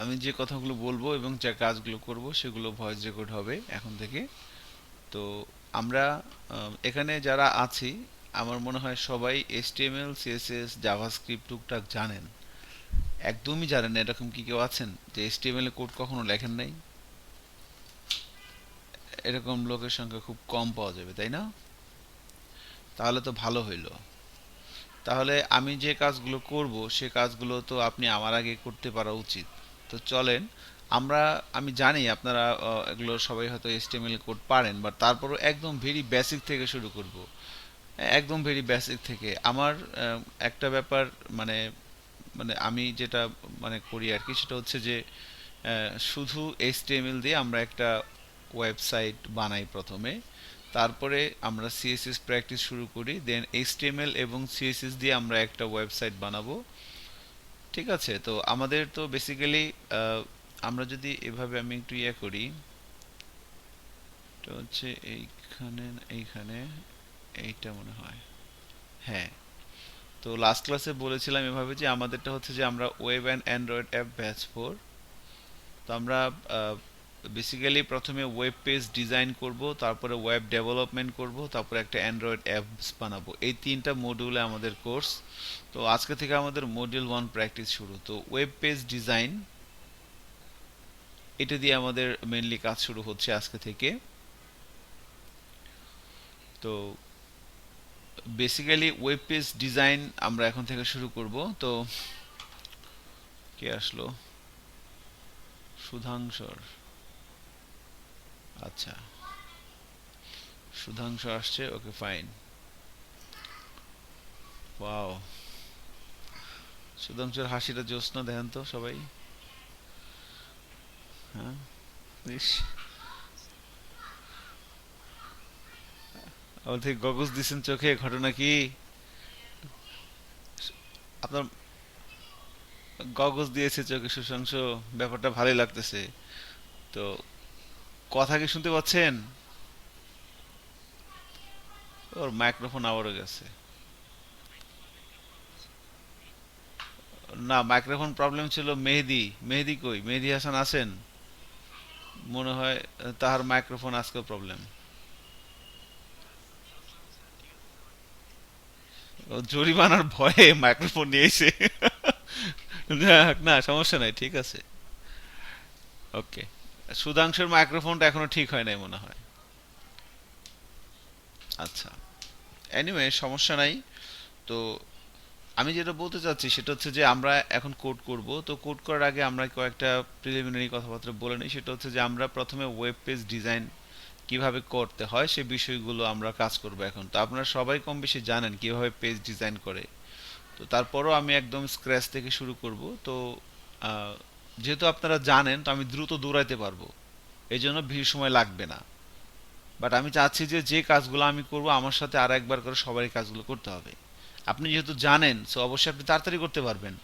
আমি যে কথাগুলো বলবো এবং যে কাজগুলো করব সেগুলো ভয়েস রেকর্ড হবে এখন থেকে। তো আমরা এখানে যারা আছি আমার মনে হয় সবাই HTML CSS জাভাস্ক্রিপ্ট টুকটাক জানেন। একদমই জানেন না এরকম কি কেউ আছেন যে HTML এ কোড কখনো লেখেন নাই? এরকম লোকের সংখ্যা খুব কম পাওয়া যাবে, তাই না? তাহলে তো ভালো হইলো। তাহলে আমি যে কাজগুলো করব সে কাজগুলো তো আপনি আমার আগে করতে পারা উচিত। তো চলেন আমরা, আমি জানি আপনারা এগুলো সবাই হয়তো HTML কোড পারেন, বাট তারপরও একদম ভেরি বেসিক থেকে শুরু করব। একদম ভেরি বেসিক থেকে আমার একটা ব্যাপার, মানে মানে আমি যেটা মানে করি আর কি, সেটা হচ্ছে যে শুধু HTML দিয়ে আমরা একটা ওয়েবসাইট বানাই প্রথমে। তারপরে আমরা CSS প্র্যাকটিস শুরু করি, দেন HTML এবং CSS দিয়ে আমরা একটা ওয়েবসাইট বানাবো। ঠিক আছে? তো আমাদের তো বেসিক্যালি আমরা যদি এভাবে আমি একটু ইয়ে করি, তো হচ্ছে এইখানে, এইখানে এইটা মনে হয়, হ্যাঁ। তো লাস্ট ক্লাসে বলেছিলাম এভাবে যে আমাদেরটা হচ্ছে যে আমরা web and Android app batch 4। তো আমরা বেসিক্যালি প্রথমে ওয়েব পেজ ডিজাইন করব, তারপরে ওয়েব ডেভেলপমেন্ট করব, তারপরে একটা অ্যান্ড্রয়েড অ্যাপস বানাবো। এই তিনটা মডিউলে আমাদের কোর্স। তো আজকে থেকে আমাদের মডিউল 1 প্র্যাকটিস শুরু। তো ওয়েব পেজ ডিজাইন, এটা দিয়ে আমাদের মেনলি কাজ শুরু হচ্ছে আজকে থেকে। তো বেসিক্যালি ওয়েব পেজ ডিজাইন আমরা এখন থেকে শুরু করব। তো কে আসলো? সুধাংশর, আচ্ছা, সুধাংশু আসছে, ওকে ফাইন। ওয়াও, সুধাংশুর হাসিটা জোৎস্না দেখেন তো সবাই। হ্যাঁ, ইস, আমার থেকে গগজ দিছেন চোখে, ঘটনা কি? আপনার গগজ দিয়েছে চোখে সুশাংশু, ব্যাপারটা ভালোই লাগতেছে। তো কথা কি শুনতে পাচ্ছেন? ওর মাইক্রোফোন আবারও গেছে। না, মাইক্রোফোন প্রবলেম ছিল মেহেদি। মেহেদি কই? মেহেদি হাসান আছেন? মনে হয় তাহার মাইক্রোফোন আজকে প্রবলেম। ও জরিমানার ভয়ে মাইক্রোফোন নিয়েছে। যাক, না সমস্যা নাই, ঠিক আছে। ওকে। সুধাংশের মাইক্রোফোনটা এখনো ঠিক হয় নাই মনে হয়। আচ্ছা, এনিওয়ে সমস্যা নাই। তো আমি যেটা বলতে চাচ্ছি সেটা হচ্ছে যে আমরা এখন কোড করব। তো কোড করার আগে আমরা কয়েকটা প্রিলিমিনারি কথাবার্তা বলে নিই। সেটা হচ্ছে যে আমরা প্রথমে ওয়েব পেজ ডিজাইন কিভাবে করতে হয় সে বিষয়গুলো আমরা কাজ করব এখন। তো আপনারা সবাই কম বেশি জানেন কিভাবে পেজ ডিজাইন করে। তো তারপরও আমি একদম স্ক্র্যাচ থেকে শুরু করব। তো আহ, যেহেতু আপনারা জানেন, তো আমি দ্রুত দৌড়াইতে পারবো, এই জন্য বেশি সময় লাগবে না। বাট আমি চাচ্ছি যে যে কাজগুলো আমি করব আমার সাথে আর একবার করে সবারই কাজগুলো করতে হবে। আপনি যেহেতু জানেন, সো অবশ্যই আপনি তাড়াতাড়ি করতে পারবেন।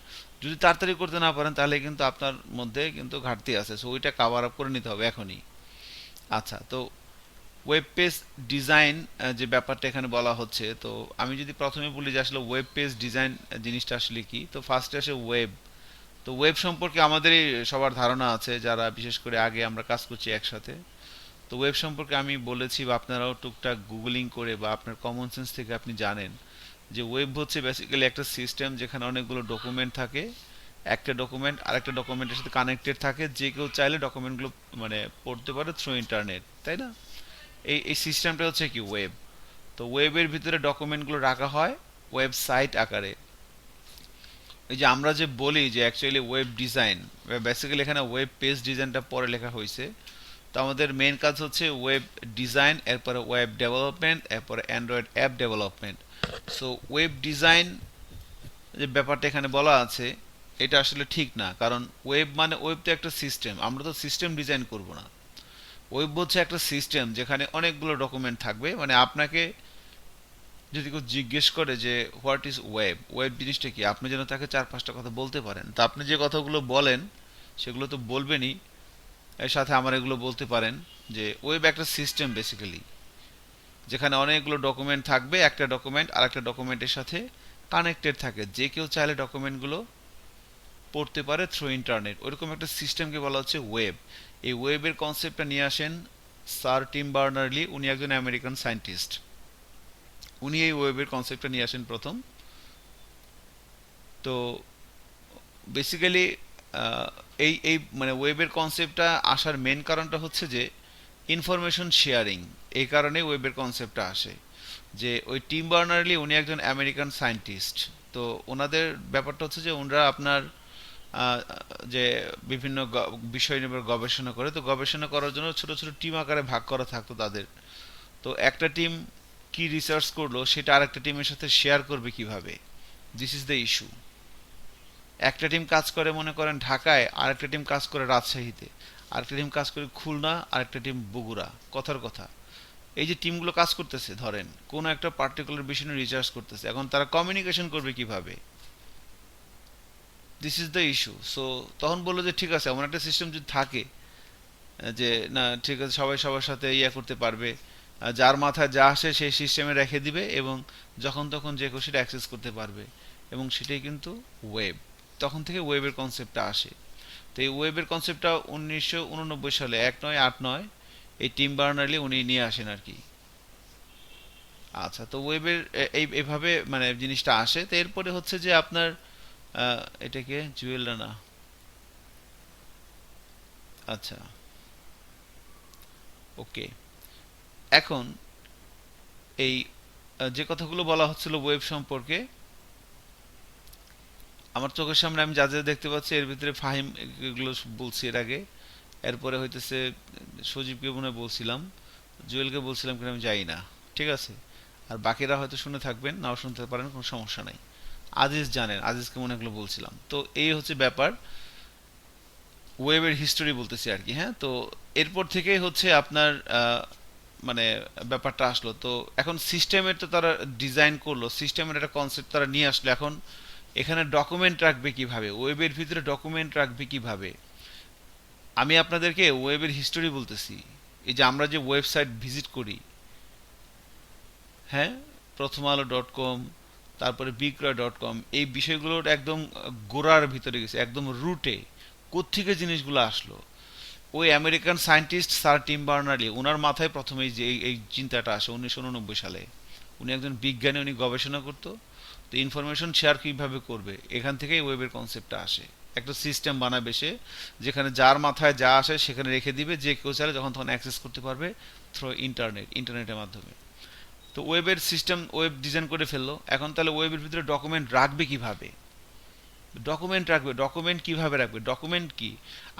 যদি তাড়াতাড়ি করতে না পারেন তাহলে কিন্তু আপনার মধ্যে কিন্তু ঘাটতি আছে, সো ওইটা কাভার আপ করে নিতে হবে এখনই। আচ্ছা, তো ওয়েব পেজ ডিজাইন যে ব্যাপারটা এখানে বলা হচ্ছে, তো আমি যদি প্রথমে বলি যে আসলে ওয়েব পেজ ডিজাইন জিনিসটা আসলে কি, তো ফার্স্টে আসে ওয়েব। তো ওয়েব সম্পর্কে আমাদেরই সবার ধারণা আছে, যারা বিশেষ করে আগে আমরা কাজ করছি একসাথে। তো ওয়েব সম্পর্কে আমি বলেছি বা আপনারাও টুকটাক গুগলিং করে বা আপনার কমন সেন্স থেকে আপনি জানেন যে ওয়েব হচ্ছে বেসিক্যালি একটা সিস্টেম যেখানে অনেকগুলো ডকুমেন্ট থাকে। একটা ডকুমেন্ট আরেকটা ডকুমেন্টের সাথে কানেক্টেড থাকে, যে কেউ চাইলে ডকুমেন্টগুলো মানে পড়তে পারে থ্রু ইন্টারনেট, তাই না? এই এই সিস্টেমটা হচ্ছে কি ওয়েব। তো ওয়েবের ভিতরে ডকুমেন্টগুলো রাখা হয় ওয়েবসাইট আকারে। এই যে আমরা যে বলি যে অ্যাকচুয়ালি ওয়েব ডিজাইন, বেসিক্যালি এখানে ওয়েব পেজ ডিজাইনটা পরে লেখা হয়েছে। তো আমাদের মেন কাজ হচ্ছে ওয়েব ডিজাইন, এরপরে ওয়েব ডেভেলপমেন্ট, এরপরে Android app development. So web design যে ব্যাপারটা এখানে বলা আছে, এটা আসলে ঠিক না, কারণ ওয়েব মানে ওয়েব তো একটা সিস্টেম, আমরা তো সিস্টেম ডিজাইন করব না। ওয়েব হচ্ছে একটা সিস্টেম যেখানে অনেকগুলো ডকুমেন্ট থাকবে। মানে আপনাকে যদি কেউ জিজ্ঞেস করে যে হোয়াট ইজ ওয়েব, ওয়েব জিনিসটা কি, আপনি যেন তাকে 4-5টা কথা বলতে পারেন। তা আপনি যে কথাগুলো বলেন সেগুলো তো বলবেনই, এর সাথে আমার এগুলো বলতে পারেন যে ওয়েব একটা সিস্টেম বেসিক্যালি, যেখানে অনেকগুলো ডকুমেন্ট থাকবে, একটা ডকুমেন্ট আর একটা ডকুমেন্টের সাথে কানেক্টেড থাকে, যে কেউ চাইলে ডকুমেন্টগুলো পড়তে পারে থ্রু ইন্টারনেট, ওইরকম একটা সিস্টেমকে বলা হচ্ছে ওয়েব। এই ওয়েবের কনসেপ্টটা নিয়ে আসেন স্যার টিম বার্নার্লি, উনি একজন আমেরিকান সায়েন্টিস্ট। উনি এই ওয়েবের কনসেপ্টটা নিয়ে আসেন প্রথম। তো বেসিক্যালি এই এই মানে ওয়েবের কনসেপ্টটা আসার মেন কারণটা হচ্ছে যে ইনফরমেশন শেয়ারিং। এই কারণে ওয়েবের কনসেপ্টটা আসে। যে ওই টিম বার্নার্লি উনি একজন আমেরিকান সায়েন্টিস্ট। তো ওনাদের ব্যাপারটা হচ্ছে যে ওনারা আপনার যে বিভিন্ন বিষয় নিয়ে গবেষণা করে, তো গবেষণা করার জন্য ছোট ছোট টিম আকারে ভাগ করা থাকতো তাদের। তো একটা টিম কি রিসার্চ করলো সেটা আরেকটা টিমের সাথে শেয়ার করবে কিভাবে, দিস ইজ দ্য ইস্যু। একটা টিম কাজ করে মনে করেন ঢাকায়, আরেকটা টিম কাজ করে রাজশাহীতে, আরেকটা টিম কাজ করে খুলনা, আরেকটা টিম বগুড়া। কথার কথা, এই যে টিমগুলো কাজ করতেছে, ধরেন কোনো একটা পার্টিকুলার বিষয় নিয়ে রিসার্চ করতেছে, এখন তারা কমিউনিকেশন করবে কিভাবে, this is the issue. So তখন বললো যে ঠিক আছে, এমন একটা সিস্টেম যদি থাকে যে না ঠিক আছে সবাই সবার সাথে ইয়া করতে পারবে, যার মাথায় যা আসে সেই সিস্টেমে রেখে দিবে এবং যখন তখন যে খুশি অ্যাক্সেস করতে পারবে, এবং সেটাই কিন্তু ওয়েব। তখন থেকে ওয়েবের কনসেপ্টটা আসে। তো এই ওয়েবের কনসেপ্টটা 1989 সালে, 1989 এই টিম বার্নার্লি উনি নিয়ে আসেন আর কি। আচ্ছা, তো ওয়েবের এইভাবে মানে জিনিসটা আসে। তো এরপরে হচ্ছে যে আপনার এটাকে জুয়েল রানা। আচ্ছা, ওকে। এখন এই যে কথাগুলো বলা হচ্ছিল ওয়েব সম্পর্কে, আমার চোখের সামনে আমি যা যা দেখতে পাচ্ছি এর ভিতরে ফাহিম এগুলো বলছি এর আগে, এরপরে হইতেছে সজীবকে মনে হয় বলছিলাম, জুয়েলকে বলছিলাম কিনা আমি যাই না। ঠিক আছে, আর বাকিরা হয়তো শুনে থাকবেন, নাও শুনতে পারেন, কোনো সমস্যা নাই। আজিজ জানেন, আজিজকে মনে হলো বলছিলাম। তো এই হচ্ছে ব্যাপার, ওয়েবের হিস্টোরি বলতেছি আর কি। হ্যাঁ, তো এরপর থেকেই হচ্ছে আপনার মানে ব্যাপারটা আসলো। তো এখন সিস্টেমের তো তারা ডিজাইন করলো, সিস্টেমের একটা কনসেপ্ট তারা নিয়ে আসলো। এখন এখানে ডকুমেন্ট রাখবে কিভাবে, ওয়েবের ভিতরে ডকুমেন্ট রাখবে কিভাবে, আমি আপনাদেরকে ওয়েবের হিস্টোরি বলতেছি। এই যে আমরা যে ওয়েবসাইট ভিজিট করি, হ্যাঁ, প্রথম আলো ডট কম, তারপরে বিক্রয়.com, এই বিষয়গুলোর একদম গোড়ার ভিতরে গেছে, একদম রুটে কোত্থেকে জিনিসগুলো আসলো। ওই আমেরিকান সায়েন্টিস্ট স্যার টিম বার্নার্লি, ওনার মাথায় প্রথমে যে এই চিন্তাটা আসে 1989 সালে। উনি একজন বিজ্ঞানী, উনি গবেষণা করতো। তো ইনফরমেশন শেয়ার কীভাবে করবে, এখান থেকেই ওয়েবের কনসেপ্টটা আসে। একটা সিস্টেম বানাবে সে, যেখানে যার মাথায় যা আসে সেখানে রেখে দিবে, যে কেউ চাইলে যখন তখন অ্যাক্সেস করতে পারবে থ্রু ইন্টারনেটের মাধ্যমে। তো ওয়েবের সিস্টেম, ওয়েব ডিজাইন করে ফেললো। এখন তাহলে ওয়েবের ভিতরে ডকুমেন্ট রাখবে কিভাবে, ডকুমেন্ট কিভাবে রাখবে, ডকুমেন্ট কি?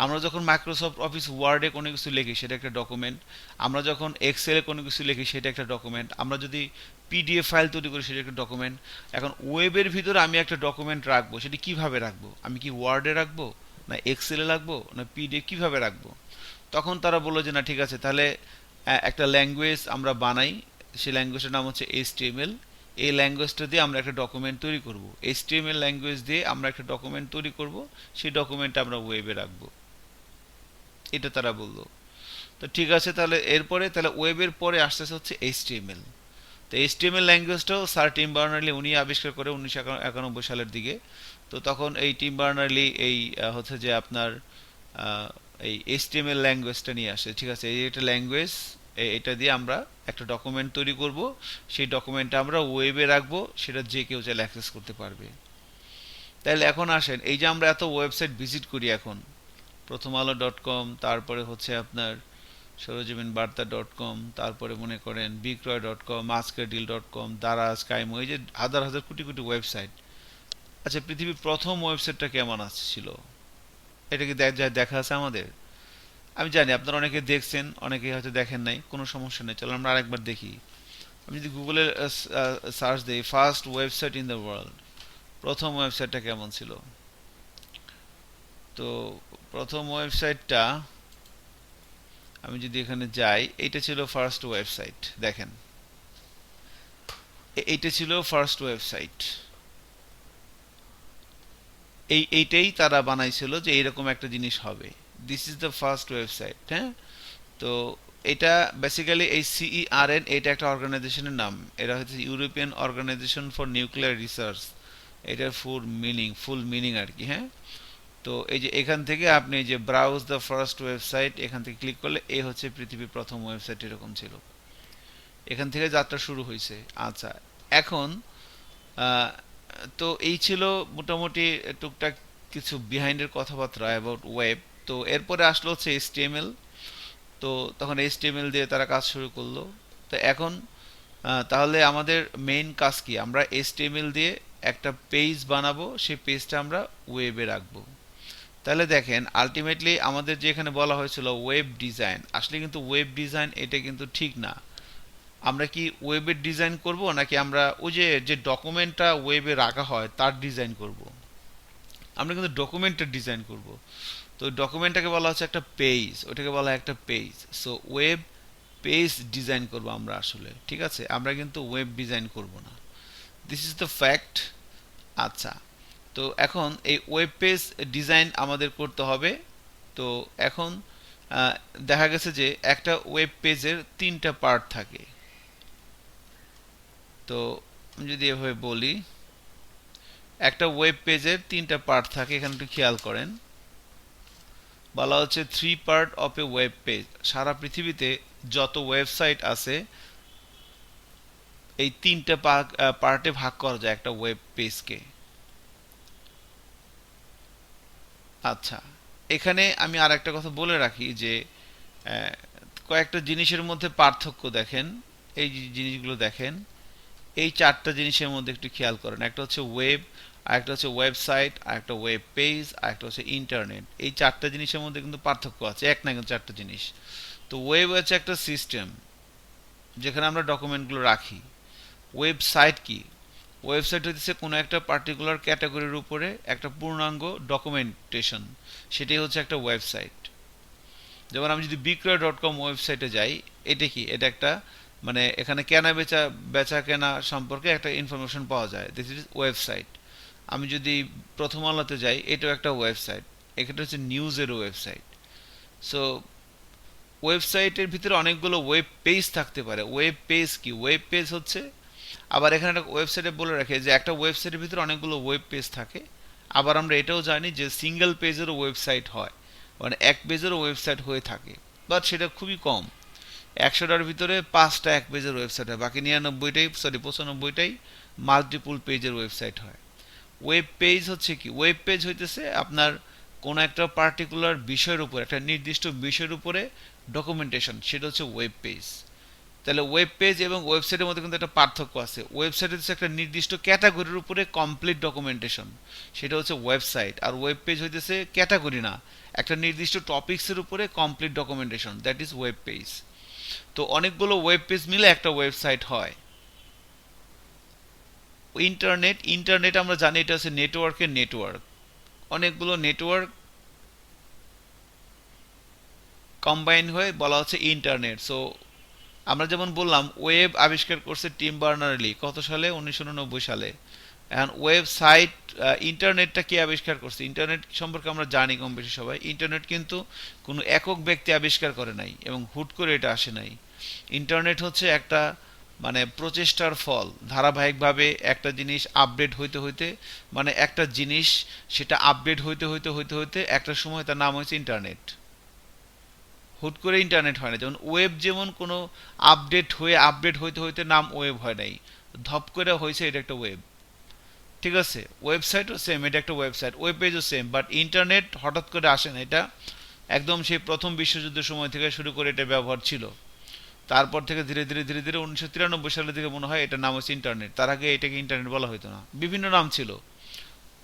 আমরা যখন মাইক্রোসফট অফিস ওয়ার্ডে কোনো কিছু লিখি সেটা একটা ডকুমেন্ট, আমরা যখন এক্সেলে কোনো কিছু লিখি সেটা একটা ডকুমেন্ট, আমরা যদি পিডিএফ ফাইল তৈরি করি সেটা একটা ডকুমেন্ট। এখন ওয়েবের ভিতরে আমি একটা ডকুমেন্ট রাখবো, সেটি কিভাবে রাখবো? আমি কি ওয়ার্ডে রাখবো, না এক্সেলে রাখবো, না পিডিএফ, কিভাবে রাখবো? তখন তারা বললো যে না ঠিক আছে, তাহলে একটা ল্যাঙ্গুয়েজ আমরা বানাই, সেই ল্যাঙ্গুয়েজের নাম হচ্ছে এইচটিএমএল। এই ল্যাঙ্গুয়েজটা দিয়ে আমরা একটা ডকুমেন্ট তৈরি করব, এইচটিএমএল ল্যাঙ্গুয়েজ দিয়ে আমরা একটা ডকুমেন্ট তৈরি করব, সেই ডকুমেন্টটা আমরা ওয়েবে রাখবো, এটা তারা বললো। তো ঠিক আছে, তাহলে এরপরে তাহলে ওয়েবের পরে আসতে হচ্ছে এইচটিএমএল। তো এইচটিএমএল ল্যাঙ্গুয়েজটাও স্যার টিম বার্নার্লি উনি আবিষ্কার করে 1991 সালের দিকে। তো তখন এই টিম বার্নার্লি এই হচ্ছে যে আপনার এই এইচটিএমএল ল্যাঙ্গুয়েজটা নিয়ে আসে। ঠিক আছে, এই একটা ল্যাঙ্গুয়েজ, এটা দিয়ে আমরা একটা ডকুমেন্ট তৈরি করব, সেই ডকুমেন্টটা আমরা ওয়েবে রাখবো, সেটা যে কেউ চাইলে অ্যাক্সেস করতে পারবে। তাহলে এখন আসেন, এই যে আমরা এত ওয়েবসাইট ভিজিট করি এখন, প্রথম আলো ডট কম, তারপরে হচ্ছে আপনার সরজমিন বার্তা.com, তারপরে মনে করেন বিক্রয়.com, আজকের ডিল.com, দারাজ, কাইমো, এই যে হাজার হাজার কোটি কোটি ওয়েবসাইট। আচ্ছা, পৃথিবীর প্রথম ওয়েবসাইটটা কেমন ছিল, এটা কি দেখা আছে আমাদের? আমি জানি আপনারা অনেকে দেখছেন, অনেকে হয়তো দেখেন নাই, কোনো সমস্যা নেই, চলো আমরা আরেকবার দেখি। আমি যদি গুগলে সার্চ দিই first website in the world, প্রথম ওয়েবসাইটটা কেমন ছিল? তো প্রথম ওয়েবসাইটটা আমি যদি এখানে যাই, এইটা ছিল ফার্স্ট ওয়েবসাইট। দেখেন, এইটা ছিল ফার্স্ট ওয়েবসাইট। এইটাই তারা বানাইছিল যে এরকম একটা জিনিস হবে, this is the first website. হ্যাঁ, তো এটা বেসিক্যালি এই সিইআরএন, এটা একটা অর্গানাইজেশনের নাম, এটা হচ্ছে European organization for nuclear research, এটার ফুল মিনিং আর কি। হ্যাঁ, তো এই যে এখান থেকে আপনি যে ব্রাউজ দ্য ফার্স্ট ওয়েবসাইট এখান থেকে ক্লিক করলে এই হচ্ছে পৃথিবীর প্রথম ওয়েবসাইট, এরকম ছিল। এখান থেকে যাত্রা শুরু হয়েছে। আচ্ছা, এখন আহ, তো এই ছিল মোটামুটি টুকটাক কিছু বিহাইন্ডের কথাবার্তা অ্যাবাউট ওয়েব। তো এরপরে আসলো হচ্ছে এইচটিএমএল। তো তখন এইচটিএমএল দিয়ে তারা কাজ শুরু করলো। তো এখন তাহলে আমাদের মেইন কাজ কি, আমরা এইচটিএমএল দিয়ে একটা পেজ বানাবো, সেই পেজটা আমরা ওয়েবে রাখবো। তাহলে দেখেন আলটিমেটলি আমাদের যে এখানে বলা হয়েছিল ওয়েব ডিজাইন, আসলে কিন্তু ওয়েব ডিজাইন এটা কিন্তু ঠিক না। আমরা কি ওয়েবের ডিজাইন করব, নাকি আমরা ওই যে যে ডকুমেন্টটা ওয়েবে রাখা হয় তার ডিজাইন করব? আমরা কিন্তু ডকুমেন্টের ডিজাইন করব। তো ডকুমেন্টটাকে বলা হচ্ছে একটা পেজ, ওটাকে বলা হয় একটা page. So web page design করব আমরা আসলে, ঠিক আছে? আমরা কিন্তু ওয়েব ডিজাইন করব না। This is the fact. আচ্ছা, তো এখন এই ওয়েব পেজ ডিজাইন আমাদের করতে হবে। তো এখন আহ, দেখা গেছে যে একটা ওয়েব পেজের তিনটা পার্ট থাকে। তো আমি যদি এভাবে বলি, একটা ওয়েব পেজের তিনটা পার্ট থাকে, এখানে একটু খেয়াল করেন। বলা হচ্ছে three part of a web page. সারা পৃথিবীতে যত ওয়েবসাইট আছে এই তিনটা পার্টে ভাগ করা যায় একটা ওয়েব পেজকে। আচ্ছা, এখানে আমি আর একটা কথা বলে রাখি যে আহ, কয়েকটা জিনিসের মধ্যে পার্থক্য দেখেন। এই যে জিনিসগুলো দেখেন, এই চারটা জিনিসের মধ্যে একটু খেয়াল করেন। একটা হচ্ছে ওয়েব, আরেকটা হচ্ছে ওয়েবসাইট, আরেকটা ওয়েব পেজ, আরেকটা হচ্ছে ইন্টারনেট। এই চারটা জিনিসের মধ্যে কিন্তু পার্থক্য আছে, এক না কিন্তু চারটা জিনিস। তো ওয়েব হচ্ছে একটা সিস্টেম যেখানে আমরা ডকুমেন্টগুলো রাখি। ওয়েবসাইট কি? ওয়েবসাইট হচ্ছে কোনো একটা পার্টিকুলার ক্যাটাগরির উপরে একটা পূর্ণাঙ্গ ডকুমেন্টেশন, সেটাই হচ্ছে একটা ওয়েবসাইট। যেমন আমি যদি বিক্রয়.com ওয়েবসাইটে যাই, এটা কি? এটা একটা মানে এখানে কেনা বেচা বেচা কেনা সম্পর্কে একটা ইনফরমেশন পাওয়া যায়, দিস ইজ ওয়েবসাইট। আমি যদি প্রথম আলোতে যাই, এটাও একটা ওয়েবসাইট, এটা হচ্ছে নিউজের ওয়েবসাইট। সো ওয়েবসাইটের ভিতরে অনেকগুলো ওয়েব পেজ থাকতে পারে। ওয়েব পেজ কি? ওয়েব পেজ হচ্ছে, আবার এখানে একটা ওয়েবসাইটে বলে রাখে যে একটা ওয়েবসাইটের ভিতরে অনেকগুলো ওয়েব পেজ থাকে। আবার আমরা এটাও জানি যে সিঙ্গেল পেজেরও ওয়েবসাইট হয়, মানে এক পেজেরও ওয়েবসাইট হয়ে থাকে, বাট সেটা খুবই কম। 100টার ভিতরে 5টা এক পেজের ওয়েবসাইট হয়, বাকি 95টাই মাল্টিপুল পেজের ওয়েবসাইট হয়। ওয়েব পেজ হচ্ছে কি? ওয়েব পেজ হইতেছে আপনার কোনো একটা পার্টিকুলার বিষয়ের উপরে, একটা নির্দিষ্ট বিষয়ের উপরে ডকুমেন্টেশন, সেটা হচ্ছে ওয়েব পেজ। তাহলে ওয়েব পেজ এবং ওয়েবসাইটের মধ্যে কিন্তু একটা পার্থক্য আছে। ওয়েবসাইট হচ্ছে একটা নির্দিষ্ট ক্যাটাগরির উপরে কমপ্লিট ডকুমেন্টেশন, সেটা হচ্ছে ওয়েবসাইট। আর ওয়েব পেজ হইতেছে ক্যাটাগরি না, একটা নির্দিষ্ট টপিকসের উপরে complete documentation, that is web page. তো অনেকগুলো ওয়েব পেজ মিলে একটা ওয়েবসাইট হয়। ইন্টারনেট, ইন্টারনেট আমরা জানি এটা হচ্ছে নেটওয়ার্কের নেটওয়ার্ক। অনেকগুলো নেটওয়ার্ক কম্বাইন হয়ে বলা হচ্ছে ইন্টারনেট। সো আমরা যেমন বললাম ওয়েব আবিষ্কার করছে টিম বার্নার্লি কত সালে? 1989 সালে। এখন ওয়েবসাইট, ইন্টারনেটটা কে আবিষ্কার করছে? ইন্টারনেট সম্পর্কে আমরা জানি কম বেশি সবাই। ইন্টারনেট কিন্তু কোনো একক ব্যক্তি আবিষ্কার করে নাই এবং হুট করে এটা আসে নাই। ইন্টারনেট হচ্ছে একটা মানে প্রচেষ্টার ফল। ধারাবাহিকভাবে একটা জিনিস আপডেট হইতে হইতে, মানে একটা জিনিস সেটা আপডেট হইতে হইতে হইতে হইতে একটা সময় তার নাম হয়েছে ইন্টারনেট। হুট করে ইন্টারনেট হয় না। যেমন ওয়েব, যেমন কোনো আপডেট হইতে হইতে নাম ওয়েব হয় নাই, ধপ করে হয়েছে এটা একটা ওয়েব। ঠিক আছে, ওয়েবসাইটও সেম, এটা একটা ওয়েবসাইট। ওয়েব পেজও সেম, বাট ইন্টারনেট হঠাৎ করে আসে না। এটা একদম সেই প্রথম বিশ্বযুদ্ধের সময় থেকে শুরু করে এটা ব্যবহার ছিল। তারপর থেকে ধীরে ধীরে ধীরে ধীরে 1993 সালের দিকে মনে হয় এটার নাম হচ্ছে ইন্টারনেট। তার আগে এটাকে ইন্টারনেট বলা হতো না, বিভিন্ন নাম ছিল।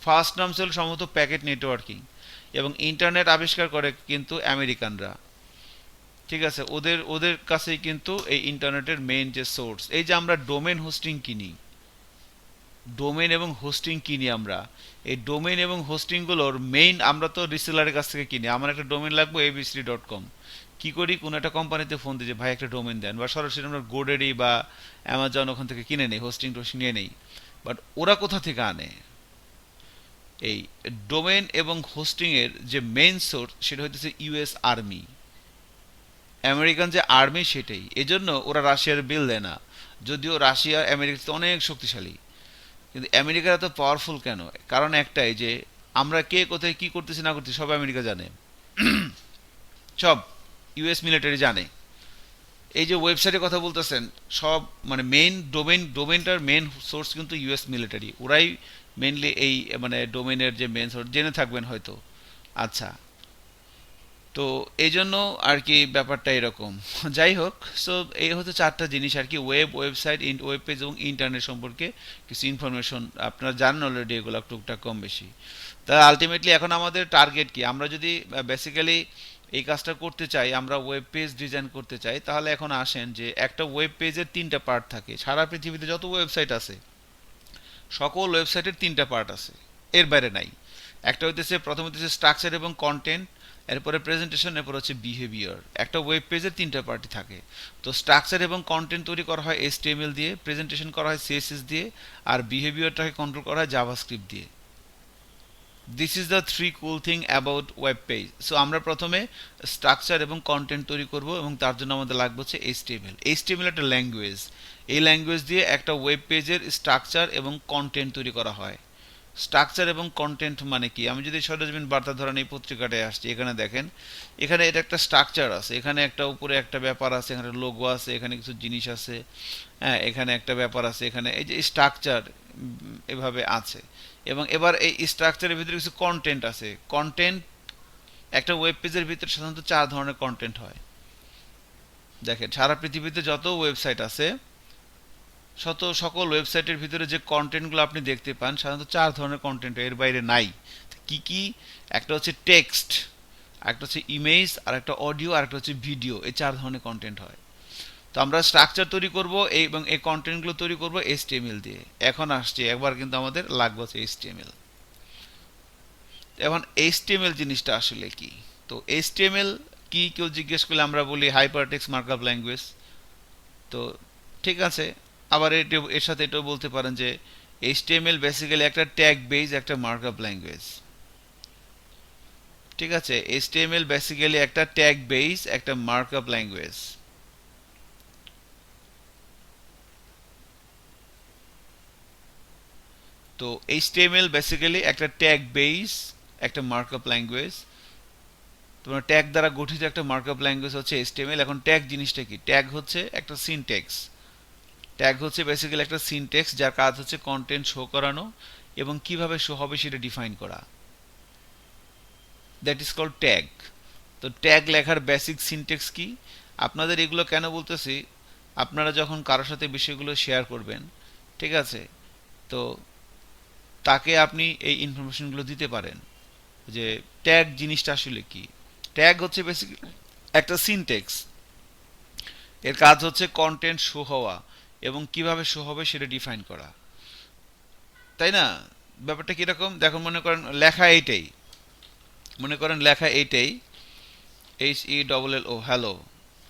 ফার্স্ট নাম ছিল সম্ভবত প্যাকেট নেটওয়ার্কিং। এবং ইন্টারনেট আবিষ্কার করে কিন্তু আমেরিকানরা। ঠিক আছে, ওদের ওদের কাছেই কিন্তু এই ইন্টারনেটের মেইন যে সোর্স। এই যে আমরা ডোমেন হোস্টিং কিনি, ডোমেন এবং হোস্টিং কিনি আমরা, এই ডোমেন এবং হোস্টিংগুলোর মেইন আমরা তো রিসেলারের কাছ থেকে কিনি। আমার একটা ডোমেন লাগবে abc.com, কি করি? কোনো একটা কোম্পানিতে ফোন দিয়ে যে ভাই একটা ডোমেন দেন, বা সরাসরি আমরা গোডেরি বা অ্যামাজন ওখান থেকে কিনে নেই, হোস্টিং টোস্টিং নিয়ে নেই। বাট ওরা কোথা থেকে আনে? এই ডোমেন এবং হোস্টিংয়ের যে মেইন সোর্স সেটা হচ্ছে ইউএস আর্মি, আমেরিকান যে আর্মি, সেটাই। এজন্য ওরা রাশিয়ার বিল দেয় না। যদিও রাশিয়া আমেরিকা অনেক শক্তিশালী, কিন্তু আমেরিকা এত পাওয়ারফুল কেন? কারণ একটাই যে আমরা কে কোথায় কি করতেছি না করতেছি সব আমেরিকা জানে, সব ইউএস মিলিটারি জানে। এই যে ওয়েবসাইটের কথা বলতেছেন, সব মানে মেইন ডোমেনটার মেইন সোর্স কিন্তু ইউএস মিলিটারি, ওরাই মেইনলি এই মানে ডোমেনের যে মেইন সোর্স জেনে থাকবেন হয়তো। আচ্ছা, তো এই জন্য আর কি ব্যাপারটা এরকম। যাই হোক, সো এই হচ্ছে চারটা জিনিস আর কি, ওয়েবসাইট, ওয়েব পেজ এবং ইন্টারনেট সম্পর্কে কিছু ইনফরমেশন আপনারা জানেন অলরেডি, এগুলো টুকটাক কম বেশি। তা আলটিমেটলি এখন আমাদের টার্গেট কি, আমরা যদি বেসিক্যালি এই কাজটা করতে চাই, আমরা ওয়েব পেজ ডিজাইন করতে চাই, তাহলে এখন আসেন যে একটা ওয়েব পেজের তিনটা পার্ট থাকে। সারা পৃথিবীতে যত ওয়েবসাইট আছে, সকল ওয়েবসাইটের তিনটা পার্ট আছে, এর বাইরে নাই। একটা হইতেছে, প্রথম হইতেছে স্ট্রাকচার এবং কন্টেন্ট, এরপরে প্রেজেন্টেশন, এরপর হচ্ছে বিহেভিয়ার। একটা ওয়েব পেজের তিনটা পার্টি থাকে। তো স্ট্রাকচার এবং কন্টেন্ট তৈরি করা হয় এইচটিএমএল দিয়ে, প্রেজেন্টেশন করা হয় সিএসএস দিয়ে, আর বিহেভিয়ারটাকে কন্ট্রোল করা হয় জাভাস্ক্রিপ্ট দিয়ে। This is the three cool thing about web page. So আমরা প্রথমে স্ট্রাকচার এবং কন্টেন্ট তৈরি করব, এবং তার জন্য আমাদের লাগবে হচ্ছে এইচটিএমএল। এইচটিএমএল একটা ল্যাঙ্গুয়েজ, এই ল্যাঙ্গুয়েজ দিয়ে একটা ওয়েব পেজের স্ট্রাকচার এবং কন্টেন্ট তৈরি করা হয়। স্ট্রাকচার এবং কন্টেন্ট মানে কি, আমি যদি সরেজমিন বার্তা ধরেন এই পত্রিকাটায় আসছি, এখানে দেখেন, এখানে এটা একটা স্ট্রাকচার আছে, এখানে একটা উপরে একটা ব্যাপার আছে, এখানে লোগো আছে, এখানে কিছু জিনিস আছে, হ্যাঁ এখানে একটা ব্যাপার আছে, এখানে এই যে স্ট্রাকচার এভাবে আছে। এবং এবার এই স্ট্রাকচারের ভিতরে কিছু কন্টেন্ট আছে। কন্টেন্ট, একটা ওয়েব পেজের ভিতরে সাধারণত চার ধরনের কন্টেন্ট হয়। দেখেন সারা পৃথিবীতে যত ওয়েবসাইট আছে, সকল ওয়েবসাইটের ভিতরে যে কন্টেন্টগুলো আপনি দেখতে পান, সাধারণত চার ধরনের কন্টেন্ট, এর বাইরে নাই। কি কি? একটা হচ্ছে টেক্সট, একটা হচ্ছে ইমেজ, আর একটা অডিও, আর একটা হচ্ছে ভিডিও। এই চার ধরনের কন্টেন্ট হয়। তো আমরা স্ট্রাকচার তৈরি করব এবং এই কন্টেন্টগুলো তৈরি করব এইচটিএমএল দিয়ে। এখন আসছে, একবার কিন্তু আমাদের লাগবে হচ্ছে এইচটিএমএল। এখন এইচটিএমএল জিনিসটা আসলে কি? তো এইচটিএমএল কি কেউ জিজ্ঞেস করলে আমরা বলি হাইপারটেক্সট মার্কআপ ল্যাঙ্গুয়েজ। তো ঠিক আছে, আবার এর সাথে এটাও বলতে পারেন যে এইচটিএমএল বেসিক্যালি একটা ট্যাগ বেস একটা মার্কআপ ল্যাঙ্গুয়েজ। ঠিক আছে, এইচটিএমএল বেসিক্যালি একটা ট্যাগ বেস একটা মার্কআপ ল্যাঙ্গুয়েজ। তো এইচটিএমএল বেসিক্যালি একটা ট্যাগ বেস একটা মার্কআপ ল্যাঙ্গুয়েজ। তোমার ট্যাগ দ্বারা গঠিত একটা মার্কআপ ল্যাঙ্গুয়েজ হচ্ছে এইচটিএমএল। এখন ট্যাগ জিনিসটা কি? ট্যাগ হচ্ছে একটা সিনট্যাক্স। ট্যাগ হচ্ছে বেসিক্যালি একটা সিনট্যাক্স, যার কাজ হচ্ছে কন্টেন্ট শো করানো এবং কিভাবে শো হবে সেটা ডিফাইন করা। That is called tag. তো ট্যাগ লেখার বেসিক সিনট্যাক্স কি? আপনাদের এগুলো কেন বলতেছি, আপনারা যখন কারোর সাথে বিষয়গুলো শেয়ার করবেন, ঠিক আছে, তো তাকে আপনি এই ইনফরমেশনগুলো দিতে পারেন যে ট্যাগ জিনিসটা আসলে কি। ট্যাগ হচ্ছে বেসিক্যালি একটা সিনট্যাক্স, এর কাজ হচ্ছে কন্টেন্ট শো হওয়া এবং কিভাবে শো হবে সেটা ডিফাইন করা, তাই না? ব্যাপারটা কিরকম দেখুন, মনে করেন লেখা এইটাই, মনে করেন লেখা এইটাই, HELL হ্যালো,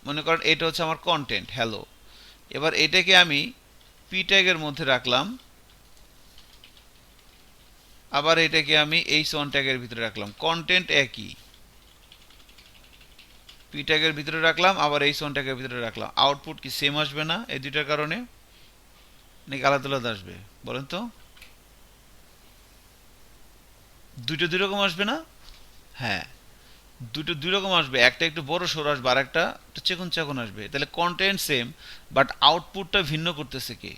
মনে করেন এটা হচ্ছে আমার কন্টেন্ট হ্যালো। এবার এটাকে আমি পি ট্যাগের মধ্যে রাখলাম, আবার এটাকে আমি H1 ট্যাগের ভিতরে রাখলাম, কন্টেন্ট একই। পি ট্যাগের ভিতরে রাখলাম, আবার H1 ট্যাগের ভিতরে রাখলাম, আউটপুট কি সেম আসবে না এই দুইটার কারণে, নাকি আলাদা আলাদা আসবে বলেন তো? দুটো দুই রকম আসবে না? হ্যাঁ, দুটো দুই রকম আসবে, একটা একটু বড় সড়ো আসবে, আর একটা একটু চেকন চেকন আসবে। তাহলে কন্টেন্ট সেম, বাট আউটপুটটা ভিন্ন করতেছে কে?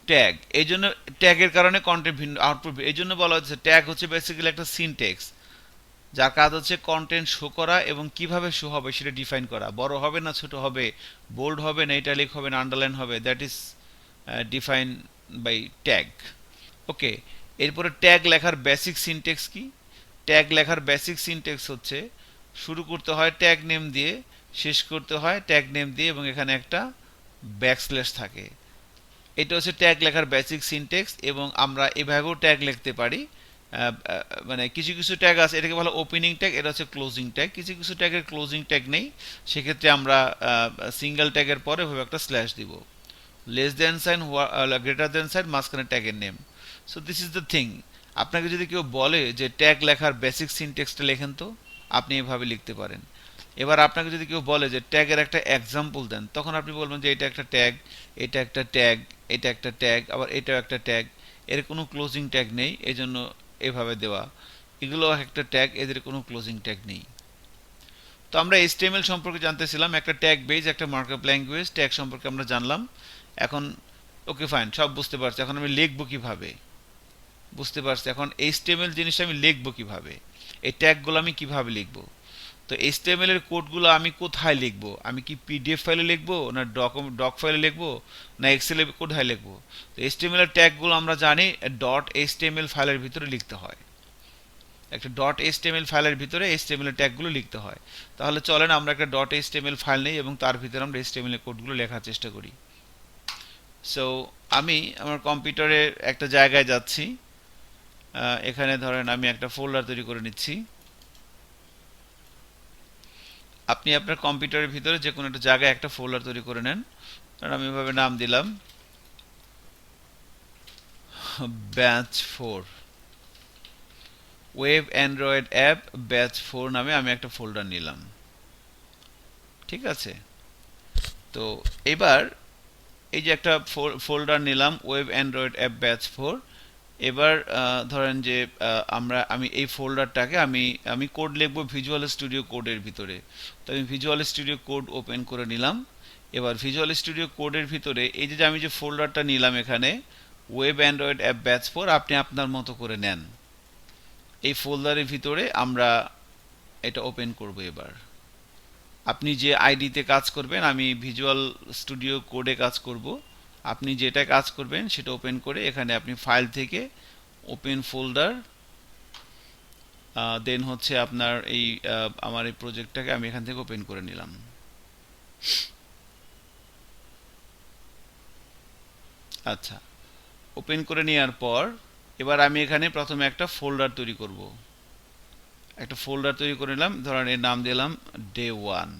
ট্যাগ। এই জন্য ট্যাগের কারণে কন্টেন্ট ভিন্ন, আউটপুট, এই জন্য বলা হচ্ছে ট্যাগ হচ্ছে বেসিক্যালি একটা সিনটেক্স, যার কাজ হচ্ছে কন্টেন্ট শো করা এবং কিভাবে শো হবে সেটা ডিফাইন করা। বড় হবে না ছোট হবে, বোল্ড হবে না ইটালিক হবে না আন্ডারলাইন হবে, that is define by tag. Okay, এরপরে ট্যাগ লেখার বেসিক সিনটেক্স কি? ট্যাগ লেখার বেসিক সিনটেক্স হচ্ছে শুরু করতে হয় ট্যাগ নেম দিয়ে, শেষ করতে হয় ট্যাগ নেম দিয়ে, এবং এখানে একটা ব্যাকস্ল্যাশ থাকে। এটা হচ্ছে ট্যাগ লেখার বেসিক সিনটেক্স। এবং আমরা এভাবেও ট্যাগ লিখতে পারি, মানে কিছু কিছু ট্যাগ আছে, এটাকে বলা ওপেনিং ট্যাগ, এটা হচ্ছে ক্লোজিং ট্যাগ। কিছু কিছু ট্যাগের ক্লোজিং ট্যাগ নেই, সেক্ষেত্রে আমরা সিঙ্গেল ট্যাগের পরে ওভাবে একটা স্ল্যাশ দিব। Less than sign, greater than sign, মাঝখানে ট্যাগের name. So this is the thing. আপনাকে যদি কেউ বলে যে ট্যাগ লেখার বেসিক সিনটেক্সটা লেখেন, তো আপনি এভাবে লিখতে পারেন। এবার আপনাকে যদি কেউ বলে যে ট্যাগের একটা এক্সাম্পল দেন, তখন আপনি বলবেন যে এটা একটা ট্যাগ, এটা একটা ট্যাগ, এটা একটা ট্যাগ, আবার এটাও একটা ট্যাগ। এর কোনো ক্লোজিং ট্যাগ নেই, এজন্য এভাবে দেওয়া। এগুলো একটা ট্যাগ, এদের কোনো ক্লোজিং ট্যাগ নেই। তো আমরা HTML সম্পর্কে জানতেছিলাম, একটা ট্যাগ বেজ, একটা মার্কআপ ল্যাঙ্গুয়েজ, ট্যাগ সম্পর্কে আমরা জানলাম। এখন ওকে ফাইন, সব বুঝতে পারছি। এখন আমি লিখবো কিভাবে, বুঝতে পারছি। এখন HTML জিনিসটা আমি লিখবো কিভাবে, এই ট্যাগগুলো আমি কিভাবে লিখবো। তো HTML এর কোডগুলো আমি কোথায় লিখবো? আমি কি PDF ফাইলে লিখবো, না ডক ফাইলে লিখবো, না এক্সেল এ কোথায় লিখবো? তো HTML এর ট্যাগগুলো আমরা জানি ডট HTML ফাইলের ভিতরে লিখতে হয়। একটা ডট HTML ফাইলের ভিতরে HTML এর ট্যাগগুলো লিখতে হয়। তাহলে চলেন আমরা একটা ডট HTML ফাইল নেই এবং তার ভিতরে আমরা HTML এর কোডগুলো লেখার চেষ্টা করি। সো আমি আমার কম্পিউটারে একটা জায়গায় যাচ্ছি। এখানে ধরেন আমি একটা ফোল্ডার তৈরি করে নিচ্ছি। আপনি আপনার কম্পিউটারের ভিতরে যে কোনো একটা জায়গায় একটা ফোল্ডার তৈরি করে নেন। আর আমি এভাবে নাম দিলাম batch 4, web Android app batch 4 নামে আমি একটা ফোল্ডার নিলাম। ঠিক আছে। তো এবার এই যে একটা ফোল্ডার নিলাম ওয়েব অ্যান্ড্রয়েড অ্যাপ ব্যাচ 4। এবার ধরেন যে আমি এই ফোল্ডারটাকে আমি আমি কোড লিখবো ভিজুয়াল স্টুডিও কোডের ভিতরে। তো আমি ভিজুয়াল স্টুডিও কোড ওপেন করে নিলাম। এবার ভিজুয়াল স্টুডিও কোডের ভিতরে এই যে আমি যে ফোল্ডারটা নিলাম এখানে ওয়েব অ্যান্ড্রয়েড অ্যাপ ব্যাচ 4, আপনি আপনার মতো করে নেন। এই ফোল্ডারের ভিতরে আমরা এটা ওপেন করব। এবার আপনি যে আইডিতে কাজ করবেন, আমি ভিজুয়াল স্টুডিও কোডে কাজ করব। আপনি যেটা কাজ করবেন সেটা ওপেন করে এখানে আপনি ফাইল থেকে ওপেন ফোল্ডার, দেন হচ্ছে আপনার এই আমার এই প্রজেক্টটাকে আমি এখান থেকে ওপেন করে নিলাম। আচ্ছা, ওপেন করে নেওয়ার পর এবার আমি এখানে প্রথমে একটা ফোল্ডার তৈরি করব। একটা ফোল্ডার তৈরি করে নিলাম, ধরেন এর নাম দিলাম day1।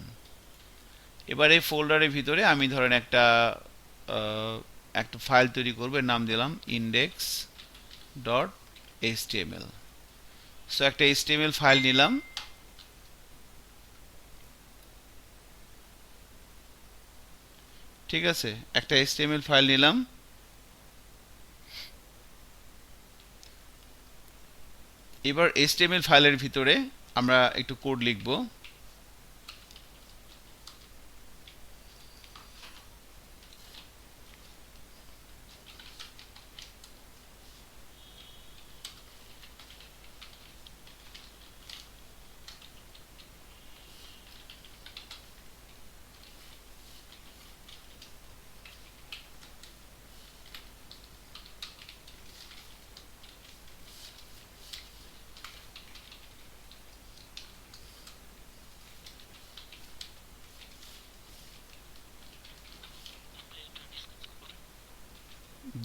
এবার এই ফোল্ডারের ভিতরে আমি ধরেন একটা ফাইল তৈরি করব, এর নাম দিলাম index.html। সো একটা HTML ফাইল নিলাম। ঠিক আছে, একটা HTML ফাইল নিলাম। এবার HTML ফাইলের ভিতরে আমরা একটু কোড লিখব।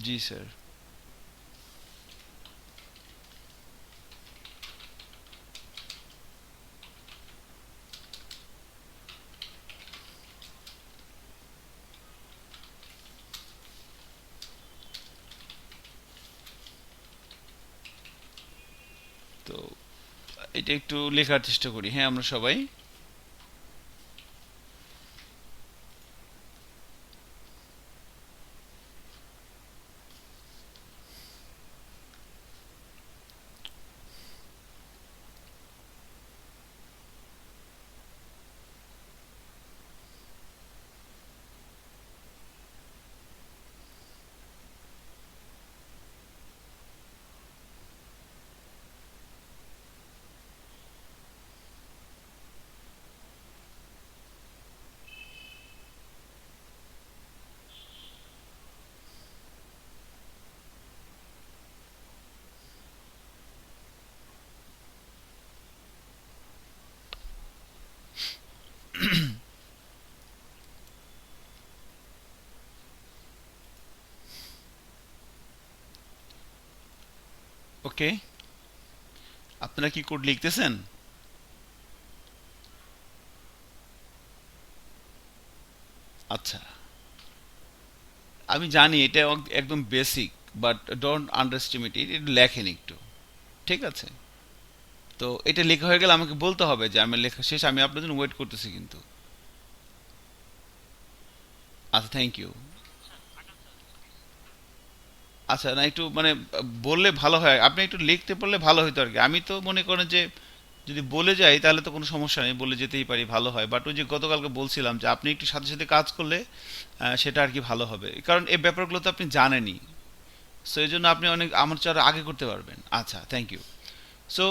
জি স্যার। তো এটা একটু লেখার চেষ্টা করি। হ্যাঁ, আমরা সবাই। ওকে, আপনারা কি কোড লিখতেছেন? আচ্ছা, আমি জানি এটা একদম বেসিক, বাট ডোন্ট আন্ডারস্টিমেট ইট, এটা লেখেন একটু। ঠিক আছে। তো এটা লেখা হয়ে গেলে আমাকে বলতে হবে যে আমার লেখা শেষ, আমি আপনার জন্য ওয়েট করতেছি কিন্তু। আচ্ছা, থ্যাংক ইউ। আচ্ছা, না একটু মানে বললে ভালো হয়, আপনি একটু লিখতে পারলে ভালো হতো আর কি। আমি তো মনে করেন যে যদি বলে যাই তাহলে তো কোনো সমস্যা নেই, বলে যেতেই পারি, ভালো হয়। বাট ওই যে গতকালকে বলছিলাম যে আপনি একটু সাথে সাথে কাজ করলে সেটা আর কি ভালো হবে, কারণ এই ব্যাপারগুলো তো আপনি জানেনই। সো এই জন্য আপনি অনেক আমার চেয়ে আরো আগে করতে পারবেন। আচ্ছা, থ্যাংক ইউ। সো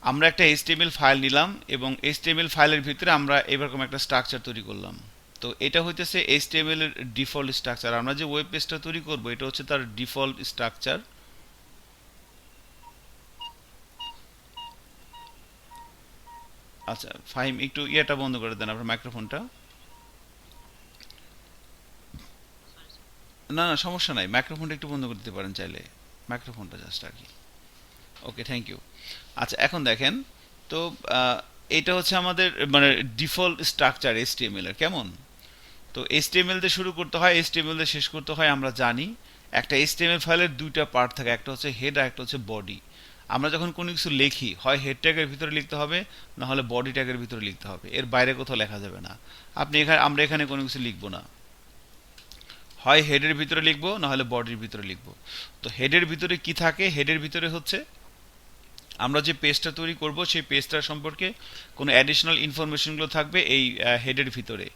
আমরা একটা এইচটিএমএল ফাইল নিলাম এবং এইচটিএমএল ফাইলের ভিতরে আমরা এরকম একটা স্ট্রাকচার তৈরি করলাম। তো এটা হইতেছে এইচটিএমএল এর ডিফল্ট স্ট্রাকচার। আমরা যে ওয়েব পেজটা তৈরি করব এটা হচ্ছে তার ডিফল্ট স্ট্রাকচার। আচ্ছা ফাহিম, একটু ইয়েটা বন্ধ করে দেন আপনার মাইক্রোফোনটা। না না, সমস্যা নাই, মাইক্রোফোনটা একটু বন্ধ করে দিতে পারেন চাইলে, মাইক্রোফোনটা জাস্ট আর কি। ওকে, থ্যাংক ইউ। আচ্ছা এখন দেখেন, তো আহ, এটা হচ্ছে আমাদের মানে ডিফল্ট স্ট্রাকচার এইচটিএমএল এর, কেমন? তো এইচটিএমএল দিয়ে শুরু করতে হয়, এইচটিএমএল দিয়ে শেষ করতে হয়, আমরা জানি। একটা এইচটিএমএল ফাইলের দুইটা পার্ট থাকে, একটা হচ্ছে হেড আর একটা হচ্ছে বডি। আমরা যখন কোনো কিছু লিখি, হয় হেড ট্যাগের ভিতরে লিখতে হবে, না হলে বডি ট্যাগের ভিতরে লিখতে হবে, এর বাইরে কোথাও লেখা যাবে না। আপনি এখানে, আমরা এখানে কোনো কিছু লিখবো না, হয় হেডের ভিতরে লিখবো না হলে বডির ভিতরে লিখবো। তো হেডের ভিতরে কি থাকে? হেডের ভিতরে হচ্ছে আমরা যে পেজটা তৈরি করব সেই পেজটা সম্পর্কে কোনো অ্যাডিশনাল ইনফরমেশনগুলো থাকবে এই হেডের ভিতরে।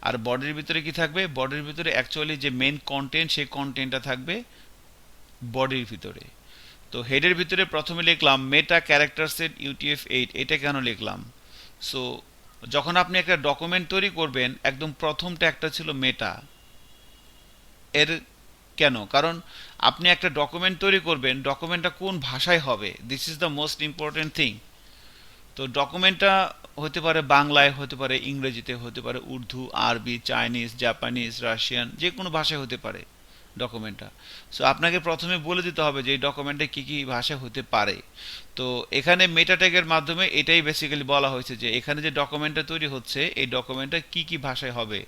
আর বডির ভিতরে কি থাকবে? বডির ভিতরে অ্যাকচুয়ালি যে মেন কন্টেন্ট, সেই কন্টেন্টটা থাকবে বডির ভিতরে। তো হেডের ভিতরে প্রথমে লিখলাম মেটা ক্যারেক্টার সেট UTF-8। এটা কেন লিখলাম? সো যখন আপনি একটা ডকুমেন্ট তৈরি করবেন, একদম প্রথম ট্যাগটা ছিল মেটা। এর কেন? কারণ আপনি একটা ডকুমেন্ট তৈরি করবেন, ডকুমেন্টটা কোন ভাষায় হবে, this is the most important thing. তো ডকুমেন্টটা হতে পারে বাংলায়, হতে পারে ইংরেজিতে, হতে পারে উর্দু, আরবি, চাইনিজ, জাপানিজ, রাশিয়ান, যে কোনো ভাষায় হতে পারে ডকুমেন্টটা। সো আপনাকে প্রথমে বলে দিতে হবে যে এই ডকুমেন্টে কী কী ভাষা হতে পারে। তো এখানে মেটা ট্যাগের মাধ্যমে এটাই বেসিক্যালি বলা হয়েছে যে এখানে যে ডকুমেন্টটা তৈরি হচ্ছে এই ডকুমেন্টটা কী কী ভাষায় হবে।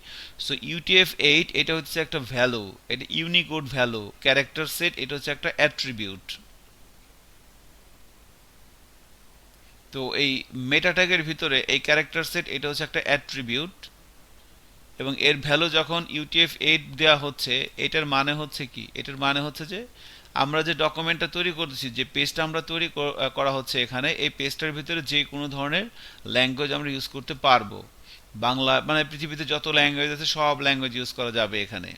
সো UTF-8 এটা হচ্ছে একটা ভ্যালু, এটা ইউনিকোড ভ্যালু। ক্যারেক্টার সেট এটা হচ্ছে একটা অ্যাট্রিবিউট। তো এই মেটা ট্যাগের ভিতরে এই ক্যারেক্টার সেট এটা হচ্ছে একটা অ্যাট্রিবিউট, এবং এর ভ্যালু যখন UTF-8 দেওয়া হচ্ছে, এটার মানে হচ্ছে কি? এটার মানে হচ্ছে যে আমরা যে ডকুমেন্টটা তৈরি করতেছি, যে পেজটা আমরা তৈরি করা হচ্ছে এখানে, এই পেজটার ভিতরে যে কোনো ধরনের ল্যাঙ্গুয়েজ আমরা ইউজ করতে পারবো। বাংলা মানে পৃথিবীতে যত ল্যাঙ্গুয়েজ আছে সব ল্যাঙ্গুয়েজ ইউজ করা যাবে এখানে।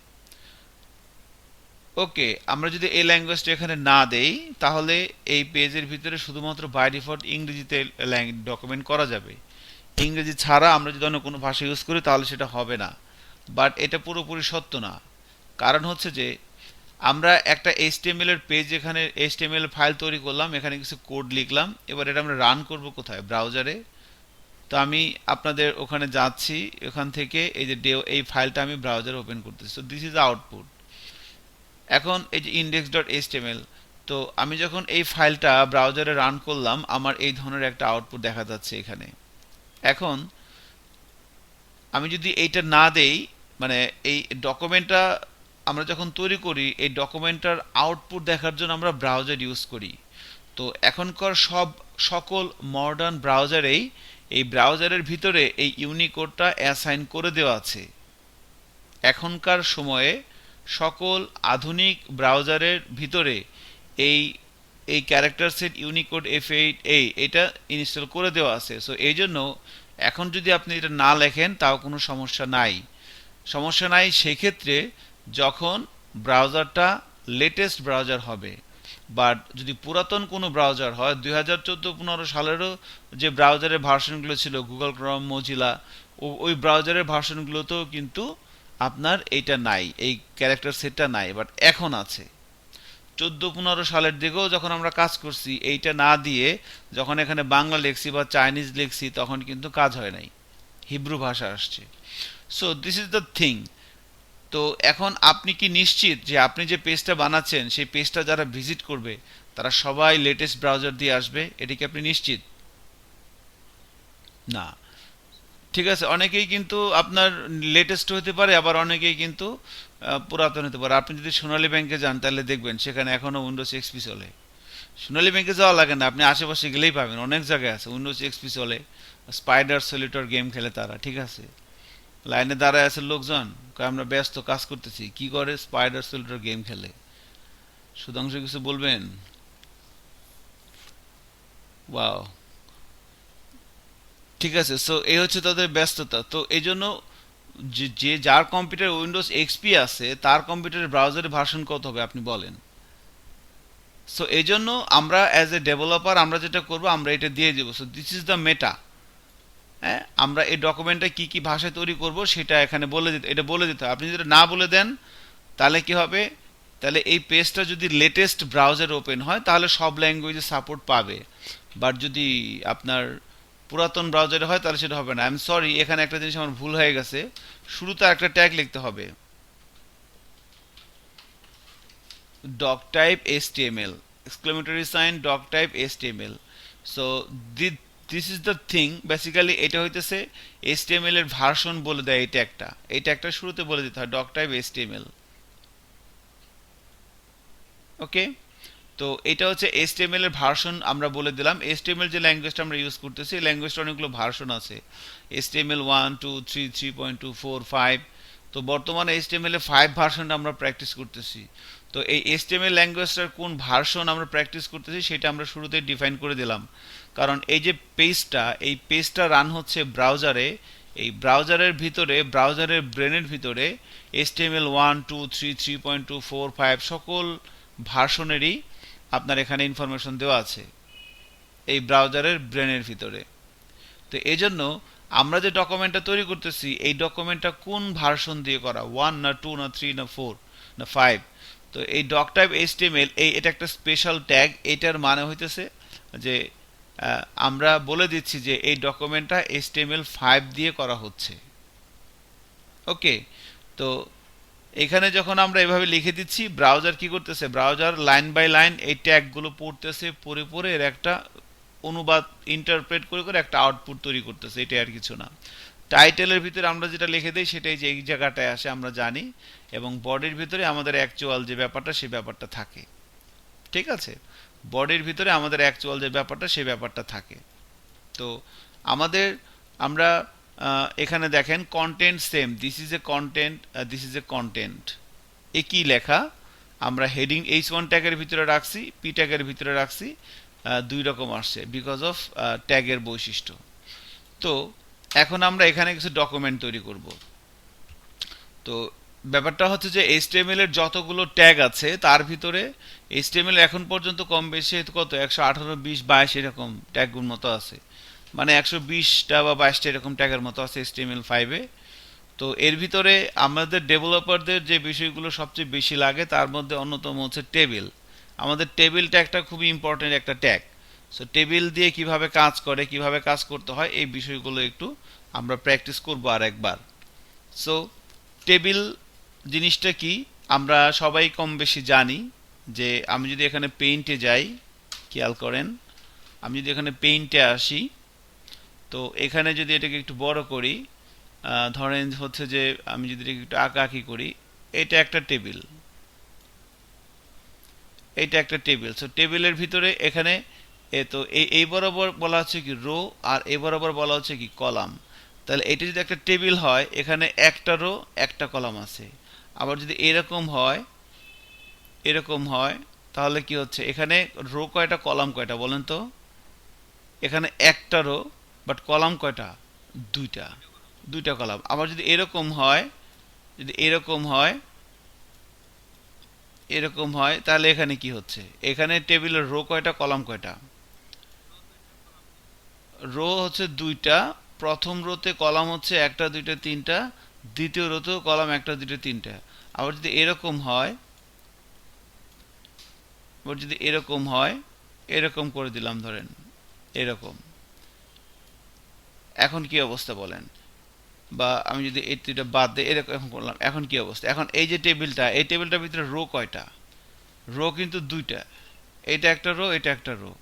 ওকে, আমরা যদি এই ল্যাঙ্গুয়েজটা এখানে না দেই তাহলে এই পেজের ভিতরে শুধুমাত্র বাই ডিফল্ট ইংরেজিতে ডকুমেন্ট করা যাবে। ইংরেজি ছাড়া আমরা যদি অন্য কোনো ভাষা ইউজ করি তাহলে সেটা হবে না। বাট এটা পুরোপুরি সত্য না। কারণ হচ্ছে যে আমরা একটা এইচটিএমএল এর পেজ, এখানে এইচটিএমএল ফাইল তৈরি করলাম, এখানে কিছু কোড লিখলাম, এবার এটা আমরা রান করব কোথায়? ব্রাউজারে। তো আমি আপনাদের ওখানে যাচ্ছি, ওখান থেকে এই যে এই ফাইলটা আমি ব্রাউজারে ওপেন করতেছি। তো দিস ইজ আউটপুট। এখন এই যে index.html, তো আমি যখন এই ফাইলটা ব্রাউজারে রান করলাম আমার এই ধরনের একটা আউটপুট দেখা যাচ্ছে এখানে। এখন আমি যদি এইটা না দেই, মানে এই ডকুমেন্টটা আমরা যখন তৈরি করি এই ডকুমেন্টটার আউটপুট দেখার জন্য আমরা ব্রাউজার ইউজ করি। তো এখনকার সকল মডার্ন ব্রাউজারেই এই ব্রাউজারের ভিতরে এই ইউনিকোডটা অ্যাসাইন করে দেওয়া আছে। এখনকার সময়ে সকল আধুনিক ব্রাউজারের ভিতরে এই এই ক্যারেক্টার সেট ইউনিকোড F8 এটা ইনস্টল করে দেওয়া আছে। সো এই জন্য এখন যদি আপনি এটা না লেখেন তাও কোনো সমস্যা নাই। সমস্যা নাই সেই ক্ষেত্রে যখন ব্রাউজারটা লেটেস্ট ব্রাউজার হবে। বাট যদি পুরাতন কোনো ব্রাউজার হয়, 2014-15 সালেরও যে ব্রাউজারের ভার্সনগুলো ছিল গুগল ক্রোম, মজিলা, ওই ব্রাউজারের ভার্সনগুলোতেও কিন্তু আপনার এইটা নাই, এই ক্যারেক্টার সেটটা নাই, বাট এখন আছে। 14-15 সালের দিকেও যখন আমরা কাজ করছি এইটা না দিয়ে, যখন এখানে বাংলা লিখছি বা চাইনিজ লিখছি তখন কিন্তু কাজ হয় নাই, হিব্রু ভাষা আসছে। So this is the thing. তো এখন আপনি কি নিশ্চিত যে আপনি যে পেজটা বানাচ্ছেন সেই পেজটা যারা ভিজিট করবে তারা সবাই লেটেস্ট ব্রাউজার দিয়ে আসবে? এটা কি আপনি নিশ্চিত? না। ঠিক আছে, অনেকেই কিন্তু আপনার লেটেস্ট হতে পারে, আবার অনেকেই কিন্তু পুরাতন হতে পারে। আপনি যদি সোনালী ব্যাংকে যান তাহলে দেখবেন সেখানে এখনো উইন্ডোজ এক্সপি চলে। সোনালী ব্যাংকে যাওয়া লাগে না, আপনি আশেপাশে গেলেই পাবেন, অনেক জায়গায় আছে উইন্ডোজ এক্সপি চলে। স্পাইডার সলিটর গেম খেলে তারা, ঠিক আছে। লাইনে দাঁড়ায় আছে লোকজন, কয় আমরা ব্যস্ত কাজ করতেছি। কি করে? স্পাইডার সিলিডার গেম খেলে। সুধাংশু কিছু বলবেন? ওয়াও, ঠিক আছে। সো এই হচ্ছে তাদের ব্যস্ততা। তো এই জন্য যে যে যার কম্পিউটার উইন্ডোজ এক্সপি আছে তার কম্পিউটারের ব্রাউজারের ভার্সন কত হবে আপনি বলেন। সো এই জন্য আমরা অ্যাজ এ ডেভেলপার আমরা যেটা করব, আমরা এটা দিয়ে দেবো। সো দিস ইজ দ্য মেটা। হ্যাঁ, আমরা এই ডকুমেন্টটা কি কি ভাষায় তৈরি করব সেটা এখানে বলে দিতে, এটা বলে দিতে হবে। আপনি যদি না বলে দেন তাহলে কি হবে, তাহলে এই পেজটা যদি লেটেস্ট ব্রাউজার ওপেন হয় তাহলে সব ল্যাঙ্গুয়েজে সাপোর্ট পাবে। বাট যদি আপনার পুরাতন ব্রাউজারে হয় তাহলে সেটা হবে না। আই এম সরি, এখানে একটা জিনিস আমার ভুল হয়ে গেছে। শুরুতে একটা ট্যাগ লিখতে হবে, doc type html, exclamatory sign doc type html. So this is the thing basically, এটা হইতেছে html এর ভার্সন বলে দেয়। এটা একটা শুরুতে বলে দিতে হয় doc type html। ওকে, তো এটা হচ্ছে HTML এর ভার্সন আমরা বলে দিলাম। HTML যে ল্যাঙ্গুয়েজটা আমরা ইউজ করতেছি এই ল্যাঙ্গুয়েজটা অনেকগুলো ভার্সন আছে, HTML 1 2 3 3.2 4 5। তো বর্তমানে HTML এর 5 ভার্সনটা আমরা প্র্যাকটিস করতেছি। তো এই HTML ল্যাঙ্গুয়েজটার কোন ভার্সন আমরা প্র্যাকটিস করতেছি সেটা আমরা শুরুতে ডিফাইন করে দিলাম। কারণ এই যে পেজটা রান হচ্ছে ব্রাউজারে, এই ব্রাউজারের ভিতরে, ব্রাউজারের ব্রেনের ভিতরে HTML 1 2 3 3.2 4 5 সকল ভার্সনেরই আপনার এখানে ইনফরমেশন দেওয়া আছে এই ব্রাউজারের ব্রেনের ভিতরে। তো এই জন্য আমরা যে ডকুমেন্টটা তৈরি করতেছি এই ডকুমেন্টটা কোন ভার্সন দিয়ে করা, 1 না 2 না 3 না 4 না 5। তো এই ডক টাইপ এইচটিএমএল এটা একটা স্পেশাল ট্যাগ। এটার মানে হইতেছে যে আমরা বলে দিচ্ছি যে এই ডকুমেন্টটা HTML5 দিয়ে করা হচ্ছে। ওকে, তো এখানে যখন আমরা এভাবে লিখে দিচ্ছি ব্রাউজার কি করতেছে, ব্রাউজার লাইন বাই লাইন এই ট্যাগগুলো পড়তেছে, পড়ে পড়ে এর একটা অনুবাদ ইন্টারপ্রেট করে করে একটা আউটপুট তৈরি করতেছে। এটা আর কিছু না। টাইটেলের ভিতরে আমরা যেটা লিখে দিই সেটাই যে এই জায়গাটায় আসে আমরা জানি, এবং বডির ভিতরে আমাদের অ্যাকচুয়াল যে ব্যাপারটা সেই ব্যাপারটা থাকে। ঠিক আছে, বডির ভিতরে আমাদের অ্যাকচুয়াল যে ব্যাপারটা সেই ব্যাপারটা থাকে। তো আমাদের আমরা এখানে দেখেন content same, this is a content, this is a content, একই লেখা। আমরা হেডিং H1 ট্যাগের ভিতরে রাখছি, পি ট্যাগের ভিতরে রাখছি, দুই রকম আসছে বিকজ অফ ট্যাগের বৈশিষ্ট্য। তো এখন আমরা এখানে কিছু ডকুমেন্ট তৈরি করব। তো ব্যাপারটা হচ্ছে যে HTML এর যতগুলো ট্যাগ আছে তার ভিতরে HTML এখন পর্যন্ত কম বেশি কত 118 20 22 এরকম ট্যাগগুলোর মতো আছে, মানে 120টা বা 22টা এরকম ট্যাগের মতো আছে HTML5 এ। তো এর ভিতরে আমাদের ডেভেলপারদের যে বিষয়গুলো সবচেয়ে বেশি লাগে তার মধ্যে অন্যতম হচ্ছে টেবিল। আমাদের টেবিলটা একটা খুবই ইম্পর্টেন্ট একটা ট্যাগ। সো টেবিল দিয়ে কিভাবে কাজ করে, কিভাবে কাজ করতে হয় এই বিষয়গুলো একটু আমরা প্র্যাকটিস করব আর একবার। সো টেবিল জিনিসটা কি আমরা সবাই কম বেশি জানি। যে আমি যদি এখানে পেইন্টে যাই, খেয়াল করেন, আমি যদি এখানে পেইন্টে আসি, তো এখানে যদি এটাকে একটু বড় করি, ধরেন হচ্ছে যে আমি যদি এটাকে একটু আঁকাআঁকি করি, এটা একটা টেবিল, এটা একটা টেবিল। সো টেবিলের ভিতরে এখানে তো এই বরাবর বলা হচ্ছে কি রো, আর এই বরাবর বলা হচ্ছে কি কলাম। তাহলে এটা যদি একটা টেবিল হয় এখানে একটা রো একটা কলাম আছে। আবার যদি এরকম হয়, এরকম হয়, তাহলে কি হচ্ছে এখানে রো কয়টা কলাম কয়টা বলেন তো? এখানে একটা রো বাট কলাম কয়টা? দুইটা, দুইটা কলাম। আবার যদি এরকম হয়, যদি এরকম হয়, এরকম হয়, তাহলে এখানে কি হচ্ছে, এখানে টেবিলের রো কয়টা কলাম কয়টা? রো হচ্ছে দুইটা, প্রথম রোতে কলাম হচ্ছে একটা দুইটা তিনটা, দ্বিতীয় রোতেও কলাম একটা দুইটা তিনটা। আবার যদি এরকম হয়, আবার যদি এরকম হয়, এরকম করে দিলাম ধরেন এরকম, এখন কি অবস্থা বলেন? বা আমি যদি এই দুইটা বাদ দিই এরকম এখন করলাম, এখন কি অবস্থা? এখন এই যে টেবিলটা, এই টেবিলটার ভিতরে রো কয়টা? রো কিন্তু দুইটা, এটা একটা রো এটা একটা রো।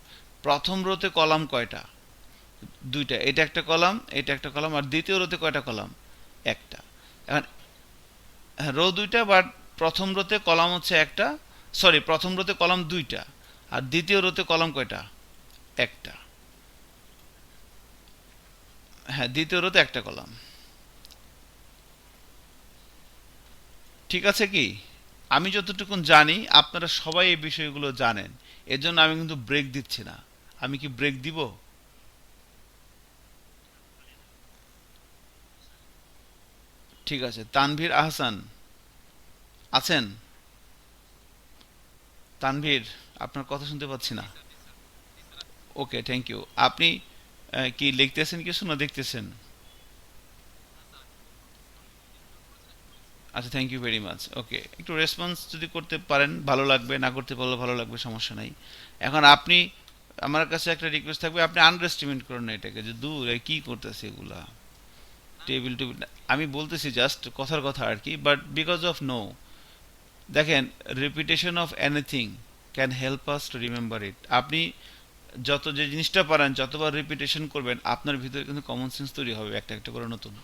প্রথম রোতে কলাম কয়টা? দুইটা, এটা একটা কলাম এটা একটা কলাম। আর দ্বিতীয় রোতে কয়টা কলাম? একটা। এখন রো দুইটা, বাট প্রথম রোতে কলাম হচ্ছে একটা, সরি প্রথম রোতে কলাম দুইটা, আর দ্বিতীয় রোতে কলাম কয়টা? একটা। হ্যাঁ, দ্বিতীয় রোতে একটা কলাম। ঠিক আছে কি? আমি যতটুকুন জানি আপনারা সবাই এই বিষয়গুলো জানেন, এর জন্য আমি কিন্তু ব্রেক দিচ্ছি না। আমি কি ব্রেক দিব? ঠিক আছে, তানভীর আহসান আছেন? তানভীর, আপনার কথা শুনতে পাচ্ছি না। ওকে, থ্যাংক ইউ। আপনি কি লিখতেছেন কিছু না দেখতেছেন? আচ্ছা, থ্যাংক ইউ ভেরি মাচ। ওকে, একটু রেসপন্স যদি করতে পারেন ভালো লাগবে, না করতে পারলে ভালো লাগবে, সমস্যা নাই। এখন আপনি, আমার কাছে একটা রিকোয়েস্ট থাকবে, আপনি আন্ডার এস্টিমেট করেন না এটাকে, যে দূর এ কি করতেছে এগুলা, টেবিল টেবিল। আমি বলতেছি জাস্ট কথার কথা আর কি, বাট বিকজ অফ নো, দেখেন, repetition of anything can help us to remember it. আপনি যত যে জিনিসটা পারেন যতবার রিপিটেশন করবেন আপনার ভিতরে কিন্তু কমন সেন্স তৈরি হবে একটা একটা করে নতুন।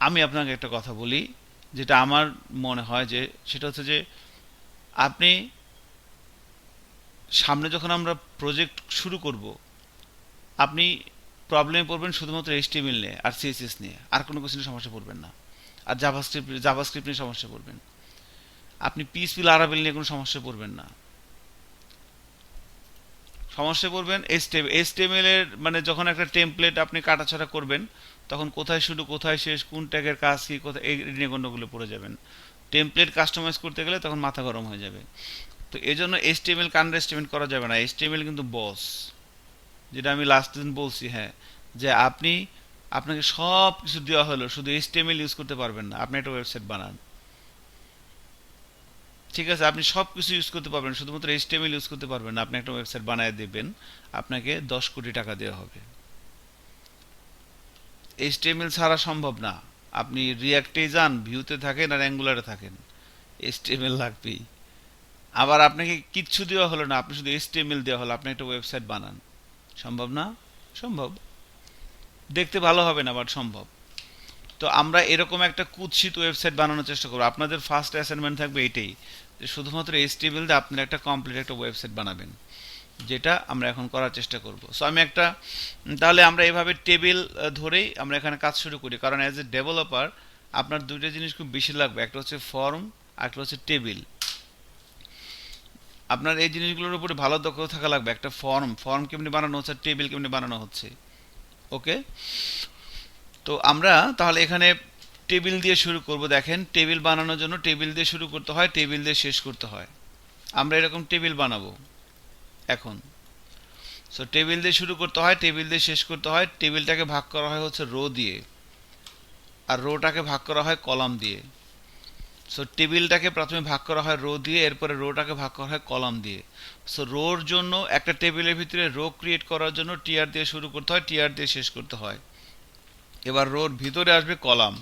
আমি আপনাকে একটা কথা বলি, যেটা আমার মনে হয় যে, সেটা হচ্ছে যে আপনি সামনে যখন আমরা প্রজেক্ট শুরু করব, আপনি প্রবলেমে পড়বেন শুধুমাত্র এইচটিএমএল নিয়ে আর সিএসএস নিয়ে, আর কোনো কিছু নিয়ে সমস্যা পড়বেন না। আর জাভাস্ক্রিপ্ট নিয়ে সমস্যা পড়বেন। আপনি পিএইচপি লারাভেল নিয়ে কোনো সমস্যা পড়বেন না। সমস্যা পড়বেন এইচটিএমএল এর, মানে যখন একটা টেমপ্লেট আপনি কাটাছাড়া করবেন, তখন কোথায় শুরু কোথায় শেষ, কোন ট্যাগের কাজ কি, কোথায়, এই নিয়ে গণ্ডগোলে পড়ে যাবেন। টেমপ্লেট কাস্টমাইজ করতে গেলে তখন মাথা গরম হয়ে যাবে। তো এই জন্য এইচটিএমএল কে আন্ডারএস্টিমেট করা যাবে না। এইচটিএমএল কিন্তু বস, যেটা আমি লাস্ট দিন বলছি, হ্যাঁ, যে আপনাকে সব কিছু দেওয়া হলো, শুধু এইচটিএমএল ইউজ করতে পারবেন না। আপনি একটা ওয়েবসাইট বানান, ঠিক আছে, আপনি সব কিছু ইউজ করতে পারবেন, শুধুমাত্র এইচটিএমএল ইউজ করতে পারবেন না। আপনি একটা ওয়েবসাইট বানায় দেবেন, আপনাকে 10 কোটি টাকা দেওয়া হবে। এইচটিএমএল ছাড়া সম্ভব না। আপনি রিয়াক্টে যান, ভিউতে থাকেন আর অ্যাঙ্গুলারে থাকেন, এইচটিএমএল লাগবেই। আবার আপনাকে কিচ্ছু দেওয়া হলো না, আপনি শুধু এইচটিএমএল দেওয়া হলো, আপনি একটা ওয়েবসাইট বানান। সম্ভব না? সম্ভব। দেখতে ভালো হবে না, বাট সম্ভব। তো আমরা এরকম একটা কুৎসিত ওয়েবসাইট বানানোর চেষ্টা করবো। আপনাদের ফার্স্ট অ্যাসাইনমেন্ট থাকবে এটাই, যে শুধুমাত্র এইচটিএমএল দিয়ে আপনারা একটা কমপ্লিট একটা ওয়েবসাইট বানাবেন, যেটা আমরা এখন করার চেষ্টা করব। সো আমি একটা, তাহলে আমরা এভাবে টেবিল ধরেই আমরা এখানে কাজ শুরু করি, কারণ অ্যাজ এ ডেভেলপার আপনার দুইটা জিনিস খুব বেশি লাগবে, একটা হচ্ছে ফর্ম আর একটা হচ্ছে টেবিল। আপনার এই জিনিসগুলোর উপরে ভালো দক্ষতা থাকা লাগবে। একটা ফর্ম কেমনি বানানো হচ্ছে, টেবিল কেমনি বানানো হচ্ছে। ওকে, তো আমরা তাহলে এখানে টেবিল দিয়ে শুরু করব। দেখেন, টেবিল বানানোর জন্য টেবিল দিয়ে শুরু করতে হয়, টেবিল দিয়ে শেষ করতে হয়। আমরা এরকম টেবিল বানাবো এখন। সো টেবিল দিয়ে শুরু করতে হয়, টেবিল দিয়ে শেষ করতে হয়। টেবিলটাকে ভাগ করা হয় হচ্ছে রো দিয়ে, আর রোটাকে ভাগ করা হয় কলাম দিয়ে। সো টেবিলটাকে প্রথমে ভাগ করা হয় রো দিয়ে, এরপরে রোটাকে ভাগ করা হয় কলাম দিয়ে। সো রোর জন্য একটা টেবিলের ভিতরে রো ক্রিয়েট করার জন্য টিআর দিয়ে শুরু করতে হয়, টিআর দিয়ে শেষ করতে হয়। এবার রোর ভিতরে আসবে কলাম,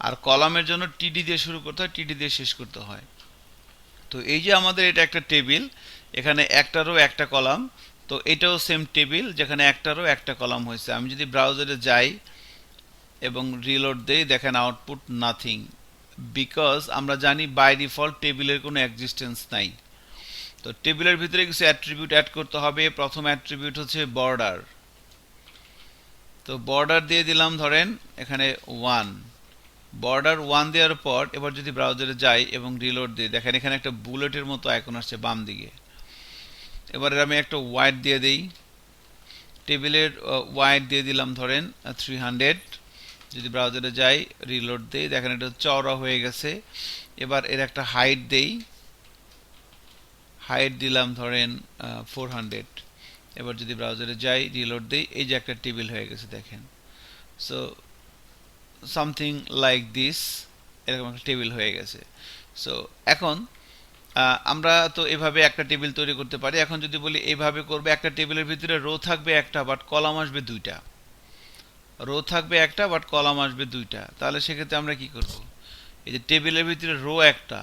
আর কলামের জন্য টিডি দিয়ে শুরু করতে হয়, টিডি দিয়ে শেষ করতে হয়। তো এই যে আমাদের এটা একটা টেবিল, এখানে একটা রো একটা কলাম। তো এটাও সেম টেবিল, যেখানে একটা রো একটা কলাম হয়েছে। আমি যদি ব্রাউজারে যাই এবং রিলোড দেই, দেখেন আউটপুট নাথিং, বিকজ আমরা জানি বাই ডিফল্ট টেবিলের কোনো এক্সিস্টেন্স নাই। তো টেবিলের ভিতরে কিছু অ্যাট্রিবিউট অ্যাড করতে হবে। প্রথম অ্যাট্রিবিউট হচ্ছে বর্ডার। তো বর্ডার দিয়ে দিলাম ধরেন এখানে 1। বর্ডার 1 দেওয়ার পর এবার যদি ব্রাউজারে যাই এবং রিলোড দিই, দেখেন এখানে একটা বুলেটের মতো আইকন আসছে বাম দিকে। এবার আমি একটা ওয়াইড দিয়ে দিই, টেবিলের ওয়াইড দিয়ে দিলাম ধরেন 300। যদি ব্রাউজারে যাই, রিলোড দেই, দেখেন এটা চওড়া হয়ে গেছে। এবার এর একটা হাইট দেই, হাইট দিলাম ধরেন 400। এবার যদি ব্রাউজারে যাই, রিলোড দেই, এই যে একটা টেবিল হয়ে গেছে দেখেন। সো সামথিং লাইক দিস, এরকম একটা টেবিল হয়ে গেছে। সো এখন আমরা তো এভাবে একটা টেবিল তৈরি করতে পারি। এখন যদি বলি এইভাবে করবে, একটা টেবিলের ভিতরে রো থাকবে একটা, বাট কলাম আসবে দুইটা। রো থাকবে একটা, বাট কলাম আসবে দুইটা। তাহলে সেক্ষেত্রে আমরা কি করব? এই যে টেবিলের ভিতরে রো একটা,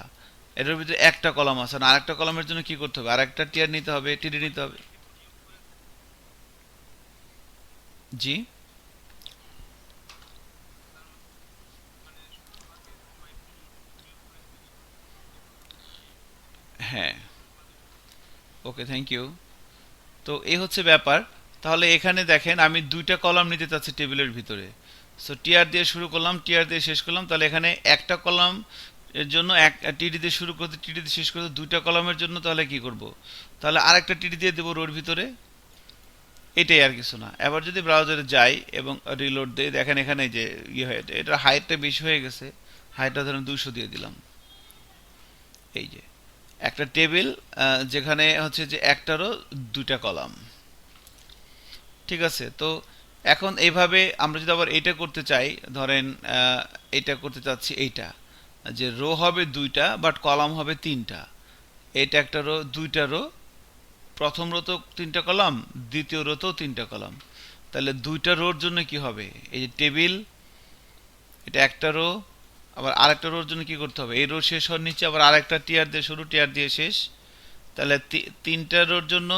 এটার ভিতরে একটা কলাম আছে, আর একটা কলামের জন্য কি করতে হবে? আর একটা টিয়ার নিতে হবে, টিডি নিতে হবে। জি, হ্যাঁ, ওকে, থ্যাংক ইউ। তো এই হচ্ছে ব্যাপার। তাহলে এখানে দেখেন আমি দুইটা কলাম নিতে চাচ্ছি টেবিলের ভিতরে। সো টিআর দিয়ে শুরু করলাম, টিআর দিয়ে শেষ করলাম। তাহলে এখানে একটা কলাম এর জন্য এক টিডি দিয়ে শুরু করতে টিডি দিয়ে শেষ করতে দুইটা কলামের জন্য তাহলে কি করব, তাহলে আরেকটা টিডি দিয়ে দেবো রোর ভিতরে। এটাই আর কিছু না। এবার যদি ব্রাউজারে যাই এবং রিলোড দিই, দেখেন এখানে যে ইয়ে হয়, এটা হাইটটা বেশি হয়ে গেছে, হাইটটা ধরেন 200 দিয়ে দিলাম। এই যে একটা টেবিল, যেখানে হচ্ছে যে একটারও দুইটা কলাম। ঠিক আছে, তো এখন এইভাবে আমরা যদি আবার এইটা করতে চাই, ধরেন এইটা করতে চাচ্ছি, এইটা যে রো হবে দুইটা বাট কলাম হবে তিনটা। এটা একটা রো, দুইটা রো, প্রথম রো তো তিনটা কলাম, দ্বিতীয় রো তো তিনটা কলাম। তাহলে দুইটা রোর জন্য কি হবে, এই যে টেবিল, এটা একটা রো, আবার আরেকটা রোর জন্য কি করতে হবে, এই রো শেষ হওয়ার নিচে আবার আরেকটা টিয়ার দিয়ে শুরু, টিয়ার দিয়ে শেষ। তাহলে তিনটা রোর জন্য,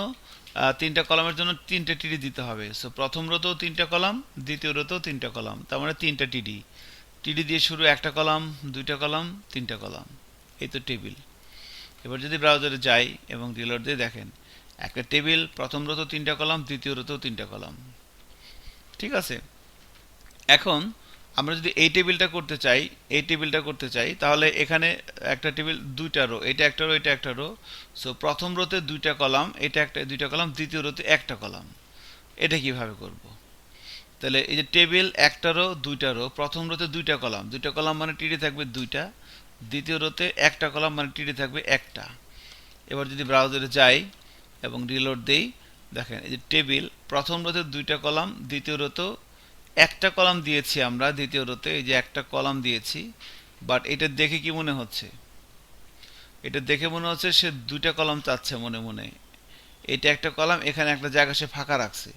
তিনটা কলামের জন্য তিনটা টিডি দিতে হবে। সো প্রথম রোতেও তিনটা কলাম, দ্বিতীয় রোতেও তিনটা কলাম, তার মানে তিনটা টিডি। টিডি দিয়ে শুরু, একটা কলাম, দুইটা কলাম, তিনটা কলাম। এই তো টেবিল। এবার যদি ব্রাউজারে যাই এবং রিলোড দিয়ে দেখেন, একটা টেবিল, প্রথম রোতেও তিনটা কলাম, দ্বিতীয় রোতেও তিনটা কলাম। ঠিক আছে, এখন আমরা যদি এই টেবিলটা করতে চাই, এই টেবিলটা করতে চাই, তাহলে এখানে একটা টেবিল, দুইটা রো, এটা একটা রো, এটা একটা রো। সো প্রথম রোতে দুইটা কলাম, এটা একটা, দুইটা কলাম, দ্বিতীয় রোতে একটা কলাম। এটা কিভাবে করব, তাহলে এই যে টেবিল, একটা রো, দুইটা রো, প্রথম রোতে দুইটা কলাম, দুইটা কলাম মানে টিডি থাকবে দুইটা, দ্বিতীয় রোতে একটা কলাম মানে টিডি থাকবে একটা। এবার যদি ব্রাউজারে যাই এবং রিলোড দেই, দেখেন এই যে টেবিল, প্রথম রোতে দুইটা কলাম, দ্বিতীয় রোতেও একটা কলাম দিয়েছি আমরা, দ্বিতীয় রোতে এই যে একটা কলাম দিয়েছি। বাট এটা দেখে কি মনে হচ্ছে, এটা দেখে মনে হচ্ছে সে দুইটা কলাম চাচ্ছে মনে মনে। এটা একটা কলাম, এখানে একটা জায়গা সে ফাঁকা রাখছে।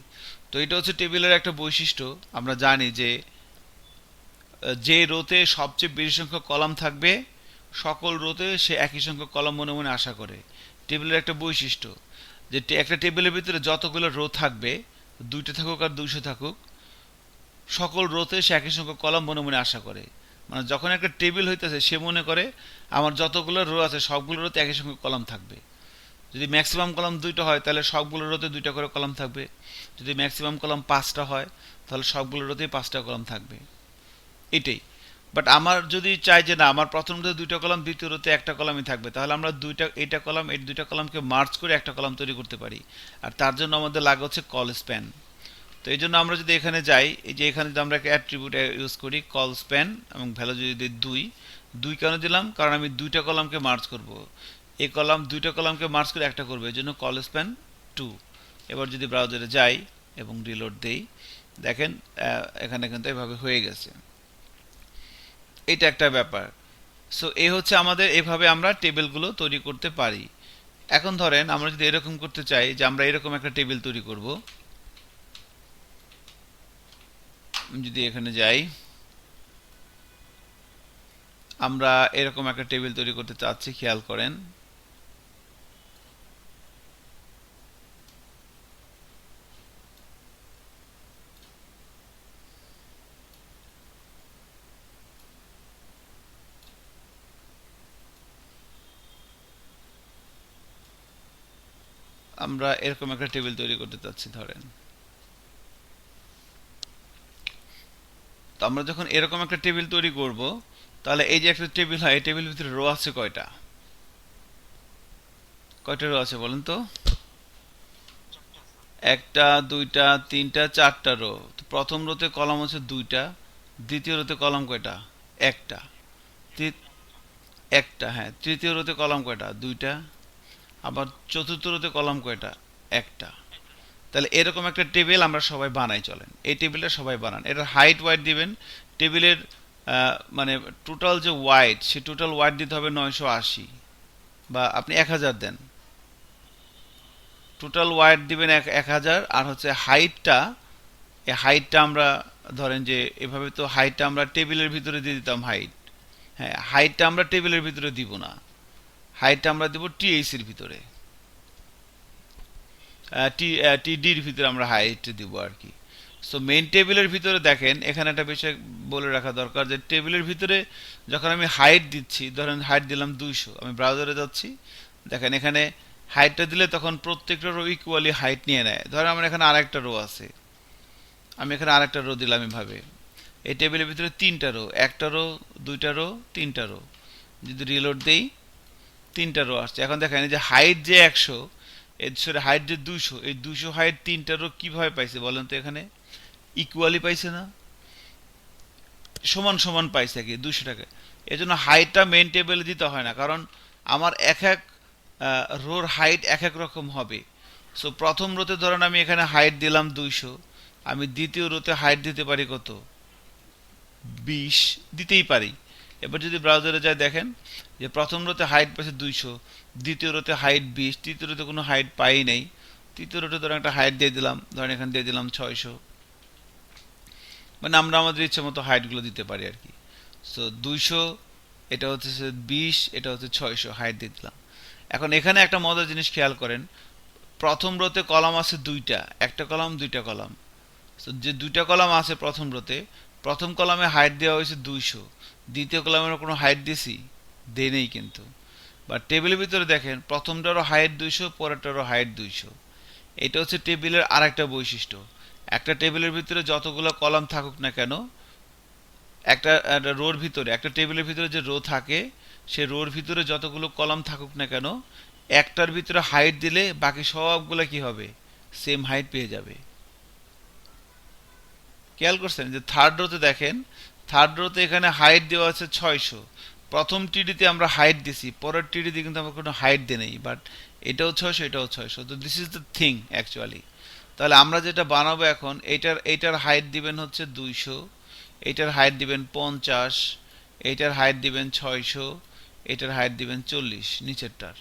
তো এটা হচ্ছে টেবিলের একটা বৈশিষ্ট্য। আমরা জানি যে যে রোতে সবচেয়ে বেশি সংখ্যক কলাম থাকবে, সকল রোতে সে একই সংখ্যক কলাম মনে মনে আশা করে। টেবিলের একটা বৈশিষ্ট্য যে একটা টেবিলের ভিতরে যতগুলো রো থাকবে, দুইটা থাকুক আর 200 থাকুক, সকল রোতে সে একই সংখ্যক কলাম মনে মনে আশা করে। মানে যখন একটা টেবিল হইতেছে, সে মনে করে আমার যতগুলো রো আছে সবগুলো রোতে একই সংখ্যক কলাম থাকবে। যদি ম্যাক্সিমাম কলাম দুইটা হয় তাহলে সবগুলো রোতে দুইটা করে কলাম থাকবে। যদি ম্যাক্সিমাম কলাম 5টা হয় তাহলে সবগুলো রোতেই 5টা কলাম থাকবে। এটাই। বাট আমার যদি চাই যে না, আমার প্রথম রোতে দুইটা কলাম, দ্বিতীয় রোতে একটা কলামই থাকবে, তাহলে আমরা দুইটা, এইটা কলাম, এই দুইটা কলামকে মার্জ করে একটা কলাম তৈরি করতে পারি। আর তার জন্য আমাদের লাগে হচ্ছে কল স্প্যান। তো এই জন্য আমরা যদি এখানে যাই, এই যে এখানে যদি আমরা একটা অ্যাট্রিবিউট ইউজ করি কল স্প্যান, এবং ভ্যালু যদি দিই দুই, দুই কেন দিলাম, কারণ আমি দুইটা কলামকে মার্জ করব। এই কলাম, দুইটা কলামকে মার্জ করে একটা করবে, এই জন্য কল স্প্যান 2। এবার যদি ব্রাউজারে যাই এবং রিলোড দেই, দেখেন এখানে কিন্তু এভাবে হয়ে গেছে। এটা একটা ব্যাপার। সো এই হচ্ছে আমাদের, এভাবে আমরা টেবিলগুলো তৈরি করতে পারি। এখন ধরেন আমরা যদি এরকম করতে চাই যে আমরা এরকম একটা টেবিল তৈরি করব, যদি এখানে যাই, আমরা এরকম একটা টেবিল তৈরি করতে চাচ্ছি, খেয়াল করেন। আমরা এরকম একটা টেবিল তৈরি করতে চাচ্ছি ধরেন। তো আমরা যখন এরকম একটা টেবিল তৈরি করব, তাহলে এই যে একটা টেবিল হয়, এই টেবিলের ভিতরে রো আছে কয়টা, কয়টা রো আছে বলেন তো? একটা, দুইটা, তিনটা, চারটা রো। তো প্রথম রোতে কলাম হচ্ছে দুইটা, দ্বিতীয় রোতে কলাম কয়টা, একটা, একটা, হ্যাঁ। তৃতীয় রোতে কলাম কয়টা, দুইটা। আবার চতুর্থ রোতে কলাম কয়টা, একটা। তাহলে এরকম একটা টেবিল আমরা সবাই বানাই, চলেন এই টেবিলটা সবাই বানান। এটার হাইট ওয়াইড দিবেন, টেবিলের মানে টোটাল যে ওয়াইড, সে টোটাল ওয়াইড দিতে হবে 980, বা আপনি 1000 দেন। টোটাল ওয়াইড দিবেন 1000, আর হচ্ছে হাইটটা, এই হাইটটা আমরা ধরেন যে এভাবে, তো হাইটটা আমরা টেবিলের ভিতরে দিয়ে দিতাম হাইট। হ্যাঁ, হাইটটা আমরা টেবিলের ভিতরে দিব না, হাইটটা আমরা দিব টিএইসির ভিতরে, টিডির ভিতরে আমরা হাইট দিব আর কি। সো মেইন টেবিলের ভিতরে দেখেন, এখানে একটা বিষয় বলে রাখা দরকার যে টেবিলের ভিতরে যখন আমি হাইট দিচ্ছি, ধরেন হাইট দিলাম 200, আমি ব্রাউজারে যাচ্ছি, দেখেন এখানে হাইটটা দিলে তখন প্রত্যেকটা রো ইকুয়ালি হাইট নিয়ে নেয়। ধরেন আমার এখানে আরেকটা রো আছে, আমি এখানে আরেকটা রো দিলাম এভাবে। এই টেবিলের ভিতরে তিনটা রো, একটা রো, দুইটা রো, তিনটা রো। যদি রিলোড দেই 3টা রো আসছে। এখন দেখেন এই যে হাইট যে 100, এর সরে হাইট যে 200, এই 200 হাইট 3টা রো কিভাবে পাইছে বলেন তো? এখানে ইকুয়ালি পাইছে না, সমান সমান পাইছে কি 200 টাকা। এজন্য হাইটটা মেইন টেবিলে দিতে হয় না, কারণ আমার এক এক রোর হাইট এক এক রকম হবে। সো প্রথম রোতে ধরেন আমি এখানে হাইট দিলাম 200, আমি দ্বিতীয় রোতে হাইট দিতে পারি কত? 20 দিতেই পারি। এবার যদি ব্রাউজারে যায় দেখেন যে প্রথম রোতে হাইট পাইছে 200, দ্বিতীয় রোতে হাইট 20, তৃতীয় রোতে কোনো হাইট পাই নাই, তৃতীয় রোতে ধরেন একটা হাইট দিয়ে দিলাম, ধরেন এখানে দিয়ে দিলাম 600। মানে আমরা আমাদের ইচ্ছে মতো হাইটগুলো দিতে পারি আর কি। সো 200, এটা হচ্ছে 20, এটা হচ্ছে 600, হাইট দিয়ে দিলাম। এখন এখানে একটা মজার জিনিস খেয়াল করেন, প্রথম রোতে কলাম আছে দুইটা, একটা কলাম দুইটা কলাম। তো যে দুইটা কলাম আছে প্রথম রোতে, প্রথম কলামে হাইট দেওয়া হয়েছে 200, দ্বিতীয় কলামের কোনো হাইট দিছি? দেই নেই কিন্তু। বা টেবিলের ভিতরে দেখেন প্রথমটারও হাইট 200, পরেরটারও হাইট 200। এটা হচ্ছে টেবিলের আরেকটা বৈশিষ্ট্য। একটা টেবিলের ভিতরে যতগুলো কলাম থাকুক না কেন, একটা রোর ভিতরে, একটা টেবিলের ভিতরে যে রো থাকে, সে রোর ভিতরে যতগুলো কলাম থাকুক না কেন, একটার ভিতরে হাইট দিলে বাকি সবগুলো কি হবে? সেম হাইট পেয়ে যাবে। খেয়াল করছেন যে থার্ড রোতে দেখেন, থার্ড রোতে এখানে হাইট দেওয়া আছে 600, প্রথম টিডিতে আমরা হাইট দিছি, পরের টিডিতে কিন্তু আমরা কোনো হাইট দিই নাই, বাট এটাও 600, এটাও 600। তো this is the thing actually. তাহলে আমরা যেটা বানাবো এখন, এইটার হাইট দিবেন হচ্ছে 200, এইটার হাইট দিবেন 50, এইটার হাইট দিবেন 600, এটার হাইট দিবেন 40 নিচেরটার।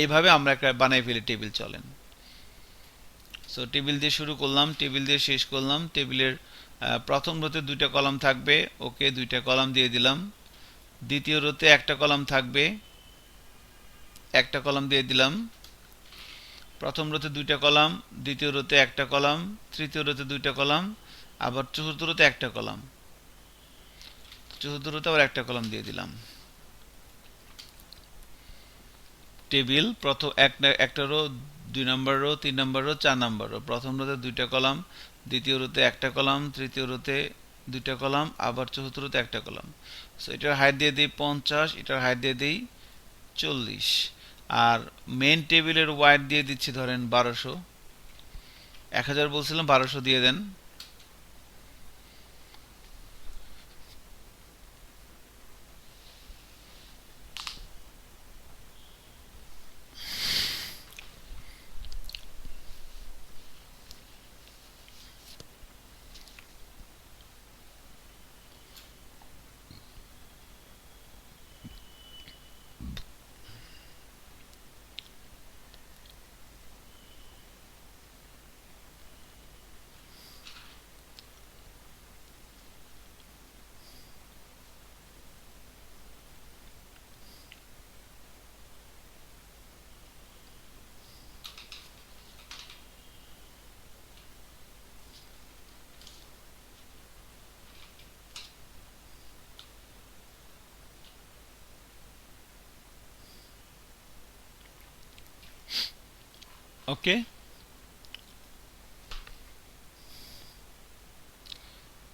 এইভাবে আমরা একটা বানাই ফেলি টেবিল, চলেন। সো টেবিল দিয়ে শুরু করলাম, টেবিল দিয়ে শেষ করলাম। টেবিলের প্রথম রোতে দুইটা কলাম থাকবে, ওকে, দুইটা কলাম দিয়ে দিলাম। দ্বিতীয় রোতে একটা কলাম থাকবে, একটা কলাম দিয়ে দিলাম। প্রথম রোতে দুইটা কলাম, দ্বিতীয় রোতে একটা কলাম, তৃতীয় রোতে দুইটা কলাম, আবার চতুর্থ রোতে একটা কলাম, চতুর্থ রোতে আবার একটা কলাম দিয়ে দিলাম। টেবিল প্রথম একটা রো, 2 নম্বর রো, 3 নম্বর রো, 4 নম্বর রো। প্রথম রোতে দুইটা কলাম, দ্বিতীয় রোতে একটা কলাম, তৃতীয় রোতে দুইটা কলাম, আবার চতুর্থ রোতে একটা কলাম। সো এটার হাইট দিয়ে দিই 50, এটার হাইট দিয়ে দিই 40। আর মেন টেবিলের ওয়াইড দিয়ে দিচ্ছি ধরেন 1200, 1000 বলছিলাম, 1200 দিয়ে দেন। ওকে,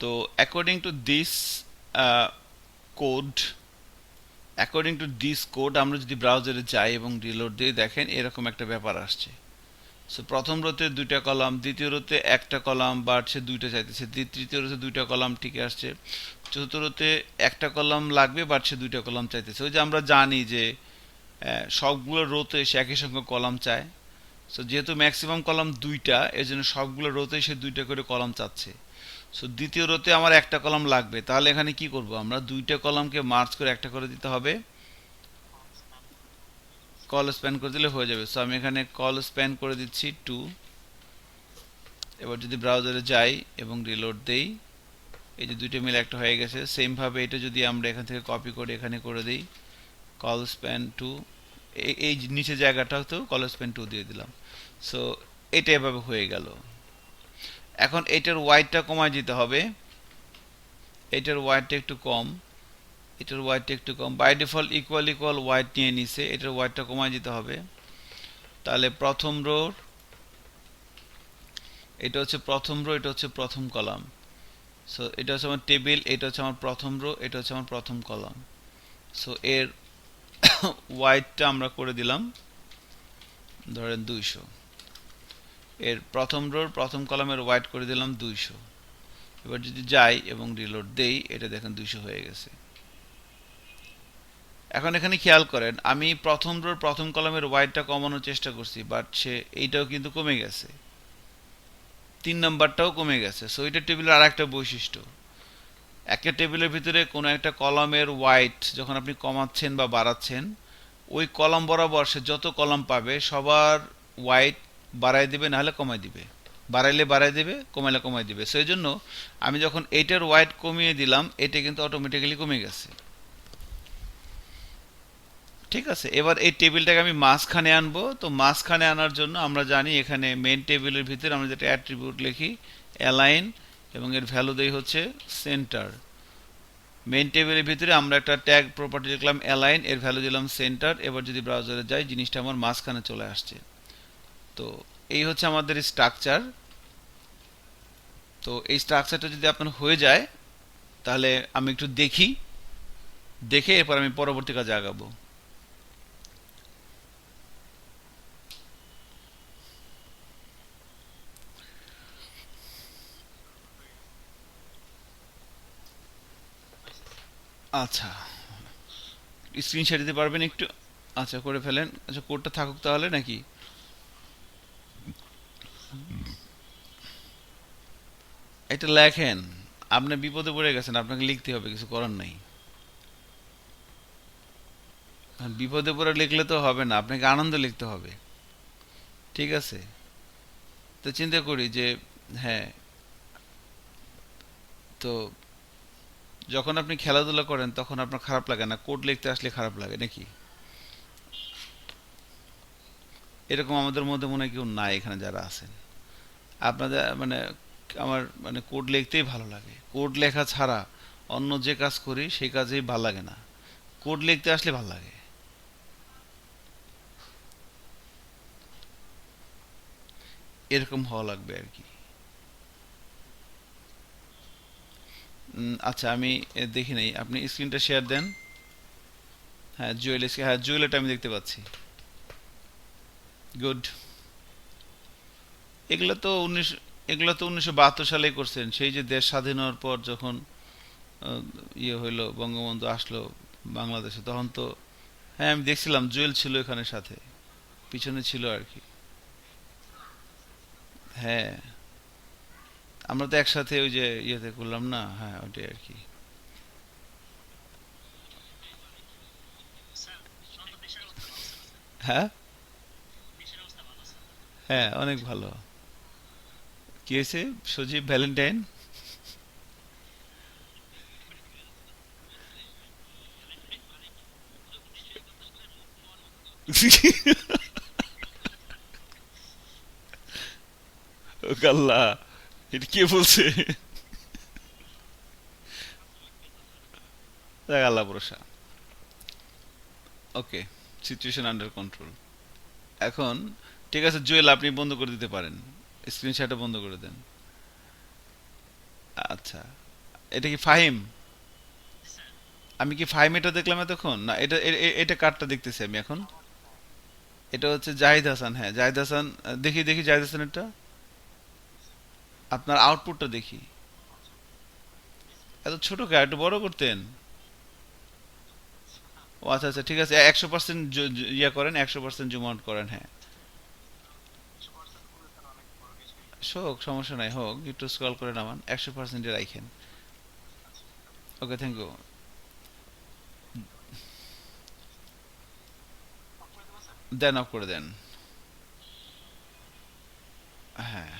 তো according to this code, according to this code আমরা যদি ব্রাউজারে যাই এবং রিলোড দিয়ে দেখেন এরকম একটা ব্যাপার আসছে। সো প্রথম রোতে দুইটা কলাম, দ্বিতীয় রোতে একটা কলাম, বাট সে দুইটা চাইতেছে। তৃতীয় রোতে দুইটা কলাম ঠিক আসছে, চতুর্থ রোতে একটা কলাম লাগবে, বাট সে দুইটা কলাম চাইতেছে। ওই যে আমরা জানি যে সবগুলো রোতে সে একই সঙ্গে কলাম চায়। সো যেহেতু ম্যাক্সিমাম কলাম দুইটা, এর জন্য সবগুলো রোতে সে দুইটা করে কলাম চাচ্ছে। সো দ্বিতীয় রোতে আমার একটা কলাম লাগবে, তাহলে এখানে কি করব আমরা? দুইটা কলামকে মার্জ করে একটা করে দিতে হবে, কল স্প্যান করে দিলে হয়ে যাবে। সো আমি এখানে কল স্প্যান করে দিচ্ছি 2। এবার যদি ব্রাউজারে যাই এবং রিলোড দেই, এই যে দুইটা মিলে একটা হয়ে গেছে। সেম ভাবে এটা যদি আমরা এখান থেকে কপি করে এখানে করে দিই, কল স্প্যান 2, এই নিচে জায়গাটাতেও কল স্প্যান 2 দিয়ে দিলাম। সো এটা এভাবে হয়ে গেল। এখন এটার ওয়াইডটা কমায় দিতে হবে, এটার ওয়াইডটা একটু কম, এটার ওয়াইডটা একটু কম। By default equal equal wide নিয়ে নিছে, এটার ওয়াইডটা কমায় দিতে হবে। তাহলে প্রথম রোর, এটা হচ্ছে প্রথম রো, এটা হচ্ছে প্রথম কলাম। সো এটা হচ্ছে আমার টেবিল, এটা হচ্ছে আমার প্রথম রো, এটা হচ্ছে আমার প্রথম কলাম। সো এর ওয়াইডটা আমরা করে দিলাম ধরেন 200। এর প্রথম রোর প্রথম কলামের ওয়াইড করে দিলাম 200। এবার যদি যাই এবং রিলোড দেই, এটা দেখেন 200 হয়ে গেছে। এখন এখানে খেয়াল করেন, আমি প্রথম রোর প্রথম কলামের ওয়াইডটা কমানোর চেষ্টা করছি, বাট এইটাও কিন্তু কমে গেছে, 3 নাম্বারটাও কমে গেছে। সো এটা টেবিলের আর একটা বৈশিষ্ট্য। একটা টেবিলের ভিতরে কোনো একটা কলামের ওয়াইড যখন আপনি কমাচ্ছেন বা বাড়াচ্ছেন, ওই কলাম বরাবর সে যত কলাম পাবে সবার ওয়াইড বাড়াই দিবে, নাহলে কমাই দিবে। বাড়াইলে বাড়াই দিবে, কমাইলে কমাই দিবে। সেই জন্য আমি যখন এইটার ওয়াইড কমিয়ে দিলাম, এটা কিন্তু অটোমেটিক্যালি কমে গেছে। ঠিক আছে, এবার এই টেবিলটাকে আমি মাঝখানে আনবো। তো মাঝখানে আনার জন্য আমরা জানি এখানে মেন টেবিলের ভিতরে আমরা যেটা অ্যাট্রিবিউট লিখি অ্যালাইন, এবং এর ভ্যালু দেই হচ্ছে সেন্টার। মেইন টেবিলের ভিতরে আমরা একটা ট্যাগ প্রপার্টি লিখলাম অ্যালাইন, এর ভ্যালু দিলাম সেন্টার। এবার যদি ব্রাউজারে যাই, জিনিসটা আমার মাঝখানে চলে আসছে। তো এই হচ্ছে আমাদের স্ট্রাকচার। তো এই স্ট্রাকচারটা যদি আপনার হয়ে যায়, তাহলে আমি একটু দেখি, দেখে এরপর আমি পরবর্তী কাজে আগাবো। আচ্ছা, স্ক্রিনশট দিতে পারবেন একটু? আচ্ছা, করে ফেলেন। আচ্ছা, কোডটা থাকুক তাহলে নাকি? এটা লেখেন। আপনি বিপদে পড়ে গেছেন, আপনাকে লিখতে হবে, কিছু করার নাই। বিপদে পড়ে লিখলে তো হবে না, আপনাকে আনন্দ লিখতে হবে। ঠিক আছে, তো চিন্তা করি যে, হ্যাঁ, তো যখন আপনি খেলাধুলা করেন তখন আপনার খারাপ লাগে না? কোড লিখতে আসলে খারাপ লাগে নাকি? এরকম আমাদের মধ্যে মনে হয় কেউ নাই এখানে যারা আছেন। আপনাদের মানে আমার মানে কোড লিখতেই ভালো লাগে। কোড লেখা ছাড়া অন্য যে কাজ করি সেই কাজেই ভালো লাগে না। কোড লিখতে আসলে ভালো লাগে। এরকম হওয়া লাগবে আর কি। আচ্ছা, আমি দেখি নাই, আপনি স্ক্রিনটা শেয়ার দেন। হ্যাঁ, হ্যাঁ, জুয়েলারটা আমি দেখতে পাচ্ছি। গুড। এগুলো তো উনিশ এগুলো তো 1972 সালেই করছেন, সেই যে দেশ স্বাধীন হওয়ার পর যখন আহ, ইয়ে হইলো, বঙ্গবন্ধু আসলো বাংলাদেশে, তখন তো, হ্যাঁ, আমি দেখছিলাম জুয়েল ছিল এখানে সাথে, পিছনে ছিল আর কি। হ্যাঁ, আমরা তো একসাথে ওই যে ইয়েতে করলাম না, হ্যাঁ, ওইটাই আর কি। হ্যাঁ, হ্যাঁ, অনেক ভালো। কি হয়েছে? সজীব ভ্যালেন্টাইন? ও আল্লাহ, এটা কে বলছে? যাক, আল্লাহ ভরসা। ওকে, সিচুয়েশন আন্ডার কন্ট্রোল এখন। ঠিক আছে জুয়েল, আপনি বন্ধ করে দিতে পারেন, স্ক্রিনশটটা বন্ধ করে দেন। আচ্ছা, এটা কি ফাহিম? আমি কি ফাহিম এটা দেখলাম এতক্ষণ? না, এটা কার্ডটা দেখতেছি আমি এখন। এটা হচ্ছে জাহিদ হাসান। হ্যাঁ, জাহিদ হাসান। দেখি দেখি জাহিদ হাসান, এটা আপনার আউটপুটটা দেখি। এত ছোট কে, একটু বড় করতেন। ও আচ্ছা আচ্ছা, ঠিক আছে, 100% ইয়া করেন, 100% জুম আউট করেন, হ্যাঁ। হোক, সমস্যা নাই, হোক, একটু স্ক্রল করে নামান, 100%-এ রাখেন। ওকে, থ্যাংক ইউ। দেন, অফ করে দেন। হ্যাঁ,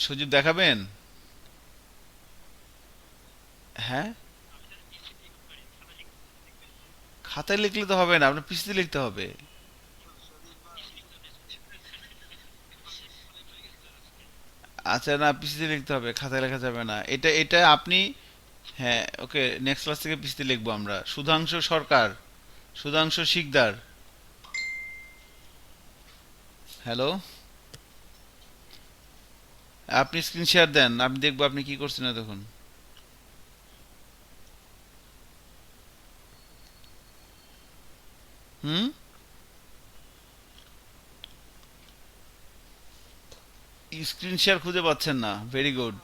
সুযোগ দেখাবেন। হ্যাঁ, খাতায় লিখলে তো হবে না, আপনার পিসিতে লিখতে হবে। আচ্ছা, না, পিসিতে লিখতে হবে, খাতায় লেখা যাবে না। এটা এটা আপনি, হ্যাঁ, ওকে, নেক্সট ক্লাস থেকে পিসিতে লিখবো আমরা। সুধাংশু সরকার, সুধাংশু শিকদার। হ্যালো, আপনি স্ক্রিন শেয়ার দেন, আমি দেখবো আপনি কি করছেন তখন। হুম? স্ক্রিন শেয়ার খুঁজে পাচ্ছেন না, ভেরি গুড।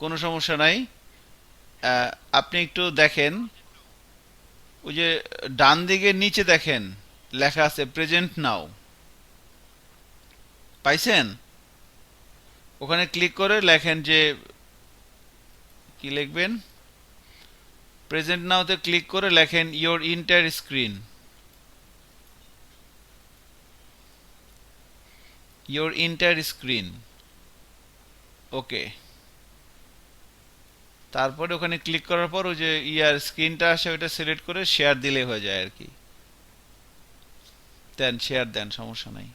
কোনো সমস্যা নাই। আহ, আপনি একটু দেখেন, ওই যে ডান দিকে নিচে দেখেন লেখা আছে প্রেজেন্ট নাও, পাইছেন? ওখানে ক্লিক করে লেখেন যে কি লিখবেন, প্রেজেন্ট নাওতে ক্লিক করে লেখেন your enter screen, your enter screen. Okay, তারপরে ওখানে ক্লিক করার পর ওই যে ইয়ার স্ক্রিনটা আসে ওইটা সিলেক্ট করে শেয়ার দিলে হয়ে যায় আর কি। দেন শেয়ার দেন, সমস্যা নাই।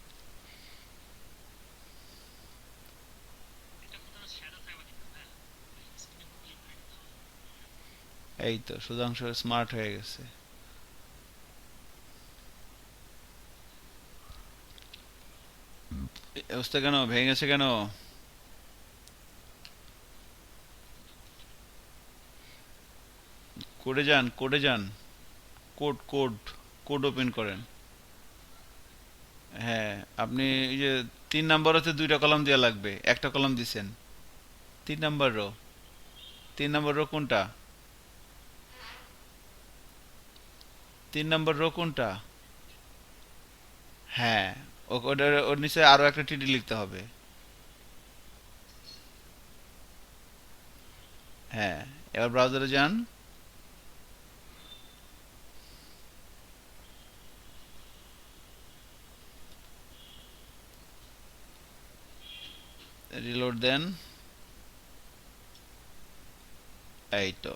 এই তো সুধাংশু স্মার্ট হয়ে গেছে। এই অবস্থা কেন ভেঙে গেছে কেন? কোডে যান, কোডে যান। কোড কোড কোড ওপেন করেন। হ্যাঁ, আপনি এই যে 3 নম্বর দুইটা কলাম দেওয়া লাগবে, একটা কলাম দিছেন। 3 নম্বর রো, 3 নম্বর রো কোনটা? 3 নম্বর রো কোনটা? হ্যাঁ, ওর নিচে আরো একটা টিডি লিখতে হবে। হ্যাঁ, এবার ব্রাউজারে যান। রিলোড দেন। এই তো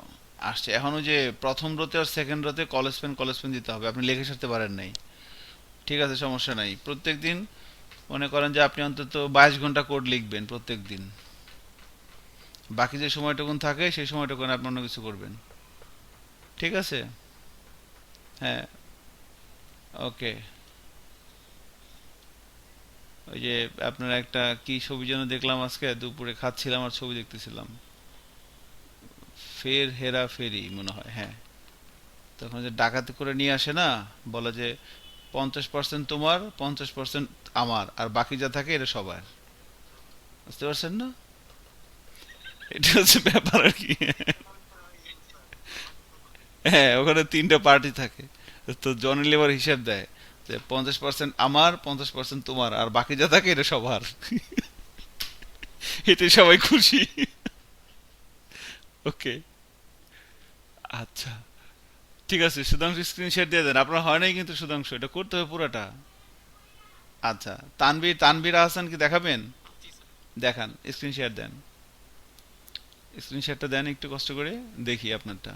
আসছে। এখন ওই যে প্রথম রোতে আর সেকেন্ড রোতে কলেজ পেন দিতে হবে, আপনি লিখে সারতে পারেন নাই। ঠিক আছে, সমস্যা নাই। প্রত্যেক দিন মনে করেন যে আপনি অন্তত 22 ঘন্টা কোড লিখবেন প্রত্যেক দিন। বাকি যে সময়টুকুন থাকে সেই সময়টুকুন আপনি অন্য কিছু করবেন। ঠিক আছে? হ্যাঁ। ওকে। ওই যে আপনার একটা কি ছবি যেন দেখলাম আজকে দুপুরে, খাচ্ছিলাম আর ছবি দেখতেছিলাম। ফের হেরা ফেরি মনে হয়, হ্যাঁ। তখন যে ডাকাতি করে নিয়ে আসে না, বলে যে 50% তোমার, 50% আমার, আর বাকি যা থাকে এটা সবার। বুঝতে পারছেন না? এটা হচ্ছে ব্যাপার আর কি। হ্যাঁ, ওখানে 3টা পার্টি থাকে। তো জনি লেবার হিসাব দেয় যে 50% আমার, 50% তোমার, আর বাকি যা থাকে এটা সবার। এতে সবাই খুশি। ওকে। আচ্ছা, ঠিক আছে। সুধাংশু স্ক্রিনশট দিয়ে দেন, আপনার হয় নাই কিন্তু সুধাংশু, এটা করতে হবে পুরাটা। আচ্ছা, তানভীর তানভীর আহসান কি দেখাবেন? দেখান, স্ক্রিনশট দেন। স্ক্রিনশটটা দেন একটু কষ্ট করে, দেখি আপনারটা।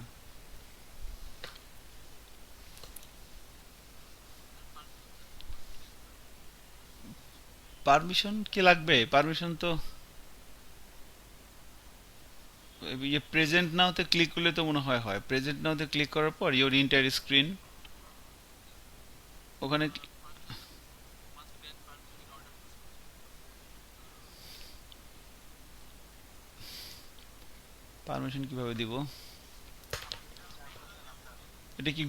পারমিশন কি লাগবে? পারমিশন তো ইয়ে প্রেজেন্ট নাওতে ক্লিক করলে তো মনে হয় হয়। প্রেজেন্ট নাওতে ক্লিক করার পর ইওর ইন্টার স্ক্রিন, ওখানে পারমিশন কিভাবে দিব? এটা কি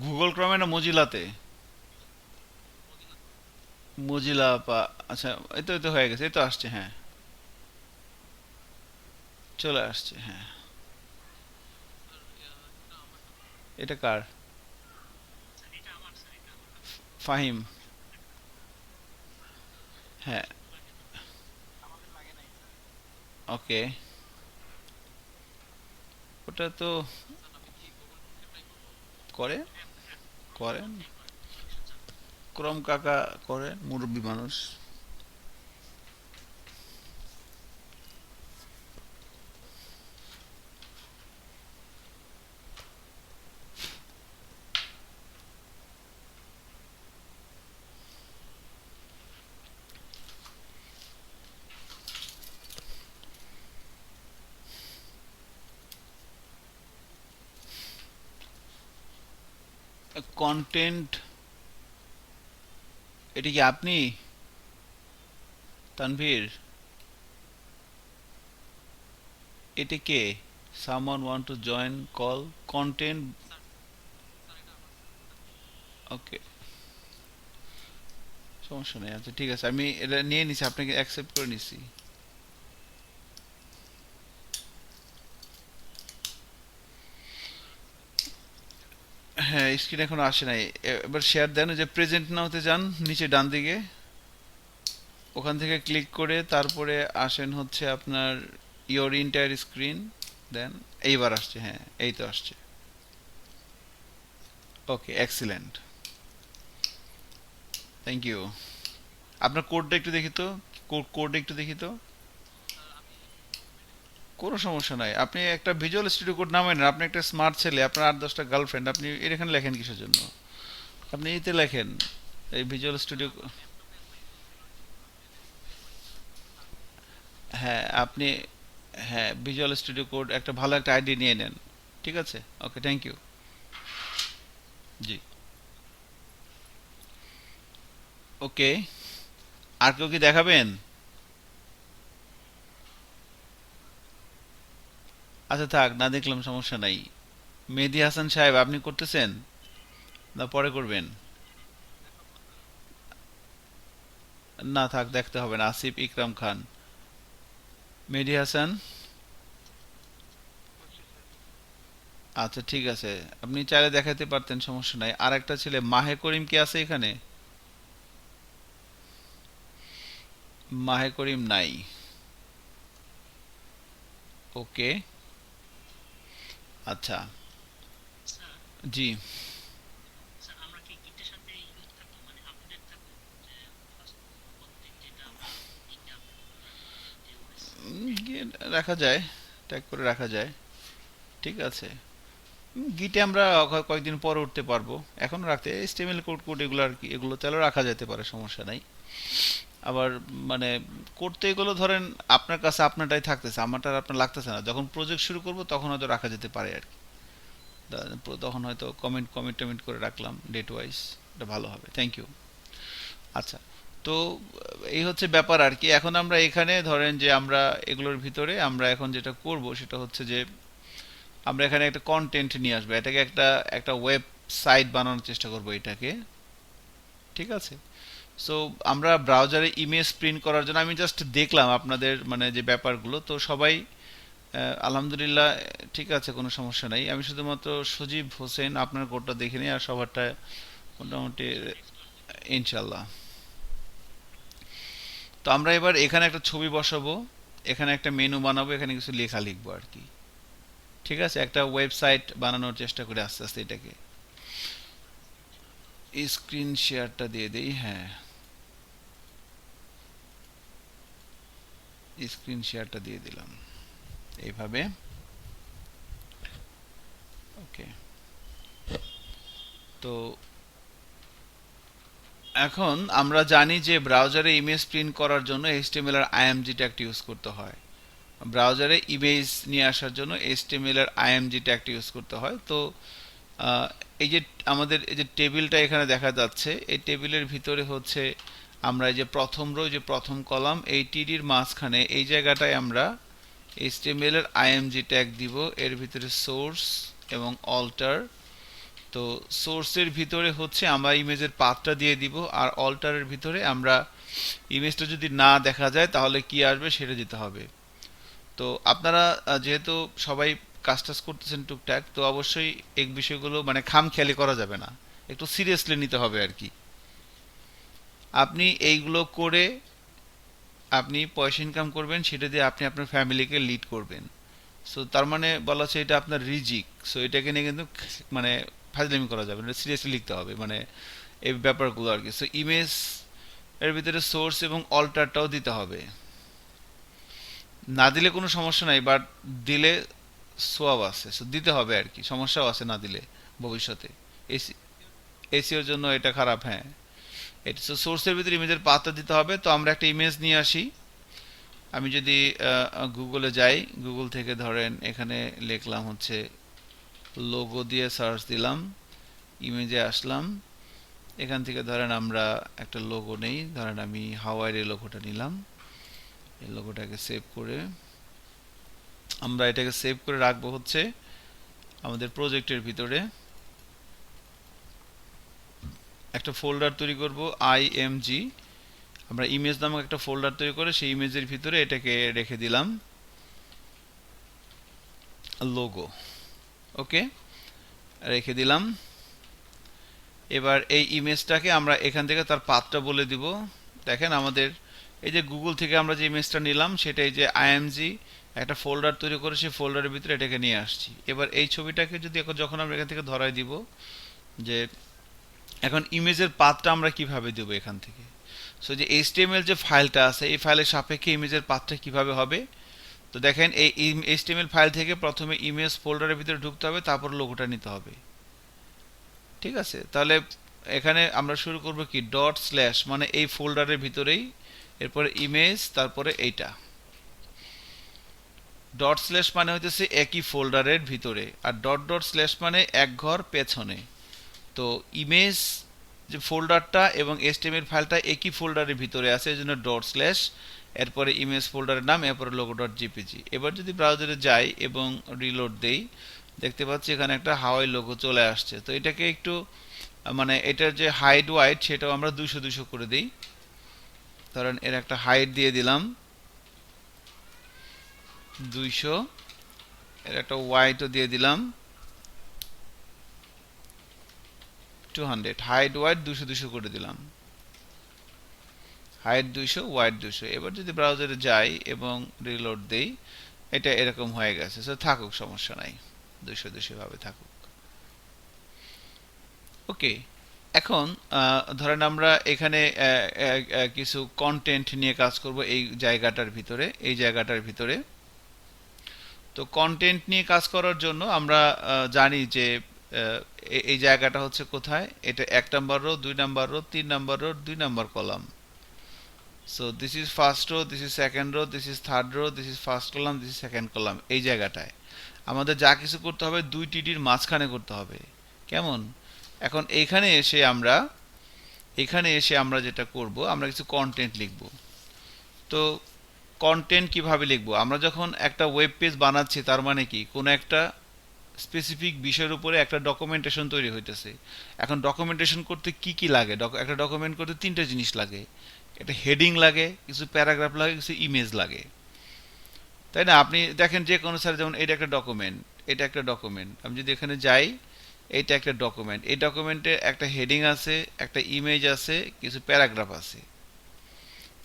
গুগল ক্রমে না মজিলাতে? মজিলা বা, আচ্ছা। এই তো হয়ে গেছে, এই তো আসছে, হ্যাঁ। চলে আসছে, হ্যাঁ। এটা কার? ফাহিম। হ্যাঁ। ওকে। ওটা তো করে, করেন। ক্রম কাকা করেন, মুরব্বী মানুষ। কন্টেন্ট, এটা কি আপনি তানভীর? এটা কে? Someone want to join call content. Okay, সমস্যা নেই। আচ্ছা ঠিক আছে, আমি এটা নিয়ে নিছি, আপনাকে অ্যাকসেপ্ট করে নিছি। হ্যাঁ, স্ক্রিন এখন আসে নাই। এবার শেয়ার দেন, ওই যে প্রেজেন্ট নাওতে যান নিচে ডান দিকে, ওখান থেকে ক্লিক করে তারপরে আসেন হচ্ছে আপনার ইয়োর ইন্টায়ার স্ক্রিন, দেন এইবার আসছে, হ্যাঁ এই তো আসছে। ওকে, এক্সিলেন্ট, থ্যাংক ইউ। আপনার কোডটা একটু দেখি তো, কোড একটু দেখি তো। কোনো সমস্যা নাই, আপনি একটা ভিজুয়াল স্টুডিও কোড নামাই না। আপনি একটা স্মার্ট ছেলে, আপনার 8-10টা গার্লফ্রেন্ড, আপনি এর এখানে লেখেন কিসের জন্য? আপনি এতে লেখেন, এই ভিজুয়াল স্টুডিও। হ্যাঁ আপনি, হ্যাঁ ভিজুয়াল স্টুডিও কোড একটা ভালো একটা আইডি নিয়ে নেন। ঠিক আছে, ওকে, থ্যাংক ইউ। জি, ওকে। আর কেউ কি দেখাবেন? আচ্ছা থাক, না দেখলাম সমস্যা নাই। মেহেদী হাসান সাহেব, আপনি করতেছেন না পরে করবেন? না থাক, দেখতে হবে না। আসিফ ইকরাম খান, মেহেদী হাসান। আচ্ছা ঠিক আছে, আপনি চাইলে দেখাতে পারতেন, সমস্যা নাই। আর একটা ছেলে মাহে করিম কি আছে এখানে? মাহে করিম নাই। ওকে, আচ্ছা। জি, গিয়ে রাখা যায়, ট্যাগ করে রাখা যায়। ঠিক আছে, গিটে আমরা কয়েকদিন পরে উঠতে পারবো। এখন রাখতে HTML কোড কোড এগুলো আর কি, এগুলো চালু রাখা যেতে পারে, সমস্যা নাই। আবার মানে করতে এগুলো ধরেন আপনার কাছে আপনারটাই থাকতেছে, আমারটা আর আপনার লাগতেছে না। যখন প্রজেক্ট শুরু করব তখন হয়তো রাখা যেতে পারে আর কি। তখন হয়তো কমেন্ট কমেন্ট টমেন্ট করে রাখলাম ডেট ওয়াইজ, এটা ভালো হবে। Thank you. আচ্ছা, তো এই হচ্ছে ব্যাপার আর কি। এখন আমরা এখানে ধরেন যে আমরা এগুলোর ভিতরে আমরা এখন যেটা করব সেটা হচ্ছে যে আমরা এখানে একটা কন্টেন্ট নিয়ে আসবো, এটাকে একটা একটা ওয়েবসাইট বানানোর চেষ্টা করব এটাকে। ঠিক আছে, সো আমরা ব্রাউজারে ইমেজ প্রিন্ট করার জন্য আমি জাস্ট দেখলাম আপনাদের মানে যে ব্যাপারগুলো, তো সবাই আলহামদুলিল্লাহ ঠিক আছে, কোনো সমস্যা নাই। আমি শুধুমাত্র সজীব হোসেন আপনার কোডটা দেখে নিই, আর সবারটা মোটামুটি ইনশাল্লাহ। তো আমরা এবার এখানে একটা ছবি বসাবো, এখানে একটা মেনু বানাবো, এখানে কিছু লেখা লিখবো আর কি। ঠিক আছে, একটা ওয়েবসাইট বানানোর চেষ্টা করে আস্তে আস্তে এটাকে। স্ক্রিন শেয়ারটা দিয়ে দিই, হ্যাঁ স্ক্রিন শেয়ারটা দিয়ে দিলাম এইভাবে। ওকে, তো এখন আমরা জানি যে ব্রাউজারে ইমেজ প্রিন্ট করার জন্য HTML আর IMG ট্যাগটি ইউজ করতে হয়। ব্রাউজারে ইমেজ নিয়ে আসার জন্য HTML আর IMG ট্যাগটি ইউজ করতে হয়। তো আহ, এই যে আমাদের এই যে টেবিলটা এখানে দেখা যাচ্ছে, এই টেবিলের ভিতরে হচ্ছে আমরা এই যে প্রথম রো, যে প্রথম কলাম, এই টিডির মাঝখানে এই জায়গাটায় আমরা HTML এর IMG ট্যাগ দিব। এর ভিতরে সোর্স এবং অল্টার। তো সোর্সের ভিতরে হচ্ছে আমরা ইমেজের পাথটা দিয়ে দিব, আর অল্টারের ভিতরে আমরা ইমেজটা যদি না দেখা যায় তাহলে কি আসবে সেটা দিতে হবে। তো আপনারা যেহেতু সবাই কাজ টাজ করতেছেন টুকটাক, তো অবশ্যই এই বিষয়গুলো মানে খামখেয়ালি করা যাবে না, একটু সিরিয়াসলি নিতে হবে আর কি। আপনি এইগুলো করে আপনি পয়সা ইনকাম করবেন, সেটা দিয়ে আপনি আপনার ফ্যামিলিকে লিড করবেন। সো তার মানে বলা হচ্ছে এটা আপনার রিজিক। সো এটাকে নিয়ে কিন্তু মানে ফাজলামি করা যাবে না, সিরিয়াসলি লিখতে হবে মানে এই ব্যাপারগুলো আর কি। সো ইমেজ এর ভিতরে সোর্স এবং অল্টারটাও দিতে হবে। না দিলে কোনো সমস্যা নাই, বাট দিলে সোয়াব আছে, সো দিতে হবে আর কি, সমস্যাও আছে না দিলে ভবিষ্যতে। এসি এসিওর জন্য এটা খারাপ, হ্যাঁ। এটা সোর্সের ভিতরে ইমেজের পাতা দিতে হবে। তো আমরা একটা ইমেজ নিয়ে আসি। আমি যদি গুগলে যাই, গুগল থেকে ধরেন এখানে লিখলাম হচ্ছে লোগো দিয়ে সার্চ দিলাম, ইমেজে আসলাম। এখান থেকে ধরেন আমরা একটা লোগো নেই, ধরেন আমি হাওয়াইয়ের এই লোগোটা নিলাম। এই লোগোটাকে সেভ করে আমরা এটাকে সেভ করে রাখবো হচ্ছে আমাদের প্রজেক্টের ভিতরে। একটা ফোল্ডার তৈরি করব IMG, আমরা ইমেজ নামক একটা ফোল্ডার তৈরি করে সেই ইমেজের ভিতরে এটাকে রেখে দিলাম লোগো। ওকে, রেখে দিলাম। এবার এই ইমেজটাকে আমরা এখান থেকে তার পাথটা বলে দিব। দেখেন আমাদের এই যে গুগল থেকে আমরা যে ইমেজটা নিলাম সেটাই যে IMG একটা ফোল্ডার তৈরি করে সেই ফোল্ডারের ভিতরে এটাকে নিয়ে আসছি। এবার এই ছবিটাকে যদি যখন আমরা এখান থেকে ধরাই দিব যে এখন ইমেজের পাথটা আমরা কিভাবে দেব এখান থেকে, সো যে HTML যে ফাইলটা আছে এই ফাইলের সাপেক্ষে ইমেজের পাথটা কিভাবে হবে। তো দেখেন এই HTML ফাইল থেকে প্রথমে ইমেজ ফোল্ডারের ভিতরে ঢুকতে হবে, তারপর লোগোটা নিতে হবে। ঠিক আছে, তাহলে এখানে আমরা শুরু করব কি ডট স্ল্যাশ, মানে এই ফোল্ডারের ভিতরেই, এরপরে ইমেজ, তারপরে এইটা ডট স্ল্যাশ মানে হইতেছে একই ফোল্ডারের ভিতরে, আর ডট ডট স্ল্যাশ মানে এক ঘর পেছনে। তো ইমেজ যে ফোল্ডারটা এবং HTML ফাইলটা একই ফোল্ডারের ভিতরে আছে, এই জন্য ডট স্ল্যাশ, এরপরে ইমেজ ফোল্ডারের নাম, এরপরে লোগো ডট জেপিজি। এবার যদি ব্রাউজারে যাই এবং রিলোড দেই, দেখতে পাচ্ছি এখানে একটা হাওয়াই লোগো চলে আসছে। তো এটাকে একটু মানে এটার যে হাইট ওয়াইট সেটাও আমরা 200 করে দিই। ধরেন এর একটা হাইট দিয়ে দিলাম 200, এর একটা ওয়াইটও দিয়ে দিলাম 200, হাইট ওয়াইট 200 করে দিলাম, হাইট 200 ওয়াইট 200। এবার যদি ব্রাউজারে যাই এবং রিলোড দেই, এটা এরকম হয়ে গেছে। সো থাকুক, সমস্যা নাই, 200 ভাবে থাকুক। ওকে, এখন ধরেন আমরা এখানে কিছু কন্টেন্ট নিয়ে কাজ করব এই জায়গাটার ভিতরে। তো কন্টেন্ট নিয়ে কাজ করার জন্য আমরা জানি যে এই জায়গাটা হচ্ছে কোথায়, এটা 1 number rho, 2 number rho, 3 number rho, 2 number column. So this is first row, this is second rho, this is third rho, this is first column, this is second column. এই জায়গাটায় আমাদের যা কিছু করতে হবে 2টির মাঝখানে করতে হবে। কেমন? এখন এখানে এসে আমরা যেটা করব, আমরা কিছু কন্টেন্ট লিখব। তো কন্টেন্ট কিভাবে লিখব? আমরা যখন একটা ওয়েব পেজ বানাচ্ছি, তার মানে কি কোনো একটা স্পেসিফিক বিষয়ের উপরে একটা ডকুমেন্টেশন তৈরি হইতেছে। এখন ডকুমেন্টেশন করতে কি কি লাগে? একটা ডকুমেন্ট করতে 3টা জিনিস লাগে, একটা হেডিং লাগে, কিছু প্যারাগ্রাফ লাগে, কিছু ইমেজ লাগে, তাই না? আপনি দেখেন যে কোনো স্যার, যেমন এটা একটা ডকুমেন্ট, এটা একটা ডকুমেন্ট, আমি যদি এখানে যাই, এটা একটা ডকুমেন্ট, এই ডকুমেন্টে একটা হেডিং আছে, একটা ইমেজ আছে, কিছু প্যারাগ্রাফ আছে,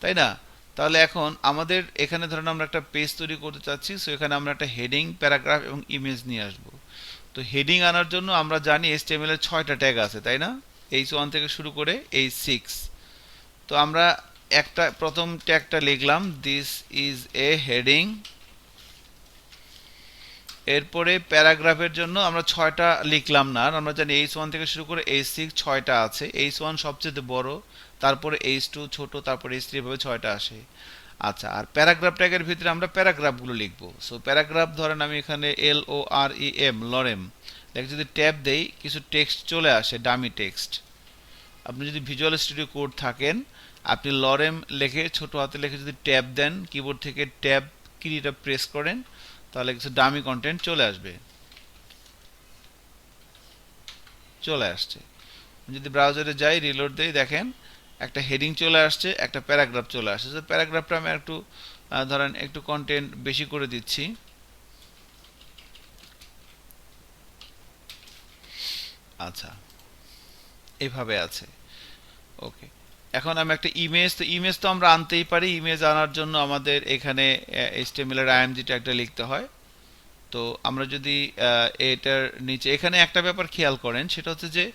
তাই না? তাহলে এখন আমাদের এখানে ধরেন আমরা একটা পেজ তৈরি করতে চাচ্ছি, সো এখানে আমরা একটা হেডিং, প্যারাগ্রাফ এবং ইমেজ নিয়ে আসব। তো হেডিং আনার জন্য আমরা জানি HTML এর 6টা ট্যাগ আছে, তাই না? H1 থেকে শুরু করে H6। তো আমরা একটা প্রথম ট্যাগটা লিখলাম, দিস ইজ এ হেডিং। এরপরে প্যারাগ্রাফের জন্য আমরা 6টা লিখলাম না, আমরা জানি H1 থেকে শুরু করে H6 6টা আছে, H1 সবচেয়ে বড়, তারপরে H2 ছোট, তারপরে H3, এভাবে 6টা আসে। আচ্ছা, আর প্যারাগ্রাফ ট্যাগের ভিতরে আমরা প্যারাগ্রাফগুলো লিখবো। সো প্যারাগ্রাফ, ধরেন আমি এখানে LOREM লরেম লেখে যদি ট্যাব দেই, কিছু টেক্সট চলে আসে, ডামি টেক্সট। আপনি যদি ভিজুয়াল স্টুডিও কোড থাকেন, আপনি লরেম লেখে ছোট হাতে লিখে যদি ট্যাব দেন, কিবোর্ড থেকে ট্যাব কিটা প্রেস করেন, তাহলে কিছু ডামি কন্টেন্ট চলে আসবে, চলে আসছে। যদি ব্রাউজারে যাই, রিলোড দেই, দেখেন একটা হেডিং চলে আসছে, একটা প্যারাগ্রাফ চলে আসছে। তো প্যারাগ্রাফটা আমি একটু ধরেন একটু কন্টেন্ট বেশি করে দিচ্ছি। আচ্ছা, এইভাবে আছে। ওকে, এখন আমি একটা ইমেজ, তো ইমেজ তো আমরা আনতেই পারি। ইমেজ আনার জন্য আমাদের এখানে HTML এর IMG ট্যাগটা লিখতে হয়। তো আমরা যদি এটার নিচে এখানে একটা ব্যাপার খেয়াল করেন, সেটা হচ্ছে যে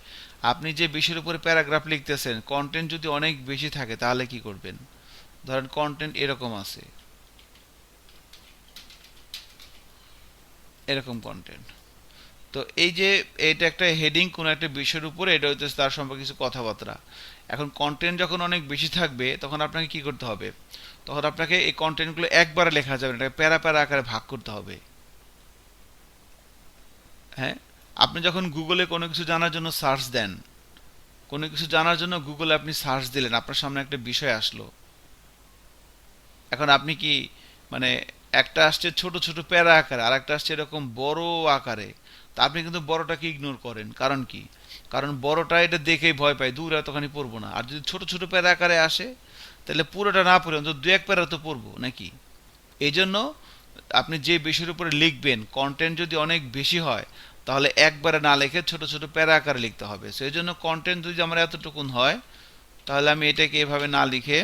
আপনি যে বিষয়ের উপরে প্যারাগ্রাফ লিখতেছেন, কন্টেন্ট যদি অনেক বেশি থাকে তাহলে কি করবেন? ধরেন কন্টেন্ট এরকম আছে, এরকম কন্টেন্ট। তো এই যে এটা একটা হেডিং কোন একটা বিষয়ের উপরে, এটা হচ্ছে তার সম্পর্কে কিছু কথাবার্তা। এখন কন্টেন্ট যখন অনেক বেশি থাকবে, তখন আপনাকে কি করতে হবে? তখন আপনাকে এই কন্টেন্টগুলো একবারে লেখা যাবে না, এটাকে প্যারা প্যারা আকারে ভাগ করতে হবে। হ্যাঁ, আপনি যখন গুগলে কোনো কিছু জানার জন্য সার্চ দেন, কোনো কিছু জানার জন্য গুগলে আপনি সার্চ দিলেন, আপনার সামনে একটা বিষয় আসলো। এখন আপনি কি মানে একটা আসছে ছোট ছোট প্যারা আকারে, আর একটা আসছে এরকম বড় আকারে। তা আপনি কিন্তু বড়টাকে ইগনোর করেন, কারণ কি? কারণ বড়টা এটা দেখেই ভয় পায়, দূর এতখানি পড়বো না। আর যদি ছোট ছোট প্যারা আকারে আসে, তাহলে পুরোটা না পড়ে অন্তত দু এক প্যারা তো পড়বো নাকি। এই জন্য আপনি যে বিষয়ের উপরে লিখবেন, কন্টেন্ট যদি অনেক বেশি হয়, তাহলে একবারে না লিখে ছোট ছোট প্যারা আকারে লিখতে হবে। সেই জন্য কন্টেন্ট যদি আমার এতটুকুন হয়, তাহলে আমি এটাকে এভাবে না লিখে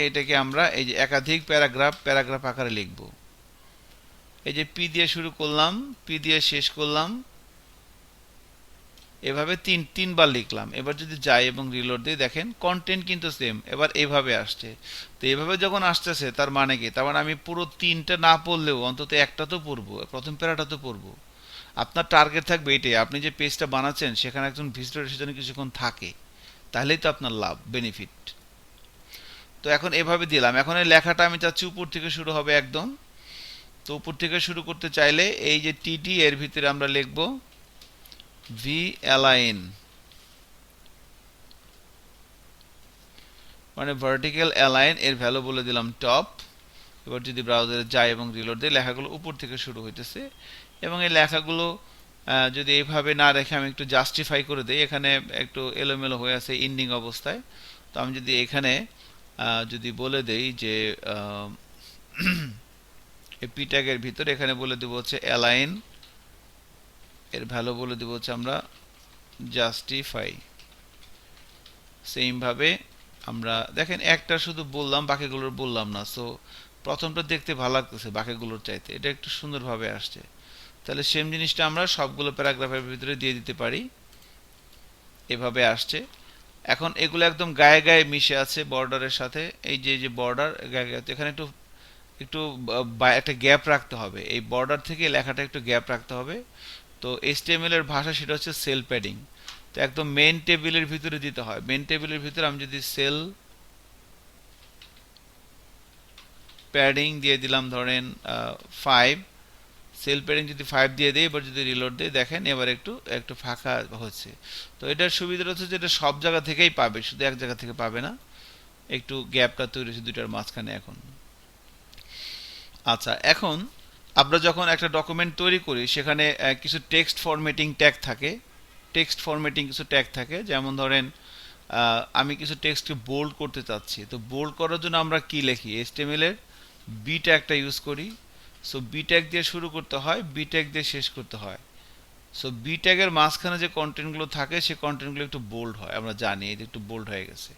এটাকে আমরা এই যে একাধিক প্যারাগ্রাফ প্যারাগ্রাফ আকারে লিখব। এই যে পি দিয়ে শুরু করলাম, পি দিয়ে শেষ করলাম, এভাবে তিনবার লিখলাম। এবার যদি যাই এবং রিলোড দিই, দেখেন কন্টেন্ট কিন্তু সেম, এবার এভাবে আসছে। তো এভাবে যখন আসতেছে তার মানে কি? তার মানে আমি পুরো তিনটা না পড়লেও অন্তত একটা তো পড়বো, প্রথম প্যারাটা তো পড়বো। আপনার টার্গেট থাকবে এটাই, আপনি যে পেজটা বানাচ্ছেন সেখানে একজন ভিজিটর এসে যেন কিছুক্ষণ থাকে, তাহলেই তো আপনার লাভ, বেনিফিট। তো এখন এভাবে দিলাম। এখন এই লেখাটা আমি চাচ্ছি উপর থেকে শুরু হবে একদম। তো উপর থেকে শুরু করতে চাইলে এই যে টিডি, এর ভিতরে আমরা লিখব ভি অ্যালাইন, মানে ভার্টিক্যাল অ্যালাইন, এর ভ্যালু বলে দিলাম টপ। এবার যদি ব্রাউজারে যাই এবং রিলোড দিই, লেখাগুলো উপর থেকে শুরু হইতেছে। এবং এই লেখাগুলো যদি এইভাবে না রেখে আমি একটু জাস্টিফাই করে দিই, এখানে একটু এলোমেলো হয়ে আছে ইন্ডিং অবস্থায়। তো আমি যদি এখানে যদি বলে দেই যে এই পি ট্যাগের ভিতরে এখানে বলে দেবো হচ্ছে অ্যালাইন, এর ভ্যালু বলে দেবো হচ্ছে আমরা জাস্টিফাই। সেমভাবে আমরা দেখেন একটা শুধু বললাম, বাকিগুলোর বললাম না। সো প্রথমটা দেখতে ভালো লাগতেছে বাকিগুলোর চাইতে, এটা একটু সুন্দরভাবে আসছে। তাহলে সেম জিনিসটা আমরা সবগুলো প্যারাগ্রাফের ভিতরে দিয়ে দিতে পারি, এভাবে আসছে। এখন এগুলো একদম গায়ে গায়ে মিশে আছে বর্ডারের সাথে। এই যে বর্ডার গায়ে গায়ে, এখানে একটু একটু একটা গ্যাপ রাখতে হবে, এই বর্ডার থেকে লেখাটা একটু গ্যাপ রাখতে হবে। তো এইচটিএমএল এর ভাষা সেটা হচ্ছে সেল প্যাডিং। তো একদম মেন টেবিলের ভিতরে দিতে হয়। মেন টেবিলের ভিতরে আমি যদি সেল প্যাডিং দিয়ে দিলাম ধরেন 5, সেল প্যাডিং যদি 5 দিয়ে দিই, এবার যদি রিলোড দিই, দেখেন এবার একটু একটু ফাঁকা হচ্ছে। তো এটার সুবিধা হচ্ছে যে এটা সব জায়গা থেকেই পাবে, শুধু এক জায়গা থেকে পাবে না, একটু গ্যাপটা তৈরি হচ্ছে দুইটার মাঝখানে এখন। আচ্ছা, এখন আমরা যখন একটা ডকুমেন্ট তৈরি করি, সেখানে কিছু টেক্সট ফরম্যাটিং ট্যাগ থাকে। টেক্সট ফরম্যাটিং কিছু ট্যাগ থাকে, যেমন ধরেন আমি কিছু টেক্সটকে বোল্ড করতে চাচ্ছি। তো বোল্ড করার জন্য আমরা কি লিখি? এইচটিএমএল এর বি ট্যাগটা ইউজ করি। সো বি ট্যাগ দিয়ে শুরু করতে হয়, বি ট্যাগ দিয়ে শেষ করতে হয়। সো বি ট্যাগের মাঝখানে যে কন্টেন্টগুলো থাকে, সেই কন্টেন্টগুলো একটু বোল্ড হয়, আমরা জানি এই যে একটু বোল্ড হয়ে গেছে।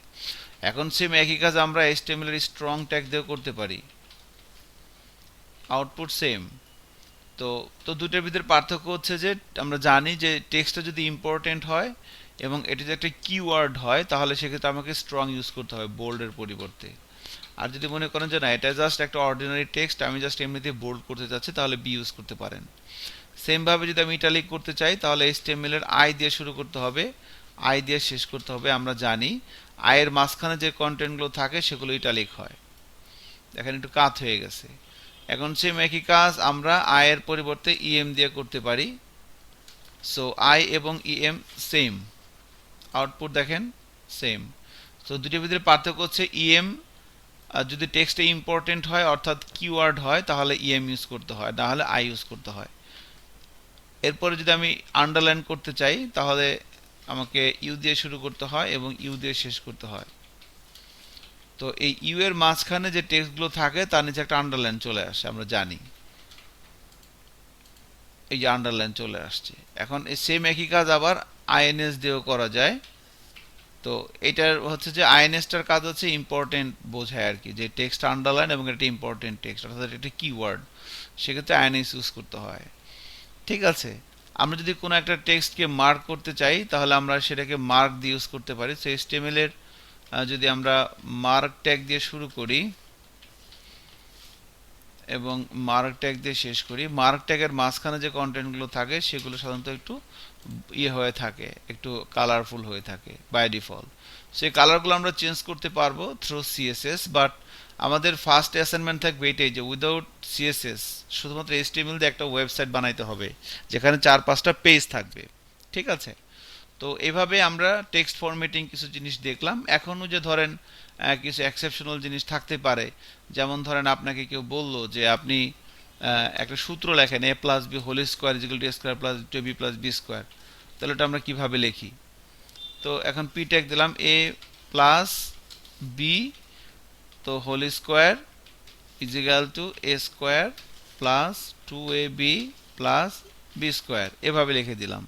এখন সেম একই কাজ আমরা এইচটিএমএল এর স্ট্রং ট্যাগ দিয়েও করতে পারি, আউটপুট সেম। তো তো দুটোর ভিতরে পার্থক্য হচ্ছে যে আমরা জানি যে টেক্সটটা যদি ইম্পর্টেন্ট হয় এবং এটি যদি একটা কিওয়ার্ড হয়, তাহলে সেক্ষেত্রে আমাকে স্ট্রং ইউজ করতে হয় বোল্ডের পরিবর্তে। আর যদি মনে করেন যে না, এটা জাস্ট একটা অর্ডিনারি টেক্সট, আমি জাস্ট এমনিতে বোল্ড করতে চাচ্ছি, তাহলে বি ইউজ করতে পারেন। সেমভাবে যদি আমি ইটালিক করতে চাই, তাহলে এইচটিএমএল এর আই দিয়ে শুরু করতে হবে, আই দিয়ে শেষ করতে হবে। আমরা জানি আয়ের মাঝখানে যে কন্টেন্টগুলো থাকে সেগুলো ইটালিক হয়। দেখেন একটু কাত হয়ে গেছে। এখন সেম একই কাজ আমরা আয়ের পরিবর্তে ইএম দিয়ে করতে পারি। সো আই এবং ইএম সেম, আউটপুট দেখেন সেম। তো দুটোর ভিতরে পার্থক্য হচ্ছে ইএম যদি টেক্সটে ইম্পর্টেন্ট হয়, অর্থাৎ কিওয়ার্ড হয়, তাহলে ইএম ইউজ করতে হয়, না হলে আই ইউজ করতে হয়। এরপরে যদি আমি আন্ডারলাইন করতে চাই, তাহলে আমাকে ইউ দিয়ে শুরু করতে হয় এবং ইউ দিয়ে শেষ করতে হয়। তো এই ইউ এর মাঝখানে যে টেক্সটগুলো থাকে তার নিচে একটা আন্ডারলাইন চলে আসে, আমরা জানি এই যে আন্ডারলাইন চলে আসছে। এখন এই সেম একই কাজ আবার আইএনএস দিয়েও করা যায়। তো এটার হচ্ছে যে আইএনএসটার কাজ হচ্ছে ইম্পর্টেন্ট বোঝায় আর কি, যে টেক্সট আন্ডারলাইন এবং এটা ইম্পর্টেন্ট টেক্সট, অর্থাৎ এটা কিওয়ার্ড, সেক্ষেত্রে আইএনএস ইউজ করতে হয়। ঠিক আছে, আমরা যদি কোনো একটা টেক্সটকে মার্ক করতে চাই, তাহলে আমরা সেটাকে মার্ক দিয়ে ইউজ করতে পারি। সো এইচটিএমএল এর যদি আমরা মার্ক ট্যাগ দিয়ে শুরু করি এবং মার্ক ট্যাগ দিয়ে শেষ করি, মার্ক ট্যাগের মাঝখানে যে কন্টেন্টগুলো থাকে সেগুলো সাধারণত একটু হয়ে থাকে, একটু কালারফুল হয়ে থাকে বাই ডিফল্ট। সেই কালারগুলো আমরা চেঞ্জ করতে পারবো থ্রু সিএসএস, বাট আমাদের ফার্স্ট অ্যাসাইনমেন্ট থাকবে এটাই যে উইদাউট সিএসএস শুধুমাত্র এইচটিএমএল দিয়ে একটা ওয়েবসাইট বানাইতে হবে, যেখানে 4-5টা পেজ থাকবে। ঠিক আছে, তো তো এভাবে আমরা টেক্সট ফরম্যাটিং কিছু জিনিস দেখলাম। এখনও যে ধরেন কিছু এক্সেপশনাল জিনিস থাকতে পারে, যেমন ধরেন আপনাকে কেউ বলল যে আপনি একটা সূত্র লেখেন a plus b whole square is equal to a square plus 2b plus b square, তাহলে ওটা আমরা কিভাবে লিখি? তো এখন পি ট্যাগ দিলাম a প্লাস বি, তো whole square is equal to a square plus 2ab plus b square, এভাবে লিখে দিলাম।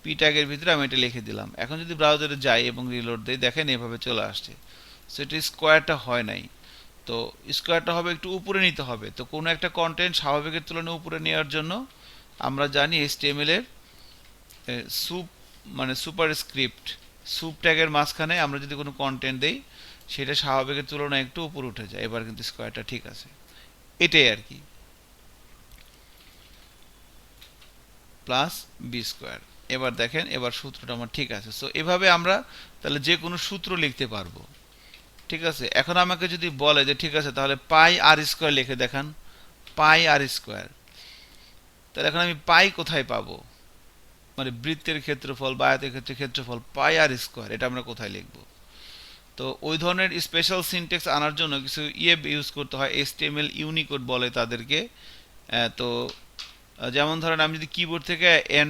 পি ট্যাগের ভিতরে আমি এটা লিখে দিলাম। এখন যদি ব্রাউজারে যাই এবং রিলোড দিই, দেখেন এভাবে চলে আসছে। সো এটা স্কোয়ারটা হয় নাই, তো স্কোয়ারটা হবে একটু উপরে নিতে হবে। তো কোনো একটা কন্টেন্ট স্বাভাবিকের তুলনায় উপরে নেওয়ার জন্য আমরা জানি HTML এর সুপ মানে সুপার স্ক্রিপ্ট, সুপ ট্যাগের মাঝখানে আমরা যদি কোনো কন্টেন্ট দেই, সেটা স্বাভাবিকের তুলনায় একটু উপরে উঠে যায়। এবার কিন্তু স্কোয়ারটা ঠিক আছে, এটাই আর কি, প্লাস বি স্কোয়ার। এবার দেখেন, এবার সূত্রটা আমার ঠিক আছে। সো এভাবে আমরা তাহলে যে কোনো সূত্র লিখতে পারবো। ঠিক আছে, এখন আমাকে যদি বলে যে ঠিক আছে তাহলে পাই আর স্কোয়ার লিখে দেখান, পাই আর স্কোয়ার, তাহলে এখন আমি পাই কোথায় পাবো? মানে বৃত্তের ক্ষেত্রফল বা আয়তের ক্ষেত্রে ক্ষেত্রফল পাই আর স্কোয়ার, এটা আমরা কোথায় লিখবো? তো ওই ধরনের স্পেশাল সিনটেক্স আনার জন্য কিছু ইউজ করতে হয়, HTML ইউনিকোড বলে তাদেরকে। তো যেমন ধরেন আমি যদি কিবোর্ড থেকে এন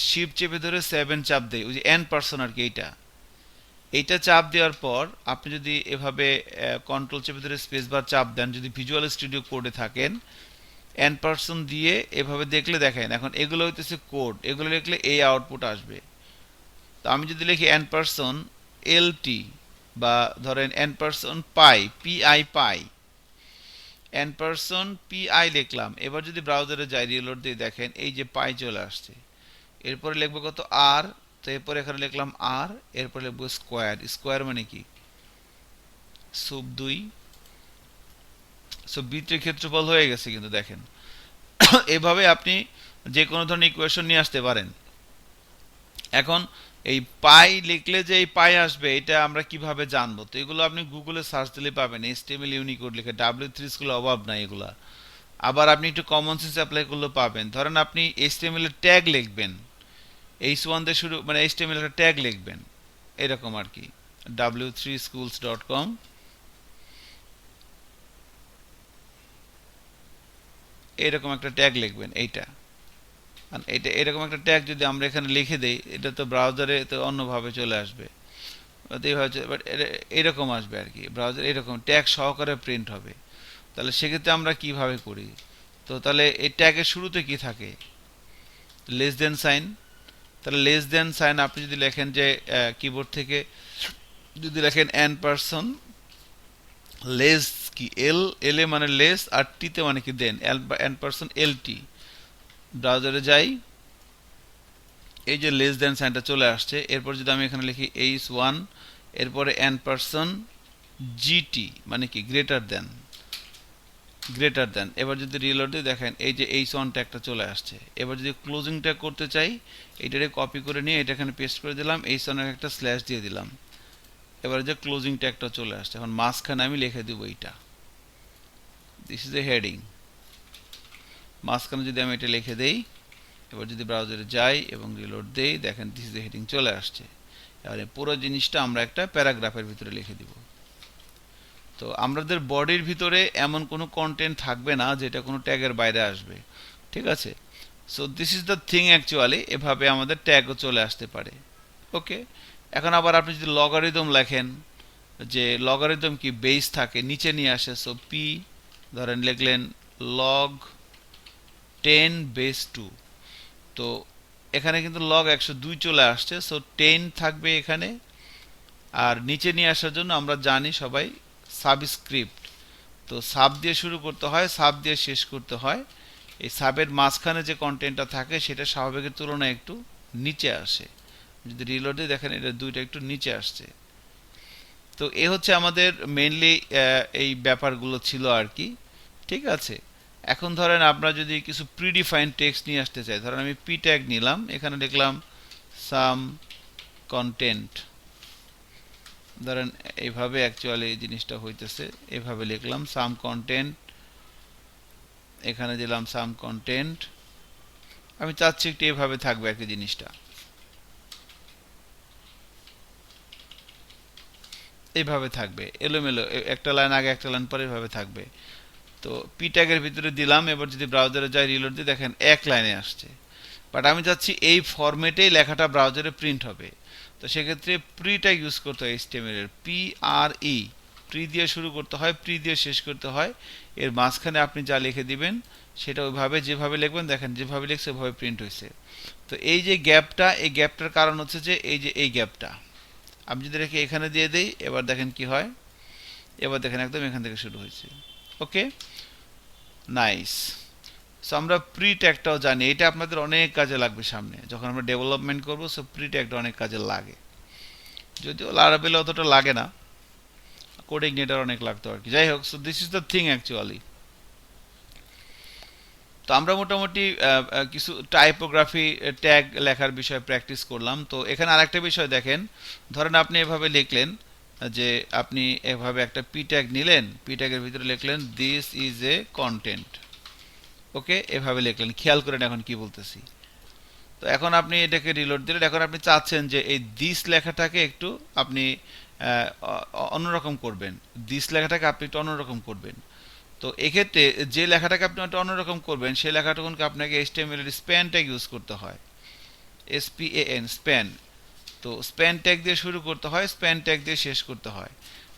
শিফট চেপে ধরে 7 চাপ দেই, ওই যে N% আর কি, এইটা চাপ দেওয়ার পর আপনি যদি এভাবে কন্ট্রোল চেপে ধরে স্পেস বার চাপ দেন, যদি ভিজুয়াল স্টুডিও কোডে থাকেন, N% দিয়ে এভাবে দেখলে দেখেন এখন এগুলো হইতেছে কোড, এগুলো লিখলে এই আউটপুট আসবে। তো আমি যদি লিখি N%LT বা ধরেন N%পাই, PI পাই, N%PI লিখলাম। এবার যদি ব্রাউজারে যাই, রিলোড দিয়ে দেখেন এই যে পাই চলে আসছে। এরপরে লিখবো কত? আর, তো এরপরে এখানে লিখলাম আর, এরপরে লিখবো স্কোয়ার। স্কোয়ার মানে কি? সুপ 2। সো বৃত্তের ক্ষেত্রফল হয়ে গেছে কিন্তু দেখেন। এভাবে আপনি যে কোনো ধরনের ইকুয়েশন নিয়ে আসতে পারেন। এখন এই পাই লিখলে যে এই পাই আসবে, এটা আমরা কিভাবে জানবো? তো এগুলো আপনি গুগলে সার্চ দিলে পাবেন, HTML ইউনিকোড লিখে, W3 স্কুল অভাব নাই এগুলা। আবার আপনি একটু কমন সেন্স অ্যাপ্লাই করলেও পাবেন। ধরেন আপনি HTML এর ট্যাগ লিখবেন, H1 দিয়ে শুরু, মানে HTML এর ট্যাগ লিখবেন এরকম আর কি, w3schools.com, এরকম একটা ট্যাগ লিখবেন এইটা। আর এটা এরকম একটা ট্যাগ যদি আমরা এখানে লিখে দেই, এটা তো ব্রাউজারে তো অন্যভাবে চলে আসবে, বাট এরকম আসবে আর কি, ব্রাউজার এরকম ট্যাগ সহকারে প্রিন্ট হবে। তাহলে সেক্ষেত্রে আমরা কিভাবে করি? তো তাহলে এই ট্যাগের শুরুতে কি থাকে? Less than sign. তাহলে লেস দেন সাইন আপনি যদি লেখেন যে কিবোর্ড থেকে যদি লেখেন N%, লেস কি এল এ মানে লেস, আর টিতে মানে কি দেন, N%LT। ব্রাউজারে যাই, এই যে লেস দেন সাইনটা চলে আসছে। এরপর যদি আমি এখানে লিখি H1, এরপরে N%GT মানে কি গ্রেটার দেন, গ্রেটার দেন। এবার যদি রিলোড দিয়ে দেখেন এই যে H1 ট্যাগটা চলে আসছে। এবার যদি ক্লোজিং ট্যাগ করতে চাই, এটারে কপি করে নিয়ে এটা এখানে পেস্ট করে দিলাম, H1 এর একটা স্ল্যাশ দিয়ে দিলাম। এবার যে ক্লোজিং ট্যাগটা চলে আসছে, এখন মাঝখানে আমি লিখে দেবো এইটা, দিস ইজ এ হেডিং। মাঝখানে যদি আমি এটা লিখে দেই, এবার যদি ব্রাউজারে যাই এবং রিলোড দেই, দেখেন দিস ইজ এ হেডিং চলে আসছে। এবারে পুরো জিনিসটা আমরা একটা প্যারাগ্রাফের ভিতরে লিখে দিব। তো আমাদের বডির ভিতরে এমন কোনো কন্টেন্ট থাকবে না যেটা কোনো ট্যাগের বাইরে আসবে। ঠিক আছে, so this is the thing actually, এভাবে আমাদের ট্যাগও চলে আসতে পারে। ওকে, এখন আবার আপনি যদি লগারিদম লেখেন, যে লগারিদম কি বেস থাকে, নিচে নিয়ে আসে। সো পি ধরেন লিখলেন লগ 10 বেস 2, তো এখানে কিন্তু লগ 102 চলে আসছে। সো 10 থাকবে এখানে, আর নিচে নিয়ে আসার জন্য আমরা জানি সবাই সাবস্ক্রিপ্ট, তো সাব দিয়ে শুরু করতে হয়, সাব দিয়ে শেষ করতে হয়। এই সাবের মাঝখানে যে কন্টেন্টটা থাকে সেটা স্বাভাবিকের তুলনায় একটু নিচে আসে। যদি রিলোড দিয়ে দেখেন এটা দুইটা একটু নিচে আসছে। তো এ হচ্ছে আমাদের মেইনলি এই ব্যাপারগুলো ছিল আর কি। ঠিক আছে, এখন ধরেন আমরা যদি কিছু প্রিডিফাইন্ড টেক্সট নিয়ে আসতে চাই, ধরেন আমি পি ট্যাগ নিলাম, এখানে লিখলাম সাম কন্টেন্ট, ধরেন এইভাবে অ্যাকচুয়ালি এই জিনিসটা হইতেছে, এভাবে লিখলাম সাম কন্টেন্ট, এখানে দিলাম সাম কন্টেন্ট। আমি চাচ্ছি একটু এভাবে থাকবে আর কি জিনিসটা। এইভাবে থাকবে এলোমেলো, একটা লাইন আগে একটা লাইন পরে এভাবে থাকবে। তো পি ট্যাগের ভিতরে দিলাম, এবার যদি ব্রাউজারে যাই রিলোড দিয়ে দেখেন এক লাইনে আসছে। বাট আমি চাচ্ছি এই ফরম্যাটেই লেখাটা ব্রাউজারে প্রিন্ট হবে। তো সেক্ষেত্রে প্রি ট্যাগ ইউজ করতে হয়, এইচটিএমএল এর পি আর ই, প্রি দিয়ে শুরু করতে হয়, প্রি দিয়ে শেষ করতে হয়। এর মাঝখানে আপনি যা লিখে দিবেন সেটা ওইভাবে যেভাবে লিখবেন, দেখেন যেভাবে লিখছে ওইভাবে প্রিন্ট হয়েছে। তো এই যে গ্যাপটা, এই গ্যাপটার কারণ হচ্ছে যে এই যে এই গ্যাপটা আমি যদি রেখে এখানে দিয়ে দেই, এবার দেখেন কি হয়, এবার দেখেন একদম এখান থেকে শুরু হয়েছে। ওকে, নাইস। সো আমরা প্রি ট্যাগটাও জানি, এটা আপনাদের অনেক কাজে লাগবে সামনে যখন আমরা ডেভেলপমেন্ট করবো। সো প্রি ট্যাগটা অনেক কাজে লাগে, যদিও লারাবেলে অতটা লাগে না, কোডিং নেটার অনেক লাগতো আর কি। যাই হোক, so this is the thing actually. তো আমরা মোটামুটি কিছু টাইপোগ্রাফি ট্যাগ লেখার বিষয়ে প্র্যাকটিস করলাম। তো এখানে আরেকটা বিষয় দেখেন, ধরেন আপনি এভাবে লিখলেন যে আপনি এভাবে একটা পি ট্যাগ নিলেন, পি ট্যাগের ভিতরে লিখলেন দিস ইজ এ কন্টেন্ট। ওকে, এভাবে লিখলেন, খেয়াল করেন এখন কি বলতেছি। তো এখন আপনি এটাকে রিলোড দিলেন, এখন আপনি চাচ্ছেন যে এই দিস লেখাটাকে একটু আপনি অন্যরকম করবেন, দিস লেখাটাকে আপনি একটু অন্যরকম করবেন। তো এক্ষেত্রে যে লেখাটাকে আপনি একটু অন্যরকম করবেন সেই লেখাটুকুনকে আপনাকে এইচটিএমএল এর স্প্যান ট্যাগ ইউজ করতে হয়, এসপিএএন, স্প্যান। তো স্প্যান ট্যাগ দিয়ে শুরু করতে হয়, স্প্যান ট্যাগ দিয়ে শেষ করতে হয়।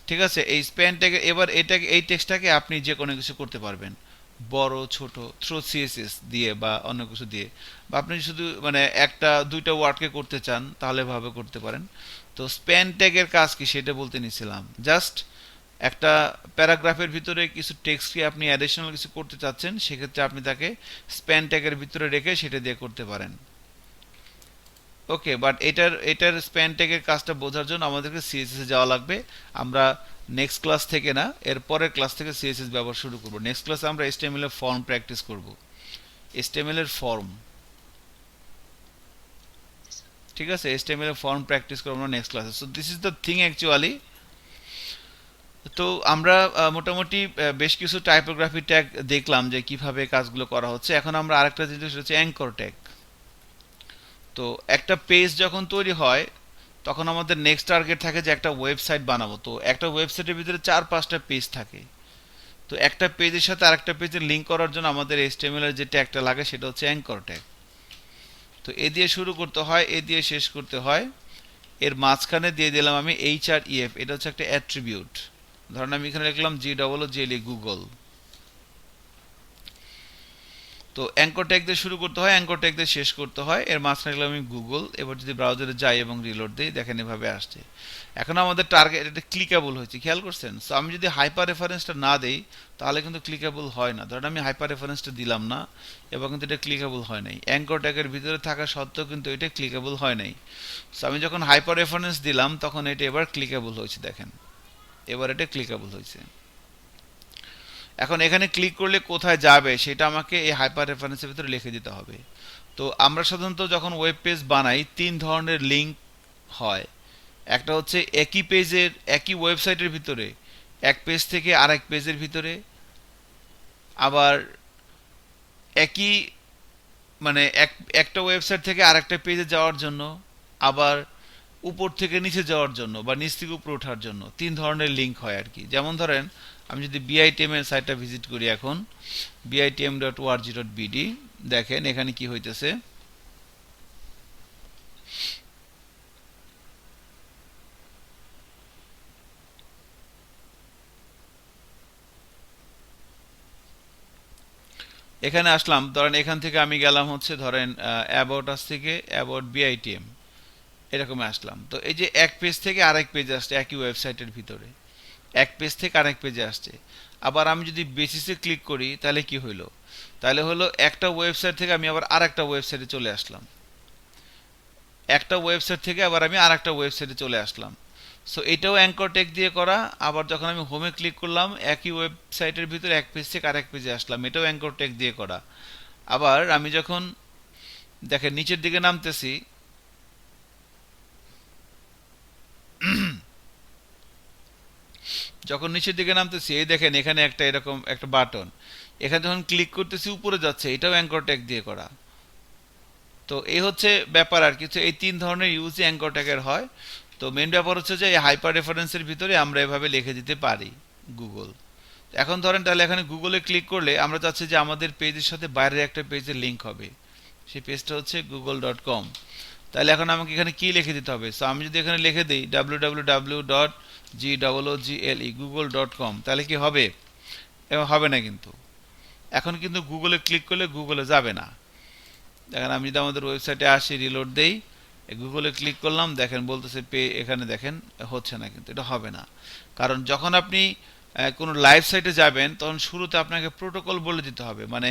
ঠিক আছে, এই স্প্যান ট্যাগে এবার এটাকে, এই টেক্সটটাকে আপনি যে কোনো কিছু করতে পারবেন, বড় ছোট, থ্রো সিএসএস দিয়ে বা অন্য কিছু দিয়ে, বা আপনি শুধু মানে একটা দুইটা ওয়ার্ডকে করতে চান তাহলে ভাবে করতে পারেন। তো স্প্যান ট্যাগের কাজ কি সেটা বলতে নিছিলাম, জাস্ট একটা প্যারাগ্রাফের ভিতরে কিছু টেক্সটকে আপনি অ্যাডিশনাল কিছু করতে চাচ্ছেন, সেক্ষেত্রে আপনি তাকে স্প্যান ট্যাগের ভিতরে রেখে সেটা দিয়ে করতে পারেন। ওকে, বাট এটার স্প্যান ট্যাগের কাজটা বোঝার জন্য আমাদেরকে সিএসএস এ যাওয়া লাগবে। আমরা নেক্সট ক্লাস থেকে না, এর পরের ক্লাস থেকে সিএসএস ব্যবহার শুরু করব। নেক্সট ক্লাসে আমরা এইচটিএমএল এর ফর্ম প্র্যাকটিস করব, এইচটিএমএল এর ফর্ম। ঠিক আছে, এইচটিএমএল এর ফর্ম প্র্যাকটিস করব আমরা নেক্সট ক্লাসে। So this is the thing actually. তো আমরা মোটামুটি বেশ কিছু টাইপোগ্রাফি ট্যাগ দেখলাম যে কিভাবে কাজগুলো করা হচ্ছে। এখন আমরা আরেকটা জিনিস হচ্ছে অ্যাঙ্কর ট্যাগ। তো একটা পেজ যখন তৈরি হয় তখন আমাদের নেক্সট টার্গেট থাকে যে একটা ওয়েবসাইট বানাবো। তো একটা ওয়েবসাইটের ভিতরে 4-5টা পেজ থাকে। তো একটা পেজের সাথে আরেকটা পেজের লিঙ্ক করার জন্য আমাদের এইচটিএমএল এর যে ট্যাগটা লাগে সেটা হচ্ছে অ্যাঙ্কর ট্যাগ। তো এ দিয়ে শুরু করতে হয়, এ দিয়ে শেষ করতে হয়। এর মাঝখানে দিয়ে দিলাম আমি HREF, এটা হচ্ছে একটা অ্যাট্রিবিউট। ধরেন আমি এখানে লিখলাম GOOGLE, গুগল। তো অ্যাঙ্কর ট্যাগ দিয়ে শুরু করতে হয়, অ্যাঙ্কর ট্যাগ দিয়ে শেষ করতে হয়। এর মাঝখানে লিখলাম আমি গুগল। এবার যদি ব্রাউজারে যাই এবং রিলোড দিই, দেখেন এভাবে আসছে। এখন আমাদের টার্গেট এটা ক্লিকেবল হয়েছে, খেয়াল করছেন? সো আমি যদি হাইপার রেফারেন্সটা না দেই তাহলে কিন্তু ক্লিকেবল হয় না। ধরেন আমি হাইপার রেফারেন্সটা দিলাম না, এবং কিন্তু এটা ক্লিকেবল হয় নাই। অ্যাঙ্কর ট্যাগের ভিতরে থাকা সত্ত্বেও কিন্তু এটা ক্লিকেবল হয় নাই। সো আমি যখন হাইপার রেফারেন্স দিলাম তখন এটা এবার ক্লিকেবল হয়েছে, দেখেন এবার এটা ক্লিকেবল হয়েছে। এখন এখানে ক্লিক করলে কোথায় যাবে সেটা আমাকে এই হাইপার রেফারেন্সের ভিতরে লিখে দিতে হবে। তো আমরা সাধারণত যখন ওয়েব পেজ বানাই 3 ধরনের লিঙ্ক হয়। একটা হচ্ছে একই পেজের, একই ওয়েবসাইটের ভিতরে এক পেজ থেকে আরেক পেজের ভিতরে, আবার একই মানে একটা ওয়েবসাইট থেকে আরেকটা পেজে যাওয়ার জন্য, আবার উপর থেকে নিচে যাওয়ার জন্য বা নিচ থেকে উপরে ওঠার জন্য 3 ধরনের লিঙ্ক হয় আর কি। যেমন ধরেন আমি যদি বিআইটিএম এর সাইটটা ভিজিট করি এখন, bitm.org.bd, দেখেন এখানে কি হইতেছে। এখানে আসলাম, ধরেন এখান থেকে আমি গেলাম হচ্ছে ধরেন অ্যাবাউট আস থেকে অ্যাবাউট বিআইটিএম, এরকম আসলাম। তো এই যে এক পেজ থেকে আরেক পেজে আসছে, একই ওয়েবসাইটের ভিতরে এক পেজ থেকে আরেক পেজে আসছে। আবার আমি যদি বেসিসে ক্লিক করি তাহলে কি হইলো, তাহলে হলো একটা ওয়েবসাইট থেকে আমি আবার আরেকটা ওয়েবসাইটে চলে আসলাম, একটা ওয়েবসাইট থেকে আবার আমি আরেকটা ওয়েবসাইটে চলে আসলাম। সো এটাও অ্যাঙ্কর ট্যাগ দিয়ে করা। আবার যখন আমি হোমে ক্লিক করলাম একই ওয়েবসাইটের ভিতরে এক পেজ থেকে আরেক পেজে আসলাম, এটাও অ্যাঙ্কর ট্যাগ দিয়ে করা। আবার আমি যখন দেখেন নিচের দিকে নামতেছি, যখন নিচের দিকে নামতেছি এই দেখেন এখানে একটা এরকম একটা বাটন, এখানে যখন ক্লিক করতেছি উপরে যাচ্ছে, এটাও অ্যাঙ্কর ট্যাগ দিয়ে করা। তো এই হচ্ছে ব্যাপার আর কিছু। এই 3 ধরনের ইউজ অ্যাঙ্কর ট্যাগের হয়। তো মেন ব্যাপার হচ্ছে যে এই হাইপার রেফারেন্সের ভিতরে আমরা এভাবে লিখে দিতে পারি গুগল। এখন ধরেন তাহলে এখানে গুগলে ক্লিক করলে আমরা চাচ্ছি যে আমাদের পেজের সাথে বাইরের একটা পেজের লিঙ্ক হবে, সেই পেজটা হচ্ছে google.com। তাহলে এখন আমাকে এখানে কি লিখে দিতে হবে? সো আমি যদি এখানে লিখে দিই www.google google.com, তাহলে কি হবে? এবং হবে না কিন্তু। এখন কিন্তু গুগলে ক্লিক করলে গুগলে যাবে না। দেখেন আমি যদি আমাদের ওয়েবসাইটে আসি, রিলোড দেই, গুগলে ক্লিক করলাম, দেখেন বলতেছে এখানে দেখেন হচ্ছে না, কিন্তু এটা হবে না। কারণ যখন আপনি কোনো লাইভ সাইটে যাবেন তখন শুরুতে আপনাকে প্রোটোকল বলে দিতে হবে। মানে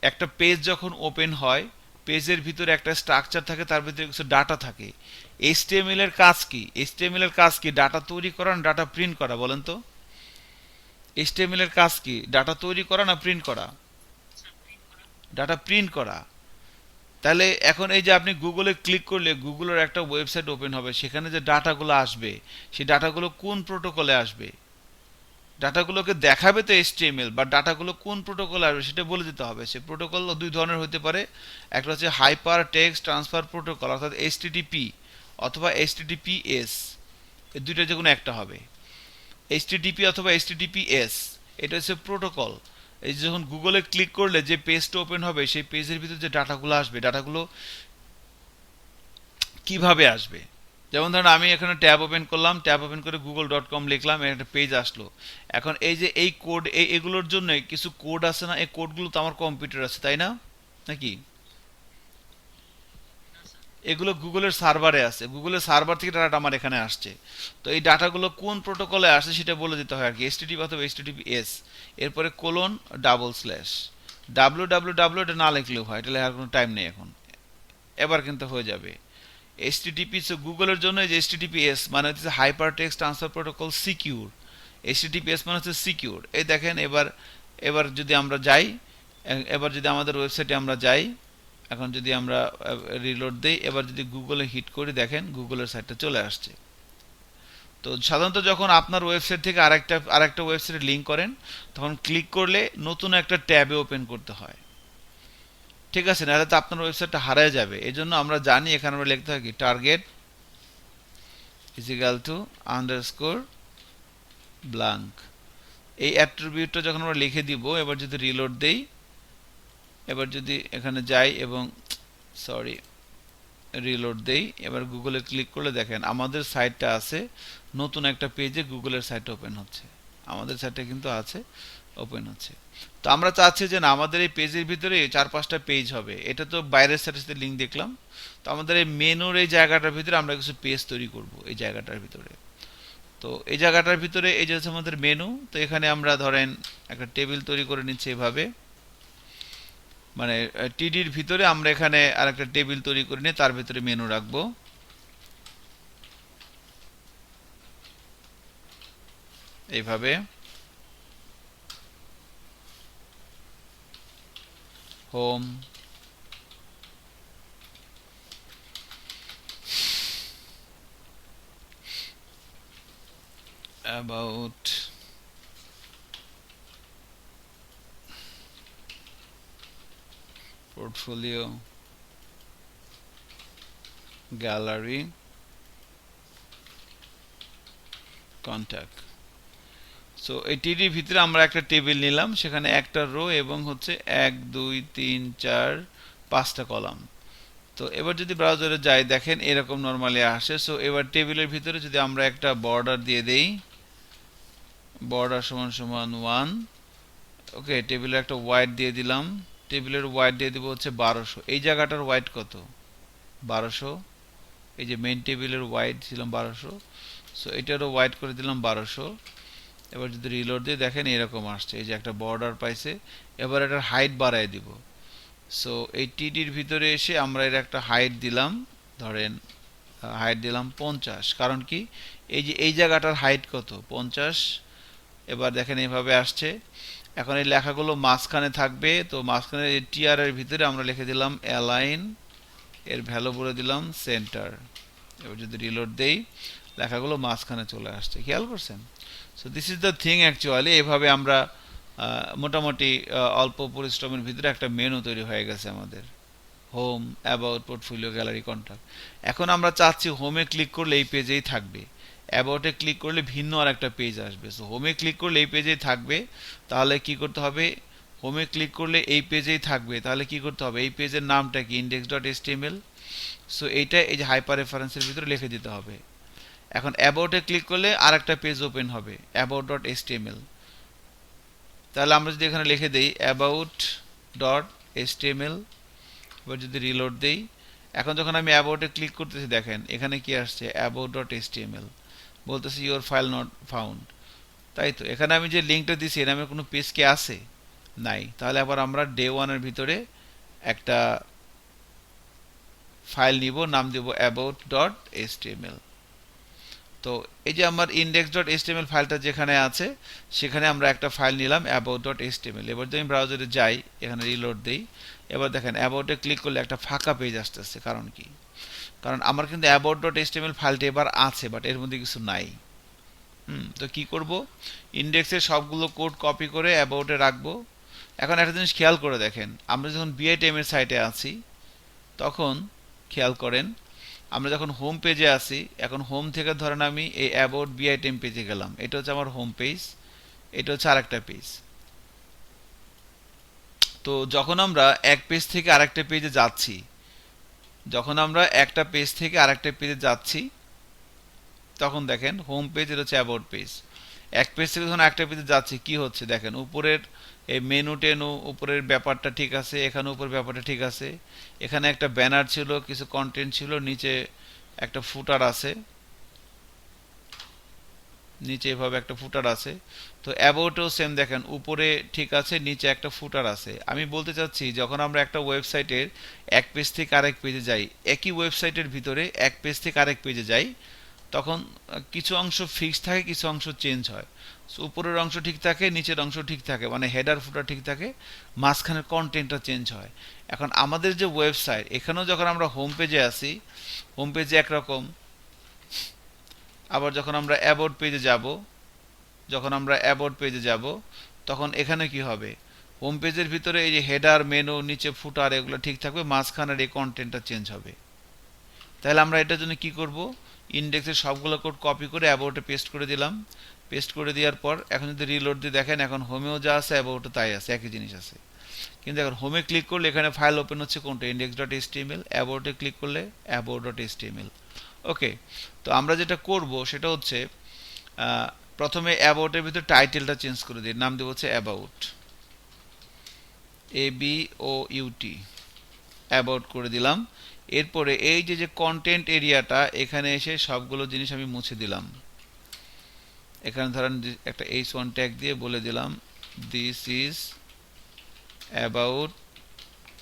একটা পেজ যখন ওপেন হয়, পেজের ভিতরে একটা স্ট্রাকচার থাকে, তার ভিতরে কিছু ডাটা থাকে। এইচটিএমএল এর কাজ কি? এইচটিএমএল এর কাজ কি? ডাটা তৈরি করা না ডাটা প্রিন্ট করা? বলেন তো, এইচটিএমএল এর কাজ কি? ডাটা তৈরি করা না প্রিন্ট করা? ডাটা প্রিন্ট করা। তাহলে এখন এই যে আপনি গুগলে ক্লিক করলে গুগলের একটা ওয়েবসাইট ওপেন হবে, সেখানে যে ডাটাগুলো আসবে সেই ডাটাগুলো কোন প্রোটোকলে আসবে? ডাটাগুলোকে দেখাবে তো এইচটিএমএল, বা ডাটাগুলো কোন প্রোটোকলে আসবে সেটা বলে দিতে হবে। সে প্রোটোকল দুই ধরনের হতে পারে। একটা হচ্ছে হাইপার টেক্সট ট্রান্সফার প্রোটোকল, অর্থাৎ এইচটিটিপি, অথবা এইচটিটিপিএস। এই দুইটা যে কোনো একটা হবে, এইচটিটিপি অথবা এইচটিটিপিএস। এটা হচ্ছে প্রোটোকল। এই যে যখন গুগলে ক্লিক করলে যে পেজটা ওপেন হবে, সেই পেজের ভিতরে যে ডাটাগুলো আসবে, ডাটাগুলো কিভাবে আসবে? যেমন ধরেন আমি এখানে ট্যাব ওপেন করলাম, ট্যাব ওপেন করে google.com লিখলাম, একটা পেজ আসলো। এখন এই যে এই কোড, এগুলোর জন্য কিছু কোড আছে না? এই কোডগুলো তো আমার কম্পিউটার আছে, তাই না? নাকি এগুলো গুগলের সার্ভারে আছে, গুগলের সার্ভার থেকে ডাটা আমার এখানে আসছে। তো এই ডাটাগুলো কোন প্রোটোকলে আসে সেটা বলে দিতে হয় আর কি, এইচটিটিপি অথবা এইচটিটিপিএস। এরপরে কোলন ডাবল স্ল্যাশ www, এটা না লিখলেও হয়, এটা লেখার কোনো টাইম নেই এখন। এবার কিন্তু হয়ে যাবে এইচটিটিপি। গুগলের জন্য যে এইচটিটিপিএস মানে হচ্ছে hyper text transfer protocol secure. HTTPS মানে হচ্ছে সিকিউর। এই দেখেন এবার, এবার যদি আমরা যাই, এবার যদি আমাদের ওয়েবসাইটে আমরা যাই, এখন যদি আমরা রিলোড দেই, এবার যদি গুগলে হিট করি, দেখেন গুগলের সাইটটা চলে আসছে। তো সাধারণত যখন আপনার ওয়েবসাইট থেকে আরেকটা ওয়েবসাইটে লিঙ্ক করেন, তখন ক্লিক করলে নতুন একটা ট্যাবে ওপেন করতে হয়, ঠিক আছে? নাহলে তো আপনার ওয়েবসাইটটা হারিয়ে যাবে। এই জন্য আমরা জানি এখানে আমরা লিখতে থাকি target is equal to underscore blank. এই অ্যাট্রিবিউটটা যখন আমরা লিখে দিব, এবার যদি রিলোড দেই, এবার যদি এখানে যাই এবং সরি রিলোড দেই, এবার গুগলে ক্লিক করলে দেখেন আমাদের সাইটটা আছে নতুন একটা পেজে, গুগলের সাইট ওপেন হচ্ছে, আমাদের সাইটটা কিন্তু আছে, ওপেন হচ্ছে। তো আমরা চাচ্ছি যে না, আমাদের এই পেজের ভিতরে 4-5টা পেজ হবে। এটা তো বাইরের সাথে সাথে লিঙ্ক দেখলাম। তো আমাদের এই মেনুর এই জায়গাটার ভিতরে আমরা কিছু পেজ তৈরি করব এই জায়গাটার ভিতরে। তো এই জায়গাটার ভিতরে এই যে হচ্ছে আমাদের মেনু। তো এখানে আমরা ধরেন একটা টেবিল তৈরি করে নিচ্ছি এভাবে, মানে টিডির ভিতরে আমরা এখানে আর একটা টেবিল তৈরি করে নিয়ে তার ভিতরে মেনু রাখবো এইভাবে। Home, about, portfolio, gallery, contact. So এই টিডির ভিতরে আমরা একটা টেবিল নিলাম, সেখানে একটা রো এবং হচ্ছে 1 2 3 4 5টা কলাম। তো এবার যদি ব্রাউজারে যাই, দেখেন এরকম নরমালি আসে। সো এবার টেবিলের ভিতরে যদি আমরা একটা বর্ডার দিয়ে দেই, বর্ডার সমান সমান 1, ওকে। টেবিলের একটা ওয়াইড দিয়ে দিলাম, টেবিলের ওয়াইড দিয়ে দিব হচ্ছে 1200। এই জায়গাটার ওয়াইড কত? 1200। এই যে মেইন টেবিলের ওয়াইড ছিলাম 1200, সো এটারও ওয়াইড করে দিলাম 1200। এবার যদি রিলোড দিয়ে দেখেন এরকম আসছে, এই যে একটা বর্ডার পাইছে। এবার এটার হাইট বাড়ায় দিব। সো এই টিডির ভিতরে এসে আমরা এর একটা হাইট দিলাম, ধরেন হাইট দিলাম 50। কারণ কি, এই যে এই জায়গাটার হাইট কত? 50। এবার দেখেন এইভাবে আসছে। এখন এই লেখাগুলো মাঝখানে থাকবে, তো মাঝখানে টিআর এর ভিতরে আমরা লিখে দিলাম অ্যালাইন, এর ভ্যালু বলে দিলাম সেন্টার। এবার যদি রিলোড দেই, লেখাগুলো মাঝখানে চলে আসছে, খেয়াল করছেন? So this is the thing actually. এভাবে আমরা মোটামুটি অল্প পরিশ্রমের ভিতরে একটা মেনু তৈরি হয়ে গেছে আমাদের। Home, about, portfolio, gallery, contact. এখন আমরা চাচ্ছি হোমে ক্লিক করলে এই পেজেই থাকবে, অ্যাবাউটে ক্লিক করলে ভিন্ন আর একটা পেজ আসবে। সো হোমে ক্লিক করলে এই পেজেই থাকবে, তাহলে কি করতে হবে? হোমে ক্লিক করলে এই পেজেই থাকবে, তাহলে কি করতে হবে? এই পেজের নামটা কি? index.html। সো এইটা এই যে হাইপার রেফারেন্সের ভিতরে লিখে দিতে হবে। এখন অ্যাবাউটে ক্লিক করলে আর একটা পেজ ওপেন হবে, about.html। তাহলে আমরা যদি এখানে লিখে দেই about.html, এবার যদি রিলোড দেই, এখন যখন আমি অ্যাবাউটে ক্লিক করতেছি দেখেন এখানে কি আসছে? about.html বলতেছি ইওর ফাইল নট ফাউন্ড। তাই তো, এখানে আমি যে লিঙ্কটা দিছি এর নামে কোনো পেজ কি আছে? নাই। তাহলে আবার আমরা ডে ওয়ানের ভিতরে একটা ফাইল নিব, নাম দেব about.html। তো এই যে আমার index.html ফাইলটা যেখানে আছে সেখানে আমরা একটা ফাইল নিলাম about.html। এবার যদি আমি ব্রাউজারে যাই, এখানে রিলোড দেই, এবার দেখেন অ্যাবাউটে ক্লিক করলে একটা ফাঁকা পেজ আসতেছে। কারণ কি? কারণ আমার কিন্তু about.html ফাইলটা এবার আছে, বাট এর মধ্যে কিছু নাই। তো কি করব? ইন্ডেক্সের সবগুলো কোড কপি করে অ্যাবাউটে রাখবো। এখন একটা জিনিস খেয়াল করে দেখেন, আমরা যখন বিআইটিএম এর সাইটে আছি তখন খেয়াল করেন, আমরা যখন হোম পেজে আসি, এখন হোম থেকে ধরেন আমি এই অ্যাবাউট বিআইটিএম পেজে গেলাম, এটা হচ্ছে আমার হোম পেজ, এটা হচ্ছে আরেকটা পেজ। তো যখন আমরা এক পেজ থেকে আরেকটা পেজে যাচ্ছি, যখন আমরা একটা পেজ থেকে আরেকটা পেজে যাচ্ছি তখন দেখেন হোম পেজ, এটা হচ্ছে অ্যাবাউট পেজ। এক পেজ থেকে যখন একটা পেজে যাচ্ছি কি হচ্ছে দেখেন, উপরের এই মেনু টেনু উপরের ব্যাপারটা ঠিক আছে, এখানে উপরের ব্যাপারটা ঠিক আছে, এখানে একটা ব্যানার ছিল, কিছু কন্টেন্ট ছিল, নিচে একটা ফুটার আছে, নিচে এভাবে একটা ফুটার আছে। তো অ্যাবাউটেও সেম দেখেন, উপরে ঠিক আছে, নিচে একটা ফুটার আছে। আমি বলতে চাচ্ছি যখন আমরা একটা ওয়েবসাইটের এক পেজ থেকে আরেক পেজে যাই, একই ওয়েবসাইটের ভিতরে এক পেজ থেকে আরেক পেজে যাই, তখন কিছু অংশ ফিক্স থাকে, কিছু অংশ চেঞ্জ হয়। উপরের অংশ ঠিক থাকে, নিচের অংশ ঠিক থাকে, মানে হেডার ফুটার ঠিক থাকে, মাঝখানের কন্টেন্টটা চেঞ্জ হয়। এখন আমাদের যে ওয়েবসাইট, এখানেও যখন আমরা হোম পেজে আসি, হোম পেজে একরকম, আবার যখন আমরা অ্যাবাউট পেজে যাব, যখন আমরা অ্যাবাউট পেজে যাব তখন এখানে কি হবে? হোম পেজের ভিতরে এই যে হেডার, মেনু, নিচে ফুটার এগুলো ঠিক থাকবে, মাঝখানের এই কন্টেন্টটা চেঞ্জ হবে। তাহলে আমরা এটার জন্য কি করব? ইন্ডেক্সের সবগুলো কোড কপি করে অ্যাবাউটে পেস্ট করে দিলাম। পেস্ট করে দেওয়ার পর এখন যদি রিলোড দিয়ে দেখেন, এখন হোমেও যা আছে অ্যাবাউটও তাই আছে, একই জিনিস আছে। কিন্তু এখন হোমে ক্লিক করলে এখানে ফাইল ওপেন হচ্ছে কোনটা? index.html। অ্যাবাউটে ক্লিক করলে about.html। ওকে, তো আমরা যেটা করব সেটা হচ্ছে প্রথমে অ্যাবাউটের ভিতরে টাইটেলটা চেঞ্জ করে দিই, নাম দেবো হচ্ছে অ্যাবাউট, ABOUT, অ্যাবাউট করে দিলাম। এরপরে এই যে যে কন্টেন্ট এরিয়াটা, এখানে এসে সবগুলো জিনিস আমি মুছে দিলাম। এখানে ধরেন একটা h1 ট্যাগ দিয়ে বলে দিলাম দিস ইজ অ্যাবাউট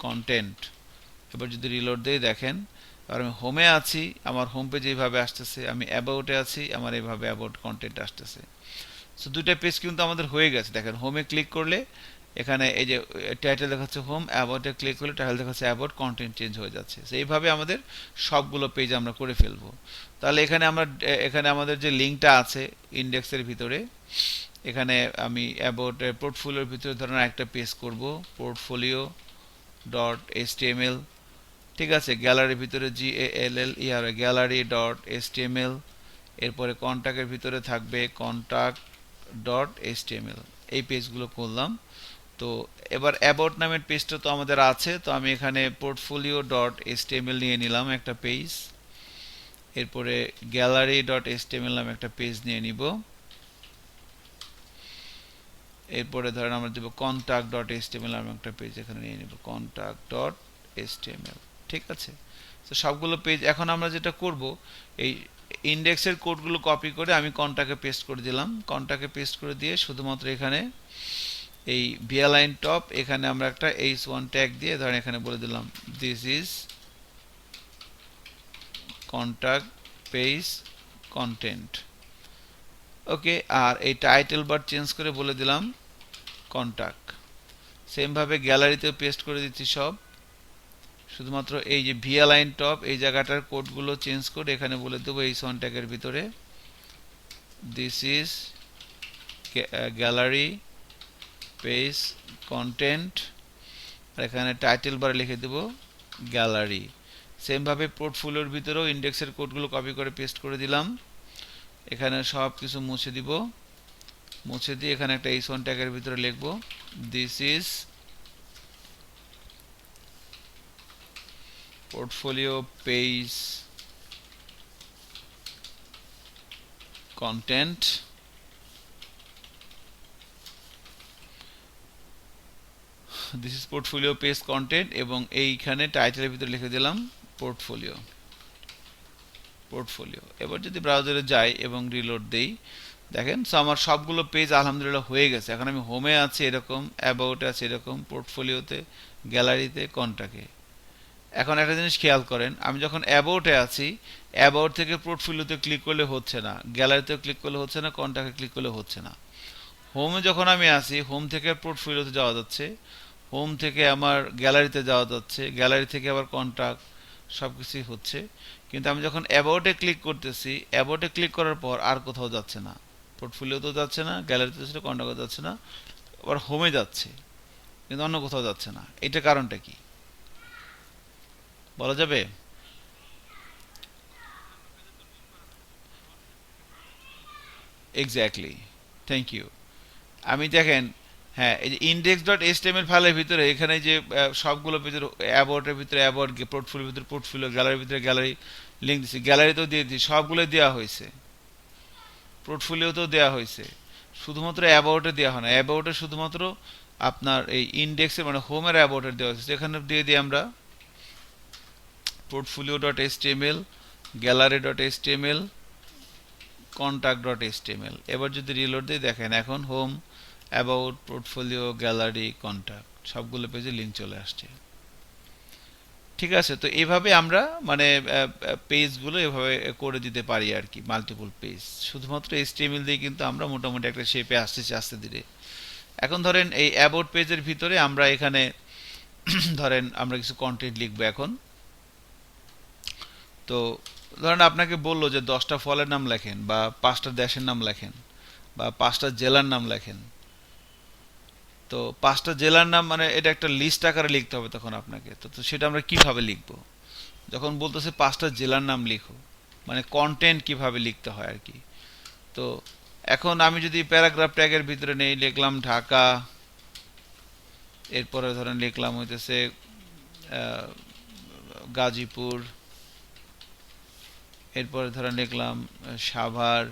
কন্টেন্ট। এবার যদি রিলোড দেই দেখেন, আর আমি হোমে আছি, আমার হোম পেজ এইভাবে আসতেছে, আমি অ্যাবাউটে আছি, আমার এইভাবে অ্যাবাউট কন্টেন্ট আসতেছে। সো দুইটা পেজ কিন্তু আমাদের হয়ে গেছে। দেখেন হোমে ক্লিক করলে এখানে এই যে টাইটেল দেখাচ্ছে হোম, অ্যাবাউটে ক্লিক করলে টাইটেল দেখাচ্ছে অ্যাবাউট, কন্টেন্ট চেঞ্জ হয়ে যাচ্ছে। সো এইভাবে আমাদের সবগুলো পেজ আমরা করে ফেলবো। তাহলে এখানে আমরা এখানে আমাদের যে লিঙ্কটা আছে ইন্ডেক্সের ভিতরে, এখানে আমি অ্যাবাউট পোর্টফোলিওর ভিতরে ধরেন একটা পেজ করব, পোর্টফোলিও ডট html, ঠিক আছে। গ্যালারির ভিতরে GALL গ্যালারি ডট html, এরপরে কন্ট্যাক্টের ভিতরে থাকবে কন্ট্যাক্ট ডট html। এই পেজগুলো করলাম। তো এবার অ্যাবাউট নামের পেজটা তো আমাদের আছে, তো আমি এখানে পোর্টফোলিও ডট html নিয়ে নিলাম একটা পেজ, এরপরে গ্যালারি ডট html নামে একটা পেজ নিয়ে নিব, এরপরে ধরেন আমরা দেব কন্ট্যাক্ট ডট html নামে একটা পেজ এখানে নিয়ে নিব, কন্ট্যাক্ট ডট html। ঠিক আছে, তো সবগুলো পেজ এখন আমরা যেটা করব, এই ইন্ডেক্সের কোডগুলো কপি করে আমি কন্ট্যাক্টে পেস্ট করে দিলাম। কন্ট্যাক্টে পেস্ট করে দিয়ে শুধুমাত্র এখানে এই বিয়ালাইন টপ, এখানে আমরা একটা h1 ট্যাগ দিয়ে ধরেন এখানে বলে দিলাম this is contact page content. Okay, আর এই টাইটেল বার চেঞ্জ করে বলে দিলাম কন্ট্যাক্ট। সেম ভাবে গ্যালারিতেও পেস্ট করে দিচ্ছি সব, শুধুমাত্র এই যে বিয়ালাইন টপ এই জায়গাটার কোডগুলো চেঞ্জ করে এখানে বলে দেবো h1 ট্যাগের ভিতরে this is gallery page content, আর এখানে টাইটেল বারে লিখে দেব গ্যালারি। সেম ভাবে পোর্টফোলিওর ভিতরেও ইন্ডেক্সের কোডগুলো কপি করে পেস্ট করে দিলাম। এখানে সব কিছু মুছে দিব, মুছে দিয়ে এখানে একটা h1 ট্যাগের ভিতরে লিখব this is portfolio page content. This is portfolio page content এবং এইখানে টাইটেলের ভিতরে লিখে দিলাম পোর্টফোলিও। পোর্টফোলিও এবার যদি ব্রাউজারে যাই এবং রিলোড দেই, দেখেন সো আমার সবগুলো পেজ আলহামদুলিল্লাহ হয়ে গেছে। এখন আমি হোমে আছি এরকম, অ্যাবাউটে আছে এরকম, পোর্টফোলিওতে, গ্যালারিতে, কন্টাক্টে। এখন একটা জিনিস খেয়াল করেন, আমি যখন অ্যাবাউটে আছি, অ্যাবাউট থেকে পোর্টফোলিওতে ক্লিক করলে হচ্ছে না, গ্যালারিতে ক্লিক করলে হচ্ছে না, কন্টাক্টে ক্লিক করলে হচ্ছে না। হোমে যখন আমি আসি, হোম থেকে পোর্টফোলিওতে যাওয়া যাচ্ছে, হোম থেকে আমার গ্যালারিতে যাওয়া যাচ্ছে, গ্যালারি থেকে আবার কন্টাক্ট, সব কিছুই হচ্ছে। কিন্তু আমি যখন অ্যাবাউটে ক্লিক করতেছি, অ্যাবাউটে ক্লিক করার পর আর কোথাও যাচ্ছে না, পোর্টফোলিওতেও যাচ্ছে না, গ্যালারিতে যাচ্ছে না, কন্টাক্টে যাচ্ছে না, আবার হোমে যাচ্ছে কিন্তু অন্য কোথাও যাচ্ছে না। এটা কারণটা কি বলা যাবে? Exactly, thank you. আমি দেখেন, হ্যাঁ, এই যে ইন্ডেক্স ডট এইচটিএমএল ফাইলের ভিতরে এখানে যে সবগুলো ভিতরে অ্যাবাউটের ভিতরে অ্যাবাউট, পোর্টফোলিওর ভিতরে পোর্টফোলিও, গ্যালারির ভিতরে গ্যালারি লিঙ্ক দিচ্ছি, গ্যালারিতেও দিয়ে দিচ্ছি, সবগুলো দেওয়া হয়েছে, পোর্টফোলিওতেও দেওয়া হয়েছে, শুধুমাত্র অ্যাবাউটে দেওয়া হয় না। অ্যাবাউটে শুধুমাত্র আপনার এই ইন্ডেক্সে মানে হোমের অ্যাবাউটের দেওয়া হয়েছে, এখানে দিয়ে দিই আমরা portfolio dot HTML, gallery dot HTML, contact dot HTML. এবার যদি রিলোড দিই, দেখেন এখন home, about, portfolio, gallery, contact সবগুলো পেজে লিঙ্ক চলে আসছে। ঠিক আছে, তো এভাবে আমরা মানে পেজগুলো এভাবে করে দিতে পারি আর কি, মাল্টিপল পেজ শুধুমাত্র এইচটিএমএল দিয়ে কিন্তু আমরা মোটামুটি একটা শেপে আসতেছি আস্তে ধীরে। এখন ধরেন এই অ্যাবাউট পেজের ভিতরে আমরা এখানে ধরেন আমরা কিছু কন্টেন্ট লিখবো এখন। তো ধরেন আপনাকে বললো যে 10টা ফলের নাম লেখেন, বা 5টা দেশের নাম লেখেন, বা 5টা জেলার নাম লেখেন। তো 5টা জেলার নাম মানে এটা একটা লিস্ট আকারে লিখতে হবে তখন আপনাকে। তো সেটা আমরা কিভাবে লিখবো? যখন বলতেছে 5টা জেলার নাম লিখো, মানে কন্টেন্ট কিভাবে লিখতে হয় আর কি। তো এখন আমি যদি প্যারাগ্রাফ ট্যাগের ভিতরে নেই, লিখলাম ঢাকা, এরপরে ধরেন লিখলাম হইতেছে গাজীপুর, এরপরে ধরেন লিখলাম সাভার,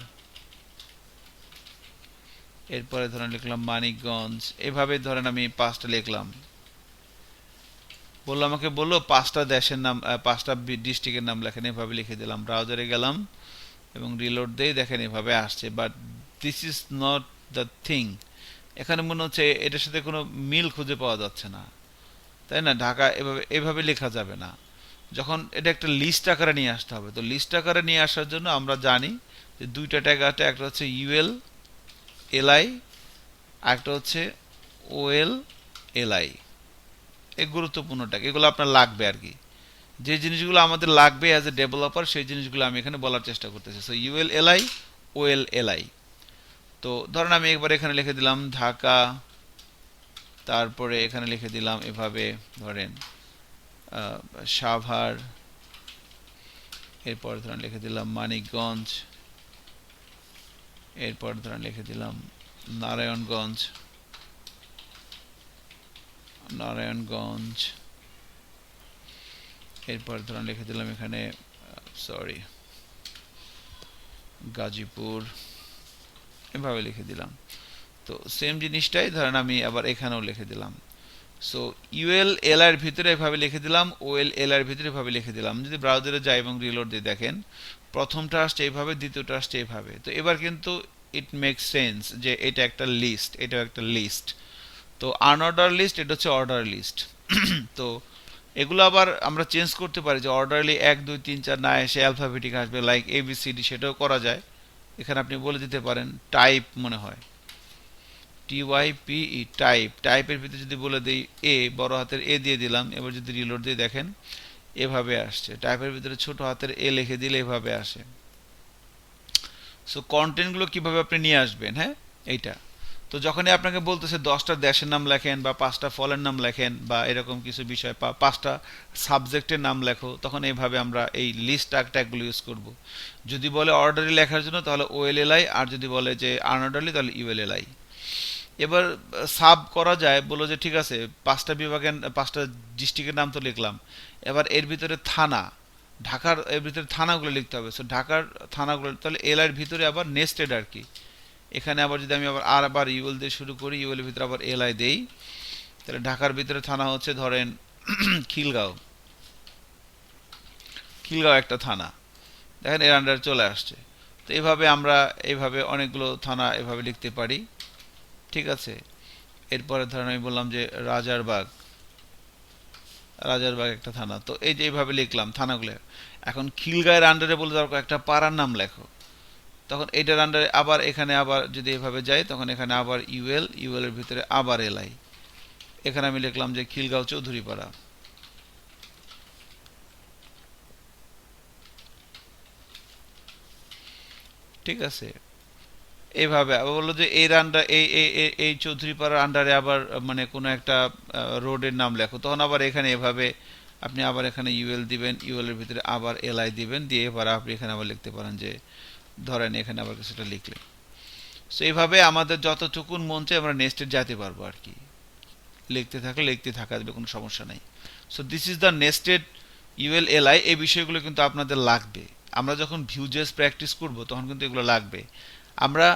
এরপরে ধরেন লিখলাম মানিকগঞ্জ। এভাবে ধরেন আমি 5টা লিখলাম, বললো আমাকে বললো 5টা দেশের নাম, 5টা ডিস্ট্রিক্টের নাম লেখেন, এভাবে লিখে দিলাম। ব্রাউজারে গেলাম এবং রিলোড দিয়ে দেখেন এভাবে আসছে, but this is not the thing. এখানে মনে হচ্ছে এটার সাথে কোনো মিল খুঁজে পাওয়া যাচ্ছে না, তাই না? ঢাকা এভাবে এভাবে লেখা যাবে না, যখন এটা একটা লিস্ট আকারে নিয়ে আসতে হবে। তো লিস্ট আকারে নিয়ে আসার জন্য আমরা জানি যে 2টা ট্যাগ আছে, একটা হচ্ছে ইউএল এলআই, আরেকটা হচ্ছে ওএল এলআই। এই গুরুত্বপূর্ণ ট্যাগ, এগুলো আপনার লাগবে আর কি। যে জিনিসগুলো আমাদের লাগবে অ্যাজ এ ডেভেলপার, সেই জিনিসগুলো আমি এখানে বলার চেষ্টা করতেছি। So UL LI, OL LI. তো ধরেন আমি একবার এখানে লিখে দিলাম ঢাকা, তারপরে এখানে লিখে দিলাম এভাবে ধরেন সাভার, এরপর ধরেন লিখে দিলাম মানিকগঞ্জ, এরপর ধরেন লিখে দিলাম নারায়ণগঞ্জ, নারায়ণগঞ্জ, এরপর ধরেন লিখে দিলাম এখানে সরি গাজীপুর, এভাবে লিখে দিলাম। তো সেম জিনিসটাই ধরেন আমি আবার এখানেও লিখে দিলাম। সো ইউএল এল এর ভিতরে এভাবে লিখে দিলাম, ওএল এল এর ভিতরে এভাবে লিখে দিলাম। যদি ব্রাউজারে যাই এবং রিলোড দিয়ে দেখেন, প্রথমটা আসছে এইভাবে, দ্বিতীয়টা আসছে এইভাবে। তো এবার কিন্তু ইট মেক্স সেন্স যে এটা একটা লিস্ট, এটাও একটা লিস্ট। তো আনঅর্ডার লিস্ট, এটা হচ্ছে অর্ডার লিস্ট। তো এগুলো আবার আমরা চেঞ্জ করতে পারি, যে অর্ডারলি 1 2 3 4 না এসে অ্যালফাবেটিক আসবে, লাইক এবিসিডি, সেটাও করা যায়। এখানে আপনি বলে দিতে পারেন টাইপ, মনে হয় TYPE, টাইপ। টাইপের ভিতরে যদি বলে দিই এ, বড় হাতের এ দিয়ে দিলাম। এবার যদি রিলোড দিয়ে দেখেন এভাবে আসছে। টাইপের ভিতরে ছোট হাতের এ লিখে দিলে এভাবে আসে। সো কন্টেন্টগুলো কিভাবে আপনি নিয়ে আসবেন, হ্যাঁ এইটা। তো যখনই আপনাকে বলতেছে 10টা দেশের নাম লেখেন বা 5টা ফলের নাম লেখেন বা এরকম কিছু বিষয়, 5টা সাবজেক্টের নাম লেখো, তখন এইভাবে আমরা এই লিস্ট ট্যাগগুলো ইউজ করব। যদি বলে অর্ডারি লেখার জন্য তাহলে OLLI, আর যদি বলে যে আনঅর্ডারলি তাহলে ULLI। এবার সাব করা যায়, বলো যে ঠিক আছে 5টা বিভাগের 5টা ডিস্ট্রিক্টের নাম তো লিখলাম, এবার এর ভিতরে থানা, ঢাকার এর ভিতরে থানাগুলো লিখতে হবে। সো ঢাকার থানাগুলো, তাহলে এর ভিতরে আবার নেস্টেড আর কি। এখানে আবার যদি আমি আবার ইউএল দিয়ে শুরু করি, ইউএল এর ভিতরে আবার LI দেই, তাহলে ঢাকার ভিতরে থানা হচ্ছে ধরেন খিলগাঁও, খিলগাঁও একটা থানা, দেখেন এর আন্ডারে চলে আসছে। তো এইভাবে আমরা এইভাবে অনেকগুলো থানা এভাবে লিখতে পারি, ঠিক আছে। এরপরে ধরেন আমি বললাম যে রাজারবাগ, রাজারবাগ একটা থানা। তো এই যে এইভাবে লিখলাম থানাগুলো। এখন খিলগাঁয়ের আন্ডারে বলে দরকার একটা পাড়ার নাম লেখো, তখন এটার আন্ডারে আবার এখানে আবার যদি এভাবে যাই, তখন এখানে আবার ইউএল এর ভিতরে আবার LI। এখানে আমি লিখলাম যে খিলগাঁও চৌধুরীপাড়া, ঠিক আছে। এইভাবে আবার বললো যে এর আন্ডার এই চৌধুরীপাড়ার আন্ডারে আবার মানে কোনো একটা রোডের নাম লেখো, তখন আবার এখানে এভাবে আপনি আবার এখানে ইউএল দিবেন, ইউএল এর ভিতরে আবার LI দিবেন, দিয়ে এবার আপনি এখানে আবার লিখতে পারেন যে ধরেন এখানে আবার কিছুটা লিখলেন। সো এইভাবে আমাদের যতটুকুন মন চায় আমরা নেক্সটে যেতে পারবো আর কি, লিখতে থাকা যাবে, কোনো সমস্যা নাই। So this is the nested ULLI। এই বিষয়গুলো কিন্তু আপনাদের লাগবে। আমরা যখন ভিউজেস প্র্যাকটিস করব তখন কিন্তু এগুলো লাগবে। আমরা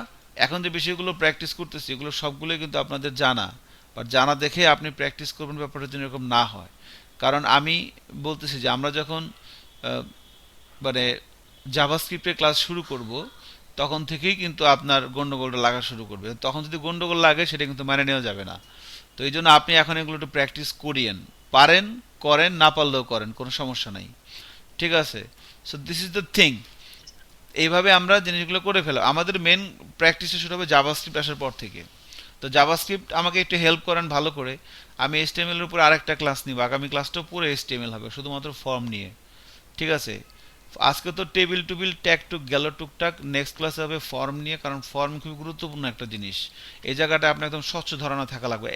এখন যে বিষয়গুলো প্র্যাকটিস করতেছি এগুলো সবগুলোই কিন্তু আপনাদের জানা, বাট জানা দেখে আপনি প্র্যাকটিস করবেন ব্যাপারটা যেন এরকম না হয়। কারণ আমি বলতেছি যে আমরা যখন মানে জাভাস্ক্রিপ্টের ক্লাস শুরু করব তখন থেকেই কিন্তু আপনার গন্ডগোলটা লাগা শুরু করবে। তখন যদি গন্ডগোল লাগে সেটা কিন্তু মেনে নেওয়া যাবে না। তো এই জন্য আপনি এখন এগুলো একটু প্র্যাকটিস করিয়েন, পারেন করেন, না পারলেও করেন, কোনো সমস্যা নাই, ঠিক আছে। So this is the thing. এইভাবে আমরা জিনিসগুলো করে ফেলো। আমাদের মেন প্র্যাকটিসটা শুরু হবে জাভাস্ক্রিপ্ট আসার পর থেকে। তো জাভাস্ক্রিপ্ট আমাকে একটু হেল্প করেন ভালো করে। আমি HTML এর উপর আরেকটা ক্লাস নিব, আগামী ক্লাসটাও পুরো HTML হবে, শুধুমাত্র ফর্ম নিয়ে, ঠিক আছে। আজকে তো টেবিল টুবিল ট্যাগ টুক গেল টুকটাক, নেক্সট ক্লাসে হবে ফর্ম নিয়ে, কারণ ফর্ম খুব গুরুত্বপূর্ণ একটা জিনিস। এই জায়গাটা আপনার একদম স্বচ্ছ ধারণা থাকা লাগবে,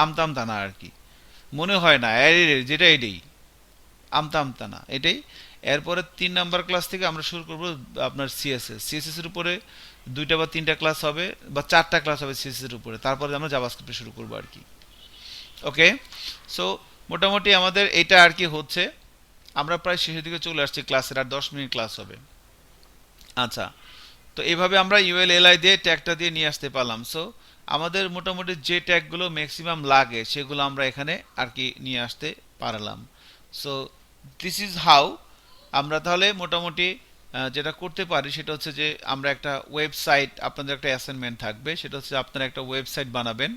আমতা আমতা না আর কি, মনে হয় না যেটা এটাই আমতা আমতা না এটাই। এরপরে 3 নাম্বার ক্লাস থেকে আমরা শুরু করব আপনার সিএসএস এর উপরে 2টা বা 3টা ক্লাস হবে, বা 4টা ক্লাস হবে সিএসএস এর উপরে, তারপরে আমরা জাভাস্ক্রিপ্ট শুরু করব আর কি। ওকে, সো মোটামুটি আমাদের এটা আর কি হচ্ছে। আমরা প্রায় শেষের দিকে চলে আসছি ক্লাসের, আর 10 মিনিট ক্লাস হবে। আচ্ছা, তো এইভাবে আমরা ULLI দিয়ে ট্যাগটা দিয়ে নিয়ে আসতে পারলাম। সো আমাদের মোটামুটি যে ট্যাগগুলো ম্যাক্সিমাম লাগে সেগুলো আমরা এখানে আর কি নিয়ে আসতে পারলাম। সো দিস ইজ হাউ আমরা তাহলে মোটামুটি যেটা করতে পারি সেটা হচ্ছে যে আমরা একটা ওয়েবসাইট, আপনাদের একটা অ্যাসাইনমেন্ট থাকবে, সেটা হচ্ছে আপনারা একটা ওয়েবসাইট বানাবেন।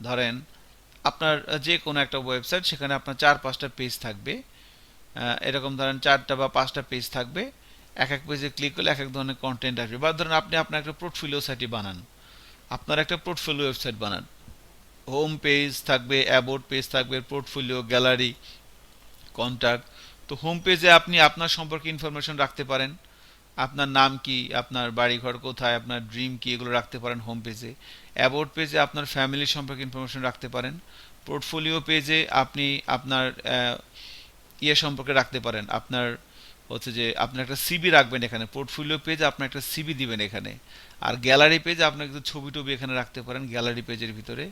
ধরেন আপনার যে কোনো একটা ওয়েবসাইট, সেখানে আপনার 4-5টা পেজ থাকবে, এরকম ধরেন 4টা বা 5টা পেজ থাকবে। এক এক পেজে ক্লিক করলে এক এক ধরনের কন্টেন্ট আসবে। বা ধরেন আপনি আপনার একটা পোর্টফোলিও সাইটই বানান, আপনার একটা পোর্টফোলিও ওয়েবসাইট বানান, হোম পেজ থাকবে, অ্যাবাউট পেজ থাকবে, পোর্টফোলিও, গ্যালারি, কন্ট্যাক্ট। তো হোম পেজে আপনি আপনার সম্পর্কে ইনফরমেশন রাখতে পারেন, আপনার নাম কি, আপনার বাড়িঘর কোথায়, আপনার ড্রিম কি, এগুলো রাখতে পারেন হোম পেজে। অ্যাবাউট পেজে আপনার ফ্যামিলি সম্পর্কে ইনফরমেশন রাখতে পারেন। পোর্টফোলিও পেজে আপনি আপনার সম্পর্কে রাখতে পারেন, আপনার হচ্ছে যে আপনি একটা সিবি রাখবেন এখানে। পোর্টফোলিও পেজে আপনার একটা সিবি দিবেন এখানে। আর গ্যালারি পেজে আপনার কিছু ছবি টবি এখানে রাখতে পারেন গ্যালারি পেজের ভিতরে,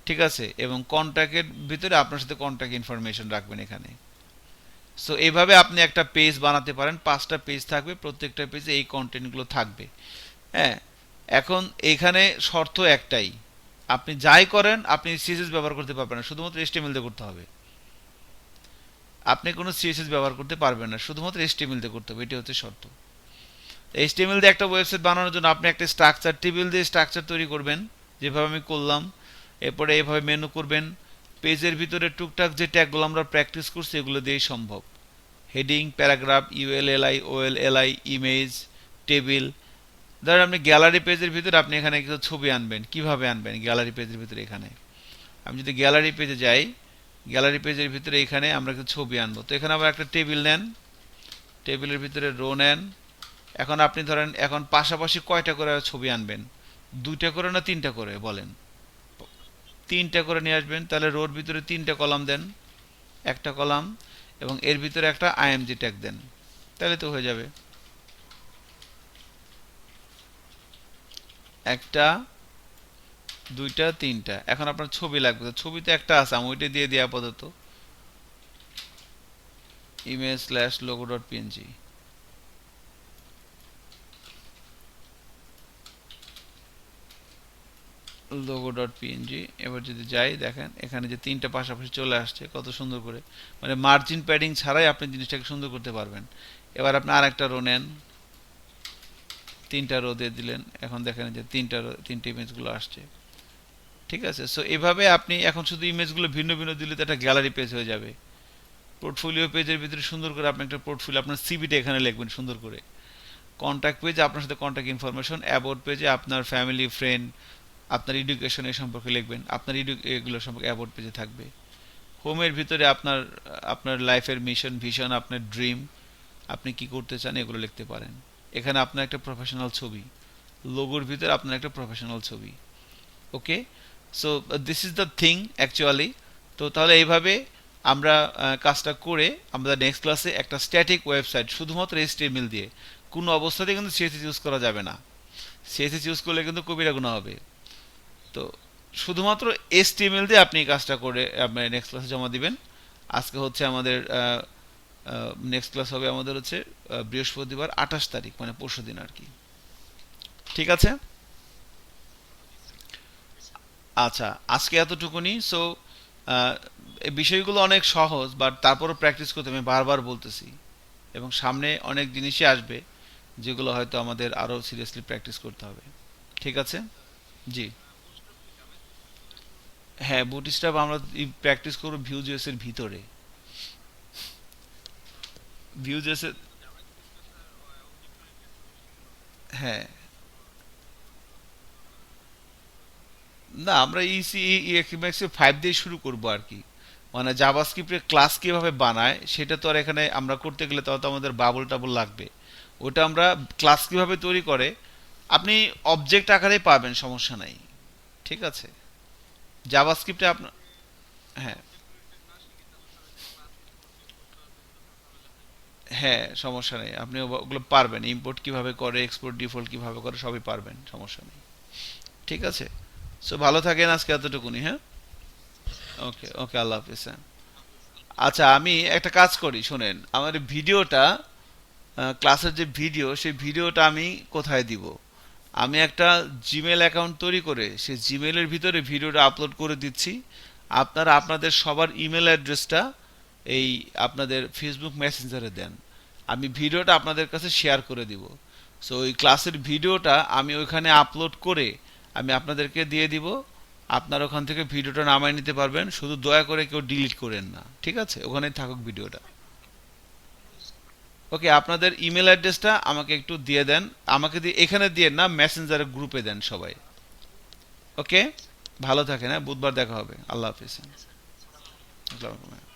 ঠিক আছে। এবং কন্ট্যাক্টের ভিতরে আপনার সাথে কন্ট্যাক্ট ইনফরমেশন রাখবেন এখানে। সো এইভাবে আপনি একটা পেজ বানাতে পারেন, 5টা পেজ থাকবে, প্রত্যেকটা পেজে এই কন্টেন্টগুলো থাকবে। হ্যাঁ, এখন এখানে শর্ত একটাই, আপনি যাই করেন আপনি সিএসএস ব্যবহার করতে পারবেন না, শুধুমাত্র HTML দিয়ে করতে হবে। আপনি কোনো সিএসএস ব্যবহার করতে পারবেন না, শুধুমাত্র HTML দিয়ে করতে হবে, এটি হচ্ছে শর্ত। HTML দিয়ে একটা ওয়েবসাইট বানানোর জন্য আপনি একটা স্ট্রাকচার, টেবিল দিয়ে স্ট্রাকচার তৈরি করবেন, যেভাবে আমি করলাম। এরপরে এভাবে মেনু করবেন। পেজের ভিতরে টুকটাক যে ট্যাগগুলো আমরা প্র্যাকটিস করছি এগুলো দিয়েই সম্ভব। Heading, paragraph, ULLI, OLLI, image, table. ধরেন আপনি গ্যালারি পেজের ভিতরে আপনি এখানে কিছু ছবি আনবেন, কিভাবে আনবেন গ্যালারি পেজের ভিতরে? এখানে আমি যদি গ্যালারি পেজে যাই, গ্যালারি পেজের ভিতরে এখানে আমরা কিছু ছবি আনবো। তো এখানে আবার একটা টেবিল নেন, টেবিলের ভিতরে রো নেন। এখন আপনি ধরেন এখন পাশাপাশি কয়টা করে ছবি আনবেন? 2টা করে না 3টা করে বলেন? তিনটা করে নিয়ে আসবেন, তাহলে রোর ভিতরে তিনটা কলাম দেন, একটা কলাম, এবং এর ভিতরে একটা আইএমজি ট্যাগ দেন, তাহলে তো হয়ে যাবে। একটা, দুইটা, তিনটা। এখন আপনার ছবি লাগবে, তো ছবি তো একটা আছে, আমি ওইটা দিয়ে দিই আপাতত, image slash logo dot PNG. Logo dot PNG. এবার যদি যাই, দেখেন এখানে যে তিনটা পাশাপাশি চলে আসছে কত সুন্দর করে, মানে মার্জিন প্যাডিং ছাড়াই আপনি জিনিসটাকে সুন্দর করতে পারবেন। এবার আপনি আর একটা রো নেন, তিনটা রো দিয়ে দিলেন, এখন দেখেন যে তিনটে ইমেজগুলো আসছে। ঠিক আছে, সো এভাবে আপনি এখন শুধু ইমেজগুলো ভিন্ন ভিন্ন দিলে তো একটা গ্যালারি পেজ হয়ে যাবে। পোর্টফোলিও পেজের ভিতরে সুন্দর করে আপনি একটা পোর্টফোলিও, আপনার সিভিটা এখানে লিখবেন সুন্দর করে। কন্ট্যাক্ট পেজে আপনার সাথে কন্ট্যাক্ট ইনফরমেশন, অ্যাবাউট পেজে আপনার ফ্যামিলি ফ্রেন্ড, আপনার এডুকেশন এ সম্পর্কে লিখবেন, আপনার এগুলো সম্পর্কে অ্যাবাউট পেজে থাকবে। হোমের ভিতরে আপনার আপনার লাইফের মিশন ভিশন, আপনার ড্রিম, আপনি কি করতে চান এগুলো লিখতে পারেন। এখানে আপনার একটা প্রফেশনাল ছবি, লোগোর ভিতরে আপনার একটা প্রফেশনাল ছবি। Okay, so this is the thing actually. তো তাহলে এইভাবে আমরা কাজটা করে আমরা নেক্সট ক্লাসে একটা স্ট্যাটিক ওয়েবসাইট শুধুমাত্র এইচটিএমএল দিয়ে, কোনো অবস্থাতেই কিন্তু সিএসএস ইউজ করা যাবে না। সিএসএস ইউজ করলে কিন্তু কবিরা গুনাহ হবে। তো শুধুমাত্র এইচটিএমএল দিয়ে আপনি এই কাজটা করে আপনি নেক্সট ক্লাসে জমা দিবেন। আজকে হচ্ছে আমাদের নেক্সট ক্লাস হবে আমাদের হচ্ছে বৃহস্পতিবার 28 তারিখ, মানে পরশু দিন আর কি। ঠিক আছে, আচ্ছা আজকে এতটুকুনি। সো এই বিষয়গুলো অনেক সহজ, বাট তারপরও প্র্যাকটিস করতে আমি বারবার বলতেছি, এবং সামনে অনেক জিনিসই আসবে যেগুলো হয়তো আমাদের আরও সিরিয়াসলি প্র্যাকটিস করতে হবে। ঠিক আছে, জি। হ্যাঁ, বুটস্ট্র্যাপ আমরা প্র্যাকটিস করব ভিউজেস এর ভিতরে। ভিউজেস এর, হ্যাঁ, না আমরা ইসি এক্সএমএক্স 5 দিয়ে শুরু করব আর কি। মানে জাভাস্ক্রিপ্টের ক্লাস কিভাবে বানায় সেটা তো আর এখানে আমরা করতে গেলে তো আমাদের বাবল টাবল লাগবে। ওটা আমরা ক্লাস কিভাবে তৈরি করে আপনি অবজেক্ট আকারে পাবেন, সমস্যা নাই। ঠিক আছে, জাভাস্ক্রিপ্টে আপনার, হ্যাঁ, হ্যাঁ সমস্যা নেই, আপনি ওগুলো পারবেন, ইম্পোর্ট কিভাবে করে, এক্সপোর্ট ডিফল্ট কিভাবে করে সবই পারবেন, সমস্যা নেই। ঠিক আছে, সো ভালো থাকেন, আজকে এতটুকুনি, হ্যাঁ। ওকে ওকে, আল্লাহ হাফিজ, হ্যাঁ। আচ্ছা, আমি একটা কাজ করি, শোনেন, আমার ভিডিওটা, ক্লাসের যে ভিডিও, সেই ভিডিওটা আমি কোথায় দিব? আমি একটা জিমেল অ্যাকাউন্ট তৈরি করে সেই জিমেলের ভিতরে ভিডিওটা আপলোড করে দিচ্ছি। আপনারা আপনাদের সবার ইমেল অ্যাড্রেসটা এই আপনাদের ফেসবুক মেসেঞ্জারে দেন, আমি ভিডিওটা আপনাদের কাছে শেয়ার করে দিব। সো ওই ক্লাসের ভিডিওটা আমি ওইখানে আপলোড করে আমি আপনাদেরকে দিয়ে দিব। আপনার ওখান থেকে ভিডিওটা নামায় নিতে পারবেন, শুধু দয়া করে কেউ ডিলিট করেন না, ঠিক আছে? ওখানেই থাকুক ভিডিওটা। ওকে, আপনাদের ইমেল অ্যাড্রেসটা আমাকে একটু দিয়ে দেন, আমাকে দিয়ে এখানে দিয়ে না, মেসেঞ্জারের গ্রুপে দেন সবাই। ওকে, ভালো থাকেন, হ্যাঁ, বুধবার দেখা হবে, আল্লাহ হাফিজ। আসসালামু আলাইকুম।